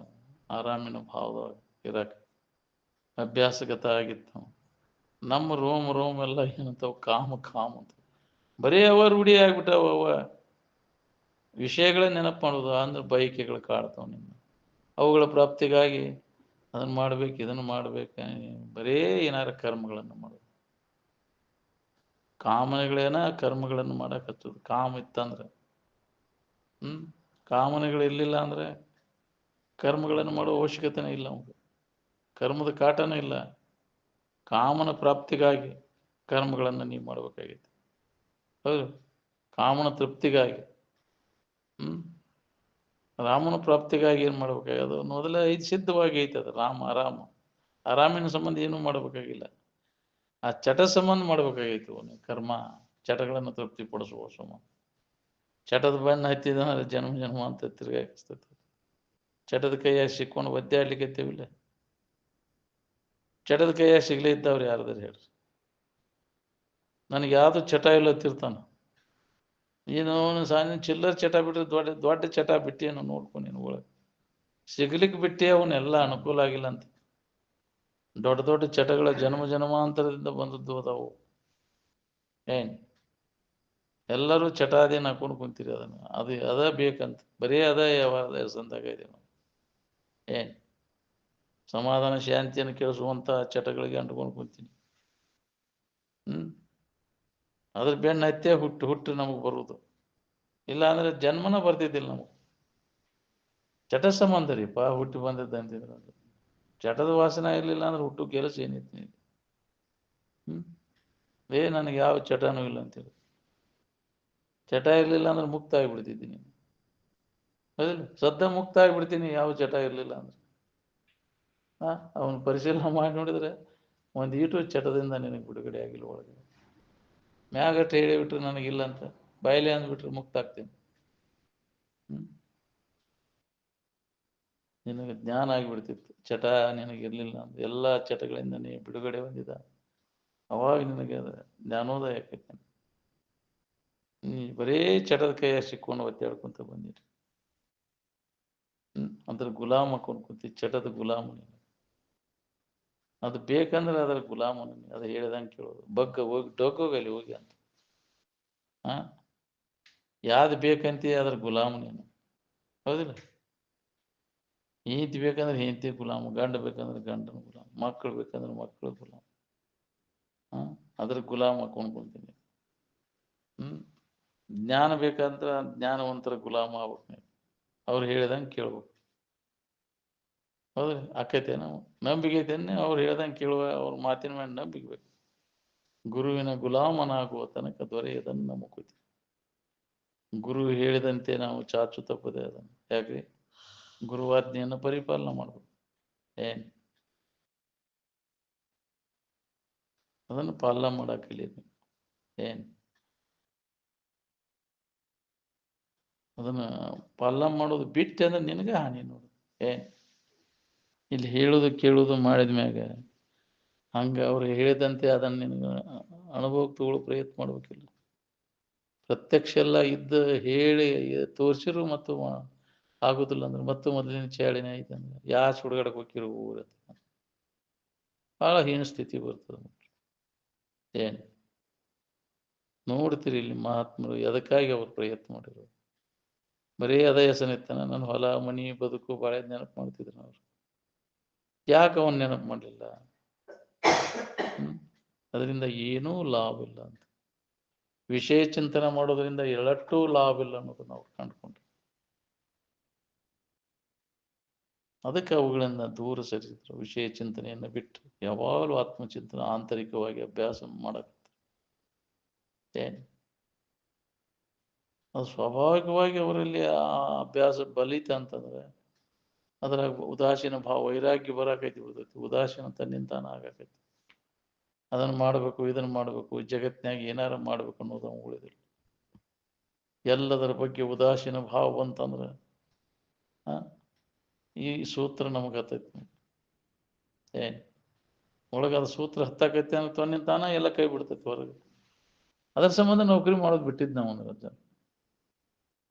ಆರಾಮಿನ ಭಾವದೊಳಗೆ ಇರಕ್ಕೆ ಅಭ್ಯಾಸಗತ ಆಗಿತ್ತು. ನಮ್ಮ ರೋಮ ಎಲ್ಲ ಏನಂತಾವ? ಕಾಮ ಕಾಮ ಅಂತ. ಬರೀ ಅವ ರೂಢಿ ಆಗ್ಬಿಟ್ಟವ. ಅವ ವಿಷಯಗಳ ನೆನಪು ಮಾಡೋದು ಅಂದ್ರೆ ಬಯಕೆಗಳು ಕಾಡ್ತಾವ ನಿನ್ನ. ಅವುಗಳ ಪ್ರಾಪ್ತಿಗಾಗಿ ಅದನ್ನು ಮಾಡ್ಬೇಕು, ಇದನ್ನು ಮಾಡ್ಬೇಕು, ಬರೇ ಏನಾರ ಕರ್ಮಗಳನ್ನು ಮಾಡೋದು. ಕಾಮನೆಗಳೇನ ಕರ್ಮಗಳನ್ನು ಮಾಡಕತ್ತದ. ಕಾಮ ಇತ್ತಂದ್ರೆ ಕಾಮನೆಗಳು ಇರಲಿಲ್ಲ ಅಂದ್ರೆ ಕರ್ಮಗಳನ್ನು ಮಾಡೋ ಅವಶ್ಯಕತೆನೇ ಇಲ್ಲ. ಅವಾಗ ಕರ್ಮದ ಕಾಟನೇ ಇಲ್ಲ. ಕಾಮನ ಪ್ರಾಪ್ತಿಗಾಗಿ ಕರ್ಮಗಳನ್ನು ನೀವು ಮಾಡಬೇಕಾಗಿತ್ತು. ಹೌದು, ಕಾಮನ ತೃಪ್ತಿಗಾಗಿ. ರಾಮನ ಪ್ರಾಪ್ತಿಗಾಗಿ ಏನು ಮಾಡ್ಬೇಕಾಗದು? ಮೊದಲೇ ಸಿದ್ಧವಾಗಿ ಐತದ. ಆರಾಮಿನ ಸಂಬಂಧ ಏನೂ ಮಾಡಬೇಕಾಗಿಲ್ಲ. ಆ ಚಟ ಸಂಬಂಧ ಮಾಡ್ಬೇಕಾಗಿತ್ತು. ಕರ್ಮ ಚಟಗಳನ್ನು ತೃಪ್ತಿಪಡಿಸುವ ಸಂಬಂಧ. ಚಟದ ಬಣ್ಣ ಹತ್ತಿದಂದ್ರೆ ಜನ್ಮ ಅಂತ ತಿರುಗಾಕಿಸ್ತೈತಿ. ಚಟದ ಕೈಯಾಗಿ ಸಿಕ್ಕೊಂಡು ಒದ್ದಾಡ್ಲಿಕ್ಕತ್ತೇವಿಲ್ಲ. ಚಟದ ಕೈಯಾಗಿ ಸಿಗ್ಲೇ ಇದ್ದವ್ರು ಯಾರದಾರು ಹೇಳ್ರಿ? ನನಗೆ ಯಾವುದು ಚಟ ಇಲ್ಲ ತಿರ್ತಾನ. ನೀನು ಸಾಯಂ ಚಿಲ್ಲರ್ ಚಟ ಬಿಟ್ಟರೆ ದೊಡ್ಡ ಚಟ ಬಿಟ್ಟೇನು ನೋಡ್ಕೊಂಡು ನೀನು ಒಳಗೆ ಸಿಗ್ಲಿಕ್ಕೆ ಬಿಟ್ಟೆ. ಅವನ್ನೆಲ್ಲ ಅನುಕೂಲ ಆಗಿಲ್ಲ ಅಂತ. ದೊಡ್ಡ ಚಟಗಳ ಜನ್ಮಾಂತರದಿಂದ ಬಂದದ್ದು ಅದಾವು. ಏನು ಎಲ್ಲರೂ ಚಟಾದೇನು ಹಾಕೊಂಡು ಕುಂತೀರಿ. ಅದನ್ನು ಅದ ಬೇಕಂತ ಬರೀ ಅದ ಯಾವ ಸಂದಾಗ ಇದೆ. ಏನು ಸಮಾಧಾನ ಶಾಂತಿಯನ್ನು ಕೇಳಿಸುವಂಥ ಚಟಗಳಿಗೆ ಅಂಟ್ಕೊಂಡು ಕುಂತೀನಿ. ಅದ್ರ ಬೆನ್ನ ಹತ್ತೇ ಹುಟ್ಟು ನಮಗೆ ಬರುವುದು. ಇಲ್ಲ ಅಂದ್ರೆ ಜನ್ಮನ ಬರ್ತಿದ್ದಿಲ್ಲ ನಮಗೆ. ಚಟ ಸಂಬಂಧ ರೀಪ ಹುಟ್ಟಿ ಬಂದಿದ್ದ ಅಂತಿದ್ರೆ. ಅದು ಚಟದ ವಾಸನೆ ಇರಲಿಲ್ಲ ಅಂದ್ರೆ ಹುಟ್ಟು ಕೆಲಸ ಏನೈತಿ? ನನಗೆ ಯಾವ ಚಟನೂ ಇಲ್ಲ ಅಂತೇಳಿ. ಚಟ ಇರಲಿಲ್ಲ ಅಂದ್ರೆ ಮುಕ್ತ ಆಗಿಬಿಡ್ತಿದ್ದೀನಿ. ಹೌದಿಲ್ಲ? ಸದ್ದ ಮುಕ್ತ ಆಗಿಬಿಡ್ತೀನಿ ಯಾವ ಚಟ ಇರಲಿಲ್ಲ ಅಂದ್ರೆ. ಅವನು ಪರಿಶೀಲನೆ ಮಾಡಿ ನೋಡಿದ್ರೆ ಒಂದು ಈಟು ಚಟದಿಂದ ನಿನಗೆ ಬಿಡುಗಡೆ ಆಗಿಲ್ಲ. ಒಳಗೆ ಮ್ಯಾಗಟ್ಟು ಹೇಳಿಬಿಟ್ರೆ ನನಗಿಲ್ಲ ಅಂತ ಬಾಯಿಲೆ ಅಂದ್ಬಿಟ್ರೆ ಮುಕ್ತ ಆಗ್ತೀನಿ. ನಿನಗೆ ಜ್ಞಾನ ಆಗಿಬಿಡ್ತಿತ್ತು. ಚಟ ನಿನಗಿರಲಿಲ್ಲ ಅಂದ್ರೆ ಎಲ್ಲ ಚಟಗಳಿಂದ ನೀ ಬಿಡುಗಡೆ ಹೊಂದಿದ. ಅವಾಗ ನಿನಗೆ ಅದು ಜ್ಞಾನೋದಯ ಆಕೈತಿ. ನೀ ಬರೇ ಚಟದ ಕೈಯಾಗ ಸಿಕ್ಕೊಂಡು ಒತ್ತಾಡ್ಕೊಂತ ಬಂದಿರಿ. ಅದ್ರ ಗುಲಾಮ ಹಾಕೊಂಡು ಕುಂತಿ. ಚಟದ ಗುಲಾಮ ನೀನು. ಅದು ಬೇಕಂದ್ರೆ ಅದರ ಗುಲಾಮ ನೀನು. ಅದು ಹೇಳಿದಂಗೆ ಕೇಳೋದು. ಹೋಗಿ ಡೊಗ್ಗೋಗಲ್ಲಿ ಹೋಗಿ ಅಂತ. ಯಾವ್ದು ಬೇಕಂತೀಯ ಅದ್ರ ಗುಲಾಮ ನೀನು. ಹೌದಿಲ್ಲ? ಹೆಂಡತಿ ಬೇಕಂದ್ರೆ ಹೆಂಡತಿ ಗುಲಾಮ, ಗಂಡ ಬೇಕಂದ್ರೆ ಗಂಡನ ಗುಲಾಮ, ಮಕ್ಕಳು ಬೇಕಂದ್ರೆ ಮಕ್ಕಳು ಗುಲಾಮ. ಅದ್ರ ಗುಲಾಮ ಹಾಕೊಂಡು ಕುಂತೀನಿ. ಜ್ಞಾನ ಬೇಕಂದ್ರೆ ಜ್ಞಾನವಂತರ ಗುಲಾಮ ಆಗ್ಬೇಕು ನೀವು. ಅವ್ರು ಹೇಳಿದಂಗೆ ಕೇಳ್ಬೇಕು. ಹೌದ್ರಿ? ಆಕೈತೆ ನಾವು ನಂಬಿಕೆ ಐತೇನೆ ಅವ್ರು ಹೇಳ್ದಂಗೆ ಕೇಳುವ, ಅವ್ರ ಮಾತಿನ ಮೇಲೆ ನಂಬಿಕೆ ಬೇಕು. ಗುರುವಿನ ಗುಲಾಮನಾಗುವ ತನಕ ದೊರೆಯದನ್ನು ಮುಕುತಿ. ಗುರು ಹೇಳಿದಂತೆ ನಾವು ಚಾಚು ತಪ್ಪದೆ ಅದನ್ನು. ಯಾಕ್ರಿ? ಗುರುವಾಜ್ಞೆಯನ್ನು ಪರಿಪಾಲನೆ ಮಾಡ್ಬೇಕು. ಏನ್ ಅದನ್ನು ಪಾಲನೆ ಮಾಡಾಕಿಲ್ಲ. ಏನ್ ಅದನ್ನ ಪಾಲನೆ ಮಾಡೋದು ಬಿಟ್ಟೆ ಅಂದ್ರೆ ನಿನಗೆ ಹಾನಿ ನೋಡು. ಏನ್ ಇಲ್ಲಿ ಹೇಳುದು ಕೇಳುದು ಮಾಡಿದ ಮ್ಯಾಗ ಹಂಗ ಅವ್ರು ಹೇಳಿದಂತೆ ಅದನ್ನ ನಿನಗೆ ಅನುಭವಕ್ಕೆ ತಗೊಳ್ಳೋ ಪ್ರಯತ್ನ ಮಾಡ್ಬೇಕಿಲ್ಲ. ಪ್ರತ್ಯಕ್ಷ ಎಲ್ಲ ಇದ್ದ ಹೇಳಿ ತೋರಿಸಿರು ಮತ್ತು ಆಗುದಿಲ್ಲ ಅಂದ್ರೆ ಮತ್ತು ಮೊದಲಿನ ಚಾಳಿನೇ ಐತೆ ಅಂದ್ರೆ ಯಾ ಸುಡುಗಾಡಕ್ಕೆ ಹೋಗಿರು ಊರ ಬಹಳ ಹೀನ ಸ್ಥಿತಿ ಬರ್ತದೆ. ಏನ್ ನೋಡ್ತೀರಿ ಇಲ್ಲಿ ಮಹಾತ್ಮರು ಎದಕ್ಕಾಗಿ ಅವ್ರು ಪ್ರಯತ್ನ ಮಾಡಿದ್ರು? ಬರೀ ಅದ ಹೆಸನಿತ್ತನ ನನ್ನ ಹೊಲ ಮನಿ ಬದುಕು ಬಾಳೆ ನೆನಪು ಮಾಡ್ತಿದ್ರು ಅವ್ರು. ಯಾಕೆ ಅವನ್ ನೆನಪು ಮಾಡಲಿಲ್ಲ? ಅದರಿಂದ ಏನೂ ಲಾಭ ಇಲ್ಲ ಅಂತ. ವಿಷಯ ಚಿಂತನೆ ಮಾಡೋದ್ರಿಂದ ಎಳಟ್ಟೂ ಲಾಭ ಇಲ್ಲ ಅನ್ನೋದನ್ನ ಅವ್ರು ಕಂಡುಕೊಂಡ್ರು. ಅದಕ್ಕೆ ಅವುಗಳಿಂದ ದೂರ ಸರಿಸಿದ್ರು. ವಿಷಯ ಚಿಂತನೆಯನ್ನು ಬಿಟ್ಟು ಯಾವಾಗಲೂ ಆತ್ಮಚಿಂತನೆ ಆಂತರಿಕವಾಗಿ ಅಭ್ಯಾಸ ಮಾಡಕ್ಕೆ. ಏನು ಅದು ಸ್ವಾಭಾವಿಕವಾಗಿ ಅವರಲ್ಲಿ ಆ ಅಭ್ಯಾಸ ಬಲಿತ ಅಂತಂದ್ರೆ ಅದ್ರಾಗ ಉದಾಸೀನ ಭಾವ ವೈರಾಗ್ಯ ಬರಾಕೈತಿ ಬಿಡ್ತೈತಿ. ಉದಾಸೀನ ತನ್ನಿಂತಾನ ಆಗಾಕೈತಿ. ಅದನ್ನು ಮಾಡಬೇಕು ಇದನ್ನು ಮಾಡಬೇಕು ಜಗತ್ತಿನಾಗ ಏನಾರ ಮಾಡ್ಬೇಕು ಅನ್ನೋದು ಉಳಿದಿಲ್ಲ. ಎಲ್ಲದರ ಬಗ್ಗೆ ಉದಾಸೀನ ಭಾವ ಬಂತಂದ್ರೆ ಈ ಸೂತ್ರ ನಮಗೆ ಹತ್ತೈತಿ. ಏನ್ ಒಳಗದ ಸೂತ್ರ ಹತ್ತಾಕೈತಿ ಅಂದ್ರೆ ತನ್ನಿಂತಾನ ಎಲ್ಲ ಕೈ ಬಿಡ್ತೈತಿ ಹೊರಗೆ. ಅದರ ಸಂಬಂಧ ನೌಕರಿ ಮಾಡೋದು ಬಿಟ್ಟಿದ್ದು ನಾವು ಒಂದು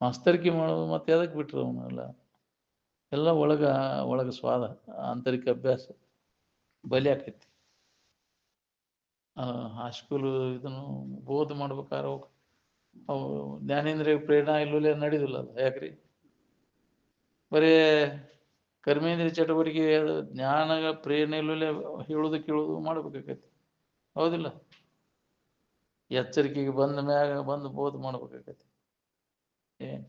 ಮಾಸ್ತರಿಕೆ ಮಾಡೋದು ಮತ್ತೆ ಅದಕ್ಕೆ ಬಿಟ್ರು ಅವನ್ನೆಲ್ಲ. ಎಲ್ಲ ಒಳಗ ಸ್ವಾದ ಆಂತರಿಕ ಅಭ್ಯಾಸ ಬಲಿ ಆಕೈತಿ. ಹೈಸ್ಕೂಲು ಇದನ್ನು ಬೋಧ ಮಾಡ್ಬೇಕಾದ್ರೆ ಅವು ಜ್ಞಾನೇಂದ್ರಿಯ ಪ್ರೇರಣಾ ಇಲ್ಲೂಲೆ ನಡೆಯುದಿಲ್ಲ ಅದು. ಯಾಕ್ರಿ? ಬರೀ ಕರ್ಮೇಂದ್ರಿಯ ಚಟುವಟಿಕೆ ಜ್ಞಾನ ಪ್ರೇರಣೆ ಇಲ್ಲೂಲೆ ಹೇಳುದು ಕೇಳುದು ಮಾಡ್ಬೇಕಾಕೈತಿ. ಹೌದಿಲ್ಲ? ಎಚ್ಚರಿಕೆಗೆ ಬಂದ ಮ್ಯಾಗ ಬಂದು ಬೋಧ ಮಾಡ್ಬೇಕಾಕೈತಿ. ಏನ್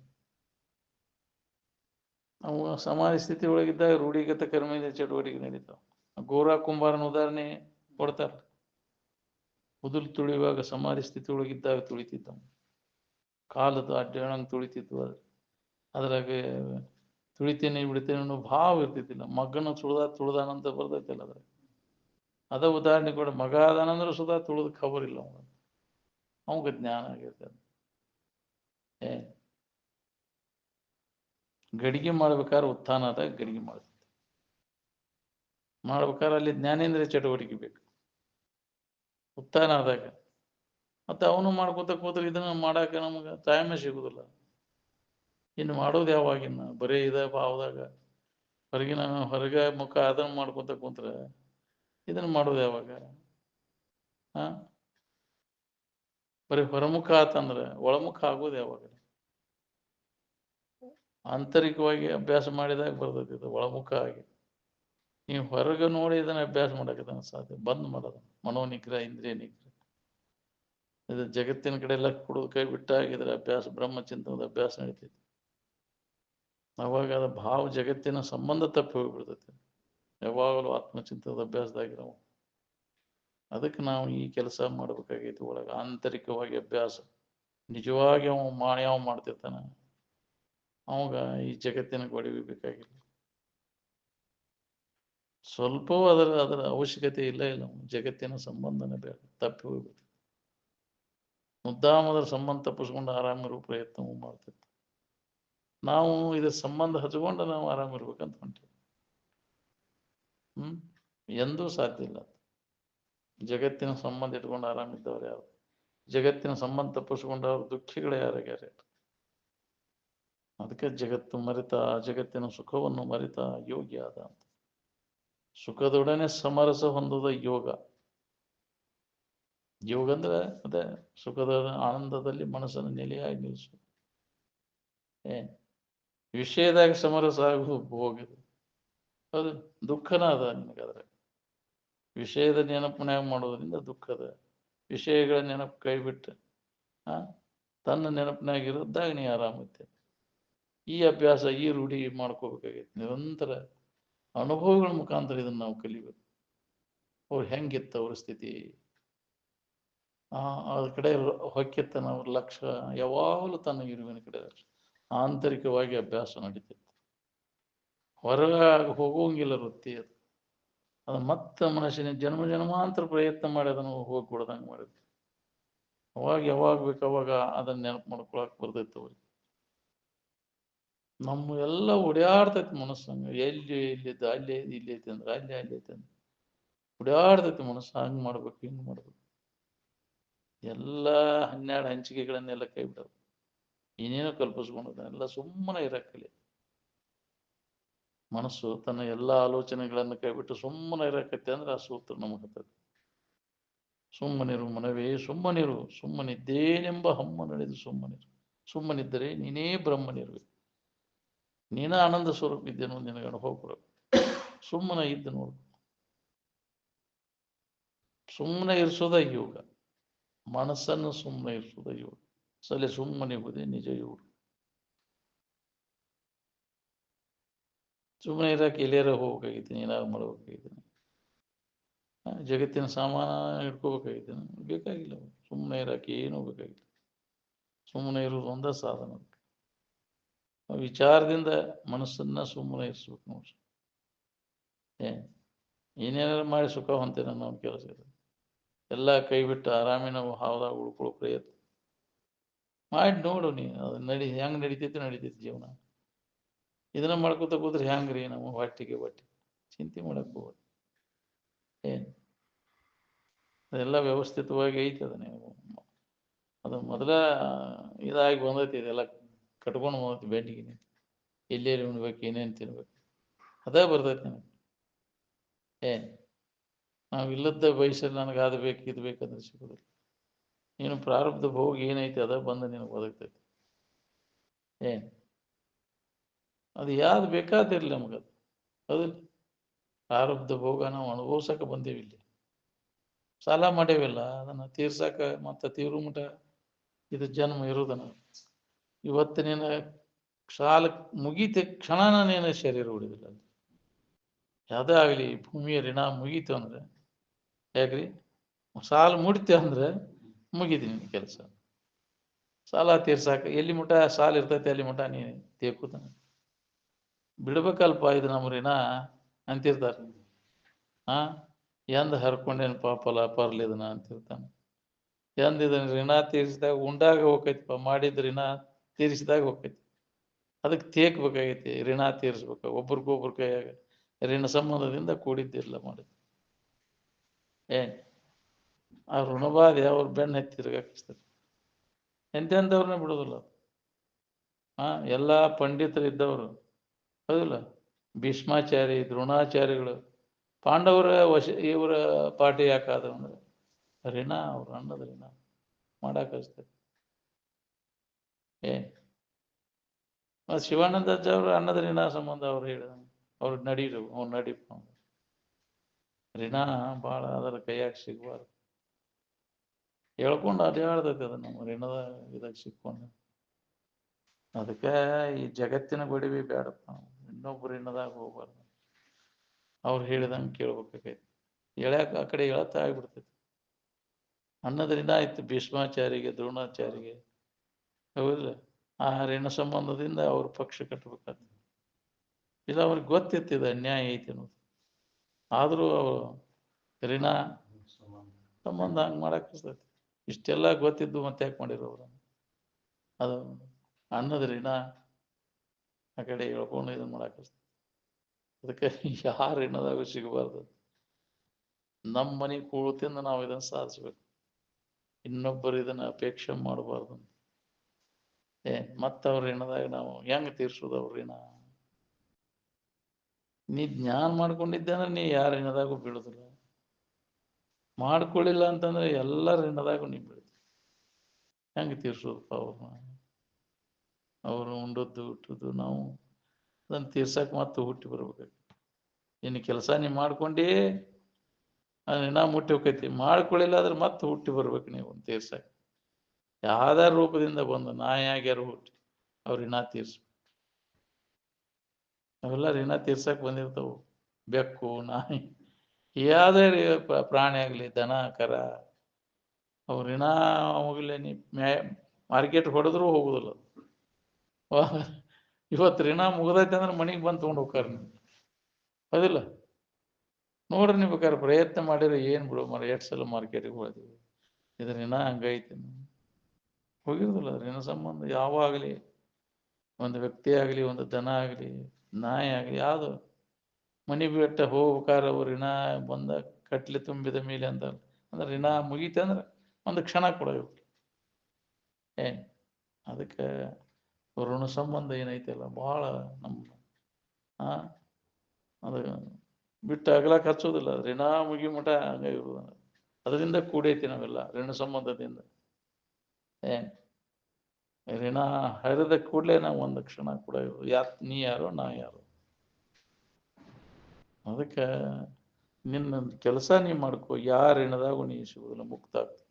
ಅವು ಸಮಾಧಿ ಸ್ಥಿತಿ ಒಳಗಿದ್ದಾಗ ರೂಢಿಗತ ಕರ್ಮೇಂದ್ರಿಯ ಚಟುವಟಿಕೆ ನಡೀತಾವ. ಗೋರಾ ಕುಂಬಾರನ ಉದಾಹರಣೆ ಕೊಡ್ತಾರ. ಕುದುಲ್ ತುಳಿಯುವಾಗ ಸಮಾಧಿ ಸ್ಥಿತಿ ಒಳಗಿದ್ದಾಗ ತುಳಿತಿದ್ದ. ಕಾಲದ ಅಡ್ಡಾಣಂಗೆ ತುಳಿತಿದ್ವು. ಅದ್ರಾಗ ತುಳಿತೇನೆ ಬಿಡ್ತೇನೆ ಅನ್ನೋ ಭಾವ ಇರ್ತಿದ್ದಿಲ್ಲ. ಮಗನ ತುಳ್ದಾನಂತ ಬರ್ತೈತಿಲ್ಲ ಅದ್ರಾಗ. ಅದ ಉದಾಹರಣೆ ಕೂಡ ಮಗ ಅದಾನಂದ್ರೆ ಸುಧಾ ತುಳಿದ ಖಬರ್ ಇಲ್ಲ ಅವಾಗ ಜ್ಞಾನ ಆಗಿರ್ತದೆ. ಗಡಿಗೆ ಮಾಡ್ಬೇಕಾದ್ರೆ ಉತ್ಥಾನ ಆದಾಗ ಗಡಿಗೆ ಮಾಡ್ಬೇಕಾದ್ರೆ ಅಲ್ಲಿ ಜ್ಞಾನೇಂದ್ರಿಯ ಚಟುವಟಿಕೆ ಬೇಕು. ಉತ್ಥಾನ ಆದಾಗ ಮತ್ತೆ ಅವನು ಮಾಡ್ಕೋತ ಕೂತ್ರೆ ಇದನ್ನ ಮಾಡಾಕ ನಮ್ಗೆ ಟೈಮೇ ಸಿಗುದಿಲ್ಲ. ಇನ್ನು ಮಾಡೋದು ಯಾವಾಗಿನ್ನ ಬರೀ ಇದ ಭಾವದಾಗ ಹೊರಗ ಮುಖ ಅದನ್ನ ಮಾಡ್ಕೊತ ಕೂತ್ರೆ ಇದನ್ನ ಮಾಡೋದು ಯಾವಾಗ? ಬರೀ ಹೊರಮುಖ ಆತಂದ್ರೆ ಒಳಮುಖ ಆಗೋದು ಯಾವಾಗ? ಆಂತರಿಕವಾಗಿ ಅಭ್ಯಾಸ ಮಾಡಿದಾಗ ಬರ್ತೈತಿ ಇದು ಒಳಮುಖ ಆಗಿ. ನೀವು ಹೊರಗೆ ನೋಡಿ ಇದನ್ನ ಅಭ್ಯಾಸ ಮಾಡಕ್ಕೆ ಸಾಧ್ಯ. ಬಂದ್ ಮಾಡೋದು ಮನೋನಿಗ್ರಹ ಇಂದ್ರಿಯ ನಿಗ್ರಹ. ಇದು ಜಗತ್ತಿನ ಕಡೆ ಎಲ್ಲ ಕೊಡೋದು ಕೈ ಬಿಟ್ಟಾಗ ಇದರ ಅಭ್ಯಾಸ ಬ್ರಹ್ಮಚಿಂತನದ ಅಭ್ಯಾಸ ನಡೀತೈತಿ. ಅವಾಗ ಅದ ಭಾವ ಜಗತ್ತಿನ ಸಂಬಂಧ ತಪ್ಪಿ ಹೋಗ್ಬಿಡ್ತೈತಿ. ಯಾವಾಗಲೂ ಆತ್ಮಚಿಂತನದ ಅಭ್ಯಾಸದಾಗಿರೋ ಅದಕ್ಕೆ ನಾವು ಈ ಕೆಲಸ ಮಾಡ್ಬೇಕಾಗೈತಿ. ಒಳಗೆ ಆಂತರಿಕವಾಗಿ ಅಭ್ಯಾಸ ನಿಜವಾಗಿ ಯಾವ ಮಾಡ್ತಿರ್ತಾನ ಅವಾಗ ಈ ಜಗತ್ತಿನ ಗೊಡವಿ ಬೇಕಾಗಿಲ್ಲ. ಸ್ವಲ್ಪವೂ ಅದರ ಅವಶ್ಯಕತೆ ಇಲ್ಲ. ಜಗತ್ತಿನ ಸಂಬಂಧನೇ ಬೇಕು. ತಪ್ಪಿ ಹೋಗ್ಬೇಕು. ಮುದ್ದಾಮದರ ಸಂಬಂಧ ತಪ್ಪಿಸ್ಕೊಂಡು ಆರಾಮಿರೋ ಪ್ರಯತ್ನ ಮಾಡ್ತಿರ್ತೀವಿ. ನಾವು ಇದ್ರ ಸಂಬಂಧ ಹಚ್ಕೊಂಡು ನಾವು ಆರಾಮಿರ್ಬೇಕಂತ ಹೊಂಟೀವಿ. ಎಂದೂ ಸಾಧ್ಯ ಇಲ್ಲ. ಜಗತ್ತಿನ ಸಂಬಂಧ ಇಟ್ಕೊಂಡು ಆರಾಮಿದ್ದವ್ರು ಯಾರು? ಜಗತ್ತಿನ ಸಂಬಂಧ ತಪ್ಪಿಸ್ಕೊಂಡವ್ರು ದುಃಖಿಗಳು ಯಾರ್ಯಾರ? ಅದಕ್ಕೆ ಜಗತ್ತು ಮರಿತ ಜಗತ್ತಿನ ಸುಖವನ್ನು ಮರಿತ ಯೋಗಿ ಆದ ಅಂತ. ಸುಖದೊಡನೆ ಸಮರಸ ಹೊಂದದ ಯೋಗ. ಯೋಗ ಅಂದ್ರೆ ಅದೇ ಸುಖದ ಆನಂದದಲ್ಲಿ ಮನಸ್ಸನ್ನು ನೆಲೆಯಾಗಿ ನಿಲ್ಲಿಸು. ವಿಷಯದಾಗ ಸಮರಸ ಆಗುವುದು ಭೋಗ. ಹೌದು, ದುಃಖನ ಅದ ನಿನಗಾದ್ರೆ. ವಿಷಯದ ನೆನಪಿನ್ಯಾಗ ಮಾಡೋದ್ರಿಂದ ದುಃಖದ, ವಿಷಯಗಳ ನೆನಪು ಕೈ ಬಿಟ್ಟು ತನ್ನ ನೆನಪಿನಾಗ ಇರದ್ದಾಗ ನೀ ಆರಾಮೈತೆ. ಈ ಅಭ್ಯಾಸ, ಈ ರೂಢಿ ಮಾಡ್ಕೋಬೇಕಾಗೈತಿ. ನಿರಂತರ ಅನುಭವಗಳ ಮುಖಾಂತರ ಇದನ್ನ ನಾವು ಕಲಿಬೇಕು. ಅವ್ರು ಹೆಂಗಿತ್ತು ಅವ್ರ ಸ್ಥಿತಿ, ಅದ್ರ ಕಡೆ ಹೊಕ್ಕಿತ್ತ ನಾವು ಲಕ್ಷ್ಯ ಯಾವಾಗಲೂ ತನ್ನ ಇರುವಿನ ಕಡೆ ಆಂತರಿಕವಾಗಿ ಅಭ್ಯಾಸ ನಡೀತಿತ್ತು. ಹೊರಗೆ ಹೋಗೋಂಗಿಲ್ಲ ವೃತ್ತಿ ಅದು. ಅದು ಮತ್ತೆ ಮನಸ್ಸಿನ ಜನ್ಮ ಜನ್ಮಾಂತರ ಪ್ರಯತ್ನ ಮಾಡಿ ಅದನ್ನು ಹೋಗಿ ಕೊಡ್ದಂಗೆ ಮಾಡಿದ್ರು. ಅವಾಗ ಯಾವಾಗ ಬೇಕು ಅವಾಗ ಅದನ್ನ ನೆನಪು ಮಾಡ್ಕೊಳಕ್ ಬರ್ತೈತೆ ಅವ್ರಿಗೆ. ನಮ್ಮ ಎಲ್ಲ ಓಡಾಡ್ತೈತಿ ಮನಸ್ಸಂಗ, ಎಲ್ಲಿ ಇಲ್ಲಿದ್ದ ಅಲ್ಲಿ ಇಲ್ಲಿ ಐತಿ ಅಂದ್ರೆ ಅಲ್ಲಿ ಐತಿ ಅಂದ್ರೆ ಓಡಾಡ್ತೈತಿ ಮನಸ್ಸು. ಹಂಗೆ ಮಾಡ್ಬೇಕು, ಹಿಂಗೆ ಮಾಡ್ಬೇಕು. ಎಲ್ಲ 12 ಹಂಚಿಕೆಗಳನ್ನೆಲ್ಲ ಕೈ ಬಿಡೋದು, ಏನೇನೋ ಕಲ್ಪಿಸ್ಕೊಂಡದ ಎಲ್ಲ ಸುಮ್ಮನೆ ಇರಕ್ಕಲಿ. ಮನಸ್ಸು ತನ್ನ ಎಲ್ಲ ಆಲೋಚನೆಗಳನ್ನು ಕೈಬಿಟ್ಟು ಸುಮ್ಮನೆ ಇರಕತ್ತೆ ಅಂದ್ರೆ ಆ ಸೂತ್ರ ನಮಗೆ ಹತ್ತದ. ಸುಮ್ಮನಿರು ಮನವೇ ಸುಮ್ಮನಿರು, ಸುಮ್ಮನಿದ್ದೇನೆಂಬ ಹಮ್ಮ ನಡೆದು ಸುಮ್ಮನಿರು. ಸುಮ್ಮನಿದ್ದರೆ ನೀನೇ ಬ್ರಹ್ಮನಿರುವೆ, ನೀನ ಆನಂದ ಸ್ವರೂಪ ಇದ್ದೇನೋ ನಿನಗೆ ಅನುಭವ ಕೊಡಬೇಕು. ಸುಮ್ಮನೆ ಇದ್ದು ನೋಡು. ಸುಮ್ಮನೆ ಇರಿಸೋದ ಯೋಗ, ಮನಸ್ಸನ್ನು ಸುಮ್ಮನೆ ಇರಿಸೋದ ಯೋಗ. ಸುಮ್ಮನಿರುವುದೇ ನಿಜ ಯೋಗ. ಸುಮ್ಮನೆ ಇರಕ್ಕೆ ಎಲ್ಲಿಯಾರ ಹೋಗ್ಬೇಕಾಗಿದ್ದೀನಿ, ಏನಾದ್ರು ಮಾಡ್ಬೇಕಾಗಿದ್ದೀನಿ, ಜಗತ್ತಿನ ಸಾಮಾನ ಹಿಡ್ಕೋಬೇಕಾಗಿದ್ದೀನಿ, ಬೇಕಾಗಿಲ್ಲ. ಸುಮ್ಮನೆ ಇರಕ್ಕೆ ಏನೂ ಬೇಕಾಗಿಲ್ಲ. ಸುಮ್ಮನೆ ಇರೋದು ಒಂದೇ ಸಾಧನ. ವಿಚಾರದಿಂದ ಮನಸ್ಸನ್ನ ಸುಮ್ಮನೆ ಇರಿಸ್ಬೇಕು ನೋಡ್ರಿ. ಏನೇನಾರು ಮಾಡಿ ಸುಖ ಹೊಂತೇನೆ ಅನ್ನೋ ಕೆಲಸ ಇದೆ. ಎಲ್ಲ ಕೈ ಬಿಟ್ಟು ಆರಾಮಿ ನಾವು ಹಾವದಾಗ ಉಳ್ಕೊಳ್ಳೋ ಪ್ರಯತ್ನ ಮಾಡಿ ನೋಡು. ನೀ ಅದು ಹೆಂಗ್ ನಡೀತೈತಿ ಜೀವನ. ಇದನ್ನ ಮಾಡ್ಕೋತ ಕೂತ್ರೆ ಹೆಂಗ್ರಿ ನಮ್ಮ ಹೊಟ್ಟಿಗೆ ಚಿಂತೆ ಮಾಡಕ್ ಹೋಗ್ರಿ. ಅದೆಲ್ಲ ವ್ಯವಸ್ಥಿತವಾಗಿ ಐತಿ. ಅದು ಮೊದಲ ಇದಾಗಿ ಬಂದೈತಿ. ಇದೆಲ್ಲ ಕಟ್ಕೊಂಡು ಬಂದೈತಿ ಬೆಡ್ಡಿಗೆ. ಎಲ್ಲೆಲ್ಲಿ ಉಣ್ಬೇಕು, ಏನೇನು ತಿನ್ಬೇಕು, ಅದೇ ಬರ್ತೈತಿ ನನಗೆ. ನಾವು ಇಲ್ಲದ ವಯಸ್ಸಲ್ಲಿ ನನಗೆ ಅದು ಬೇಕು ಇದು ಬೇಕಂದ್ರೆ ಸಿಗೋದಿಲ್ಲ. ನೀನು ಪ್ರಾರಬ್ಧ ಭೋಗ ಏನೈತಿ ಅದ ಬಂದು ನಿನಗೆ ಬದುಕ್ತೈತಿ. ಅದು ಯಾವ್ದು ಬೇಕಾದಿರ್ಲಿ ನಮಗದು. ಹೌದಿಲ್ಲ? ಪ್ರಾರಬ್ಧ ಭೋಗ ನಾವು ಅನುಭವಿಸಕ್ಕೆ ಬಂದೇವಿ. ಇಲ್ಲಿ ಸಾಲ ಮಾಡೇವಿಲ್ಲ, ಅದನ್ನು ತೀರ್ಸಕ ಮತ್ತೆ ತೀವ್ರ ಮಠ ಇದು ಜನ್ಮ ಇರುವುದನ್ನು. ಇವತ್ತು ನೀನು ಸಾಲ ಮುಗೀತ ಕ್ಷಣನ ನೀನು ಶರೀರ ಉಳಿದಿಲ್ಲ. ಯಾವುದೇ ಆಗಲಿ ಭೂಮಿಯ ಋಣ ಮುಗೀತು ಅಂದ್ರೆ, ಯಾಕ್ರಿ ಸಾಲ ಮುಡಿತೆ ಅಂದ್ರೆ ಮುಗೀತಿ ನಿನ್ನ ಕೆಲಸ. ಸಾಲ ತೀರ್ಸಾಕ ಎಲ್ಲಿ ಮಠ ಸಾಲ ಇರ್ತೈತೆ ಅಲ್ಲಿ ಮಠ ನೀ ತೇಕುತಾನ. ಬಿಡ್ಬೇಕಲ್ಪ ಇದು ನಮ್ಮ ಋಣ ಅಂತಿರ್ತಾರೆ. ಎಂದ ಹರ್ಕೊಂಡೇನು ಪಾಪಲ್ಲ ಪರ್ಲಿದನ ಅಂತಿರ್ತಾನೆ. ಎಂದ ಇದನ್ನ ಋಣ ತೀರಿಸಿದಾಗ ಉಂಡಾಗ ಹೋಗೈತಿಪ್ಪ, ಮಾಡಿದ ಋಣ ತೀರಿಸಿದಾಗ ಹೋಗೈತಿ. ಅದಕ್ಕೆ ತೇಕ್ಬೇಕಾಗೈತಿ, ಋಣ ತೀರಿಸ್ಬೇಕು. ಒಬ್ರಿಗೊಬ್ರ ಕೈಯಾಗ ಋಣ ಸಂಬಂಧದಿಂದ ಕೂಡಿದ್ದಿಲ್ಲ ಮಾಡಿದ್. ಆ ಋಣಬಾಧೆ ಅವ್ರ ಬೆನ್ನ ಹತ್ತಿ ತಿರ್ಗಾಕಿಸ್ತಾರೆ. ಎಂತೆಂಥವ್ರನ್ನ ಬಿಡೋದಿಲ್ಲ. ಎಲ್ಲ ಪಂಡಿತರು ಇದ್ದವರು, ಹೌದಿಲ್ಲ? ಭೀಷ್ಮಾಚಾರಿ, ದ್ರೋಣಾಚಾರ್ಯಗಳು, ಪಾಂಡವರ ಇವರ ಪಾಠ ಯಾಕಾದ್ರು ಅಂದ್ರೆ ಋಣ, ಅವ್ರ ಅನ್ನದ ಋಣ ಮಾಡಾಕಸ್ತೈತಿ. ಶಿವಾನಂದಾಜ ಅವ್ರ ಅನ್ನದ ಋಣ ಸಂಬಂಧ ಅವ್ರು ಹೇಳಿದ ಅವ್ರು ನಡೀರು, ಅವ್ರು ನಡೀಪ. ಋಣ ಭಾಳ ಅದರ ಕೈಯಾಗ ಸಿಗಬಾರ್ದು. ಹೇಳ್ಕೊಂಡು ಅಡ್ಡಾಡ್ತೈತಿ ಅದು ನಮ್ಮ ಋಣದ ಇದಾಗ ಸಿಕ್ಕೊಂಡು. ಅದಕ್ಕೆ ಈ ಜಗತ್ತಿನ ಗೊಡವಿ ಬೇಡಪ್ಪ. ಇನ್ನೊಬ್ರು ಋಣದಾಗ ಹೋಗ್ಬಾರ್ದು. ಅವ್ರು ಹೇಳಿದಂಗೆ ಕೇಳ್ಬೇಕಾಗೈತಿ. ಎಳ್ಯಾಕ ಆ ಕಡೆ ಎಳತ ಆಗ್ಬಿಡ್ತೈತಿ. ಅನ್ನದ ಋಣ ಆಯ್ತು ಭೀಷ್ಮಾಚಾರಿಗೆ, ದ್ರೋಣಾಚಾರಿಗೆ, ಹೌದಿಲ್ಲ? ಆ ಋಣ ಸಂಬಂಧದಿಂದ ಅವ್ರ ಪಕ್ಷ ಕಟ್ಟಬೇಕಾಗ್ತದೆ. ಇಲ್ಲ ಅವ್ರಿಗೆ ಗೊತ್ತಿತ್ತಿದೆ ಅನ್ಯಾಯ ಐತಿ ಅನ್ನೋದು. ಆದರೂ ಋಣ ಸಂಬಂಧ ಹಂಗೆ ಮಾಡಾಕಿಸ್ತೈತಿ. ಇಷ್ಟೆಲ್ಲ ಗೊತ್ತಿದ್ದು ಮತ್ತೆ ಯಾಕೆ ಮಾಡಿರೋರು? ಅದು ಅನ್ನದ ಋಣ ಆ ಕಡೆ ಹೇಳ್ಕೊಂಡು ಇದನ್ನ ಮಾಡಾಕಿಸ್ತೈತಿ. ಅದಕ್ಕೆ ಯಾರ ಋಣದಾಗ ಸಿಗಬಾರ್ದು. ನಮ್ಮ ಮನೆ ಕೂತಿಂದ ನಾವು ಇದನ್ನ ಸಾಧಿಸ್ಬೇಕು. ಇನ್ನೊಬ್ಬರು ಇದನ್ನ ಅಪೇಕ್ಷೆ ಮಾಡಬಾರ್ದು. ಮತ್ತವ್ರ ಋಣದಾಗ ನಾವು ಹೆಂಗ್ ತೀರ್ಸೋದು ಅವ್ರ ಋಣ? ನೀ ಜ್ಞಾನ ಮಾಡ್ಕೊಂಡಿದ್ದೆ ಅಂದ್ರೆ ನೀ ಯಾರ ಋಣದಾಗೂ ಬೀಳುದಿಲ್ಲ. ಮಾಡ್ಕೊಳ್ಳಿಲ್ಲ ಅಂತಂದ್ರೆ ಎಲ್ಲರ ಋಣದಾಗೂ ನೀ ಬೀಳ್ತಿ. ಹೆಂಗೆ ತೀರ್ಸೋದಪ್ಪ ಅವ್ರನ್ನ? ಅವರು ಉಂಡದ್ದು ಹುಟ್ಟದ್ದು ನಾವು ಅದನ್ನು ತೀರ್ಸಕ್ಕೆ ಮತ್ತೆ ಹುಟ್ಟಿ ಬರ್ಬೇಕು. ಇನ್ನು ಕೆಲಸ ನೀವು ಮಾಡ್ಕೊಂಡೇ ಋಣ ಮುಟ್ಟಿ ಹೋಗ್ತೈತಿ. ಮಾಡ್ಕೊಳ್ಳಿಲ್ಲ ಅಂದ್ರೆ ಮತ್ತೆ ಹುಟ್ಟಿ ಬರ್ಬೇಕು ನೀವು ತೀರ್ಸಕ್ಕೆ. ಯಾವ್ದಾರ ರೂಪದಿಂದ ಬಂದು ನಾಯಿಯಾಗ್ಯಾರು ಹುಟ್ಟಿ ಅವ್ರ ಋಣ ತೀರ್ಸ್ಬೇಕು. ಅವೆಲ್ಲ ಋಣ ತೀರ್ಸಕ್ಕೆ ಬಂದಿರ್ತಾವು. ಬೆಕ್ಕು, ನಾಯಿ, ಯಾವುದೇ ಪ್ರಾಣಿ ಆಗಲಿ, ದನ ಕರ, ಅವ್ರ ಋಣ ಹೋಗ್ಲಿ. ನೀ ಮಾರ್ಕೆಟ್ ಹೊಡೆದ್ರೂ ಹೋಗುದಿಲ್ಲ. ಇವತ್ತು ಋಣ ಮುಗ್ದೈತೆ ಅಂದ್ರೆ ಮನೆಗೆ ಬಂದು ತೊಗೊಂಡು ಹೋಗ್ತಾರ. ಹೌದಿಲ್ಲ? ನೋಡ್ರಿ, ನೀವು ಬೇಕಾದ್ರೆ ಪ್ರಯತ್ನ ಮಾಡಿದ್ರೆ ಏನು ಬಿಡು ಮರ, ಎಷ್ಟು ಸಲ ಮಾರ್ಕೆಟಿಗೆ ಹೋಗ್ತೀವಿ, ಇದ್ರ ಋಣ ಹಂಗೈತಿ. ಹೋಗಿರೋದಿಲ್ಲ ಋಣ ಸಂಬಂಧ ಯಾವಾಗಲಿ. ಒಂದು ವ್ಯಕ್ತಿ ಆಗಲಿ, ಒಂದು ದನ ಆಗಲಿ, ನಾಯಿ ಆಗಲಿ, ಯಾವುದು ಮನೆ ಬಿಟ್ಟ ಹೋಗ್ಬೇಕಾದ್ರೆ ಅವ್ರು ಋಣ ಬಂದ ಕಟ್ಲಿ ತುಂಬಿದ ಮೇಲೆ ಅಂತ ಅಂದ್ರೆ ಋಣ ಮುಗೀತೆ ಅಂದ್ರೆ ಒಂದು ಕ್ಷಣ ಕೂಡ ಏನು. ಅದಕ್ಕೆ ಋಣ ಸಂಬಂಧ ಏನೈತಲ್ಲ ಭಾಳ ನಮ್ಮ ಅದು ಬಿಟ್ಟು ಅಗಲಕ್ಕೆ ಹಚ್ಚೋದಿಲ್ಲ. ಋಣ ಮುಗಿ ಮಠ ಹಂಗೆ ಇರೋದು. ಅದರಿಂದ ಕೂಡೈತಿ ನಾವೆಲ್ಲ ಋಣ ಸಂಬಂಧದಿಂದ. ಏನು ಋಣ ಹರಿದ ಕೂಡಲೇ ನಾವು ಒಂದು ಕ್ಷಣ ಕೂಡ ನೀ ಯಾರೋ ನಾ ಯಾರು. ಅದಕ್ಕೆ ನಿನ್ನ ಕೆಲಸ ನೀ ಮಾಡ್ಕೋ, ಯಾರ ಋಣದಾಗೂ ನೀ ಸಿಗುದಿಲ್ಲ, ಮುಕ್ತ ಆಗ್ತಿ.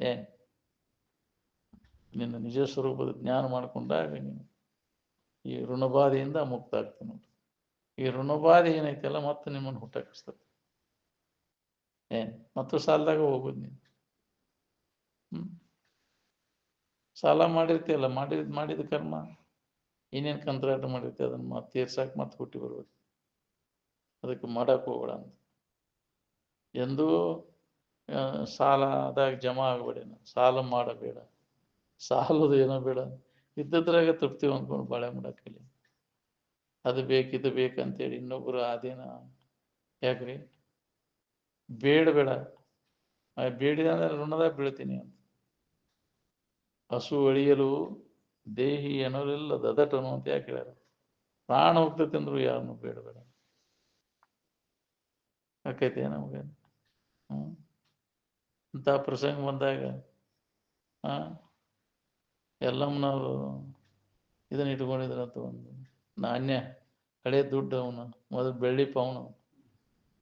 ಏನು ನಿನ್ನ ನಿಜ ಸ್ವರೂಪದ ಜ್ಞಾನ ಮಾಡ್ಕೊಂಡಾಗ ನೀನು ಈ ಋಣಬಾಧೆಯಿಂದ ಮುಕ್ತ ಆಗ್ತಿ ನೋಡಿ. ಈ ಋಣಬಾಧೆ ಏನೈತೆಲ್ಲ ಮತ್ತೆ ನಿಮ್ಮನ್ನು ಹುಟ್ಟಾಕಿಸ್ತದೆ. ಏನು ಮತ್ತು ಸಾಲದಾಗ ಹೋಗೋದು ನೀನು. ಸಾಲ ಮಾಡಿರ್ತೀಯಲ್ಲ, ಮಾಡಿದ ಕರ್ಮ ಏನೇನು ಕಂತ್ರಾಟ ಮಾಡಿರ್ತೀಯ ಅದನ್ನು ಮತ್ತೆ ತೀರ್ಸಾಕ್ ಮತ್ತೆ ಹುಟ್ಟಿ ಬರ್ಬೇಕು. ಅದಕ್ಕೆ ಮಾಡಕ್ಕೆ ಹೋಗ್ಬೇಡ ಅಂತ. ಎಂದೂ ಸಾಲದಾಗ ಜಮಾ ಆಗಬೇಡ, ಸಾಲ ಮಾಡಬೇಡ, ಸಾಲದು ಏನೋ ಬೇಡ. ಇದ್ದದ್ರಾಗ ತೃಪ್ತಿ ಅಂದ್ಕೊಂಡು ಬಾಳೆ ಮಾಡಕ್ಕಲ್ಲಿ. ಅದು ಬೇಕು ಇದು ಬೇಕಂತೇಳಿ ಇನ್ನೊಬ್ಬರು ಅದೇನ ಯಾಕ್ರಿ ಬೇಡ, ಬೇಡಿದ ಅಂದ್ರೆ ಋಣದಾಗ ಬೀಳ್ತೀನಿ ಅಂತ. ಹಸು ಅಳಿಯಲು ದೇಹಿ ಅನ್ನೋರಿಲ್ಲ ದದಟನು ಅಂತ ಯಾಕೆ ಹೇಳ್ಯಾರ? ಪ್ರಾಣ ಹೋಗ್ತೈತೆ ಅಂದ್ರು ಯಾರನ್ನು ಬೇಡ ಆಕೈತೆ ನಮಗೆ. ಇಂಥ ಪ್ರಸಂಗ ಬಂದಾಗ ಎಲ್ಲಮ್ಮನವರು ಇದನ್ನ ಇಟ್ಕೊಂಡಿದ್ರಂತ, ಒಂದು ನಾಣ್ಯ, ಹಳೆ ದುಡ್ಡು, ಅವನು ಮೊದಲು ಬೆಳ್ಳಿ ಪವನು,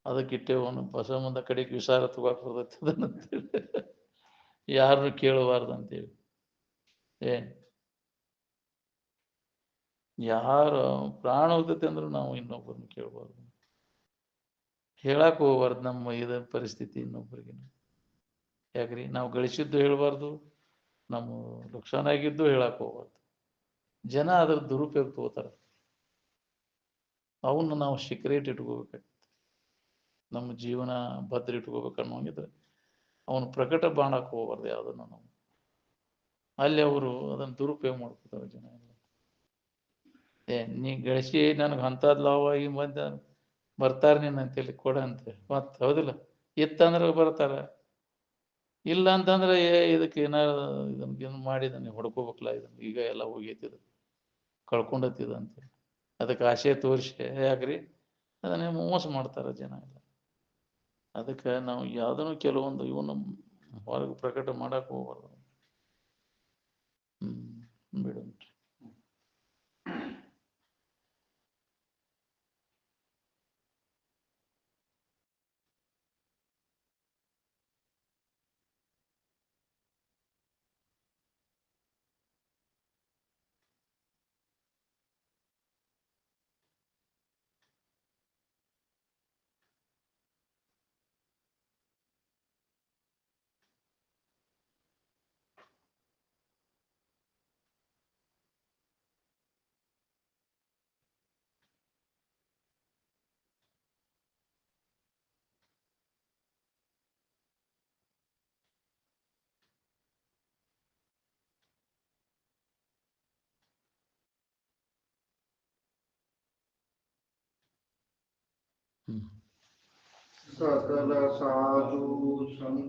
ಅದಕ್ಕೆ ಇಟ್ಟೇವನು ಬಸವನ ಕಡೆಗೆ ವಿಚಾರ ತಗೋಕ್ ಬರ್ತೈತಿ ಅದನ್ನಂತೇಳಿ, ಯಾರನ್ನು ಕೇಳಬಾರ್ದು ಅಂತೇಳಿ. ಯಾರು ಪ್ರಾಣ ಹೋಗ್ತೈತಿ ಅಂದ್ರೂ ನಾವು ಇನ್ನೊಬ್ಬರನ್ನ ಕೇಳಬಾರ್ದು, ಹೇಳಕ್ ಹೋಗ್ಬಾರ್ದು ನಮ್ಮ ಇದ ಪರಿಸ್ಥಿತಿ ಇನ್ನೊಬ್ಬರಿಗೆ. ಯಾಕ್ರಿ ನಾವು ಗಳಿಸಿದ್ದು ಹೇಳ್ಬಾರ್ದು, ನಮ್ಮ ನುಕ್ಸಾನ ಆಗಿದ್ದು ಹೇಳಕ್ ಹೋಗ್ಬಾರ್ದು. ಜನ ಅದ್ರ ದುರುಪಯೋಗ ತಗೋತಾರ. ಅವನ್ನ ನಾವು ಸೀಕ್ರೆಟ್ ಇಟ್ಕೋಬೇಕಾಗ್ತದೆ. ನಮ್ಮ ಜೀವನ ಭದ್ರ ಇಟ್ಕೋಬೇಕು ಅನ್ನೋಂಗಿದ್ರೆ ಅವನು ಪ್ರಕಟ ಬಾಣಕ್ಕೆ ಹೋಗ್ಬಾರ್ದು ಯಾವುದನ್ನು ನಾವು. ಅಲ್ಲಿ ಅವರು ಅದನ್ನು ದುರುಪಯೋಗ ಮಾಡ್ಕೋತಾರೆ ಜನ ಎಲ್ಲ. ನೀ ಗಳಿಸಿ ನನಗೆ ಅಂಥದ್ದು ಲಾಭ ಈ ಬಂದ ಬರ್ತಾರೆ ನೀನು ಅಂತೇಳಿ ಕೊಡ ಅಂತ ಮತ್ತೆ. ಹೌದಿಲ್ಲ? ಇತ್ತಂದ್ರೆ ಬರ್ತಾರ, ಇಲ್ಲ ಅಂತಂದ್ರೆ ಇದಕ್ಕೆ ಏನಾರು ಇದನ್ನು ಮಾಡಿದಾನೆ ಹೊಡ್ಕೋಬೇಕಲ್ಲ, ಇದನ್ನು ಈಗ ಎಲ್ಲ ಹೋಗೈತಿದ ಕಳ್ಕೊಂಡತ್ತಿದ ಅಂತ ಅದಕ್ಕೆ ಆಶೆ ತೋರಿಸಿ ಯಾಕ್ರಿ ಅದನ್ನೇ ಮೋಸ ಮಾಡ್ತಾರೆ ಜನ ಎಲ್ಲ. ಅದಕ್ಕೆ ನಾವು ಯಾವುದನ್ನು ಕೆಲವೊಂದು ಇವನು ಹೊರಗೆ ಪ್ರಕಟ ಮಾಡಕ್ಕೆ ಹೋಗ್ಬಾರ್ದು. ಬಿಡು. सकल साधु संत